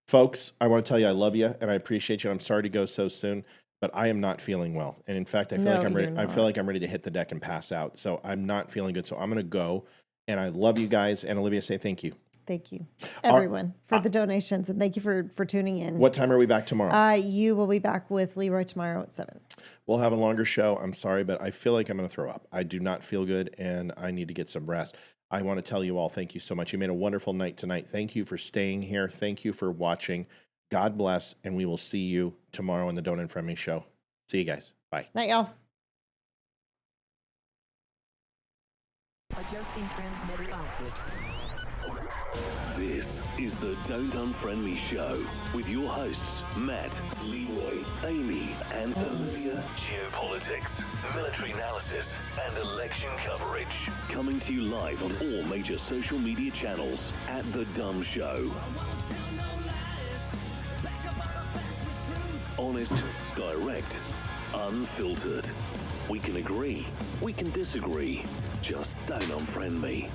Folks, I want to tell you I love you and I appreciate you. I'm sorry to go so soon, but I am not feeling well. And in fact, I feel like I'm ready to hit the deck and pass out. So I'm not feeling good. So I'm going to go. And I love you guys. And Olivia, say thank you. thank you, everyone, for the donations. And thank you for tuning in. What time are we back tomorrow? You will be back with Leroy tomorrow at 7. We'll have a longer show. I'm sorry, but I feel like I'm going to throw up. I do not feel good, and I need to get some rest. I want to tell you all, thank you so much. You made a wonderful night tonight. Thank you for staying here. Thank you for watching. God bless, and we will see you tomorrow on the Don't Unfriend Me show. See you guys. Bye. Night, y'all. Adjusting transmitter output. This is the Don't Unfriend Me show with your hosts, Matt, Leroy, Amy, and Olivia. Geopolitics, military analysis, and election coverage. Coming to you live on all major social media channels at The Dumb Show. Honest, direct, unfiltered. We can agree, we can disagree. Just don't unfriend me.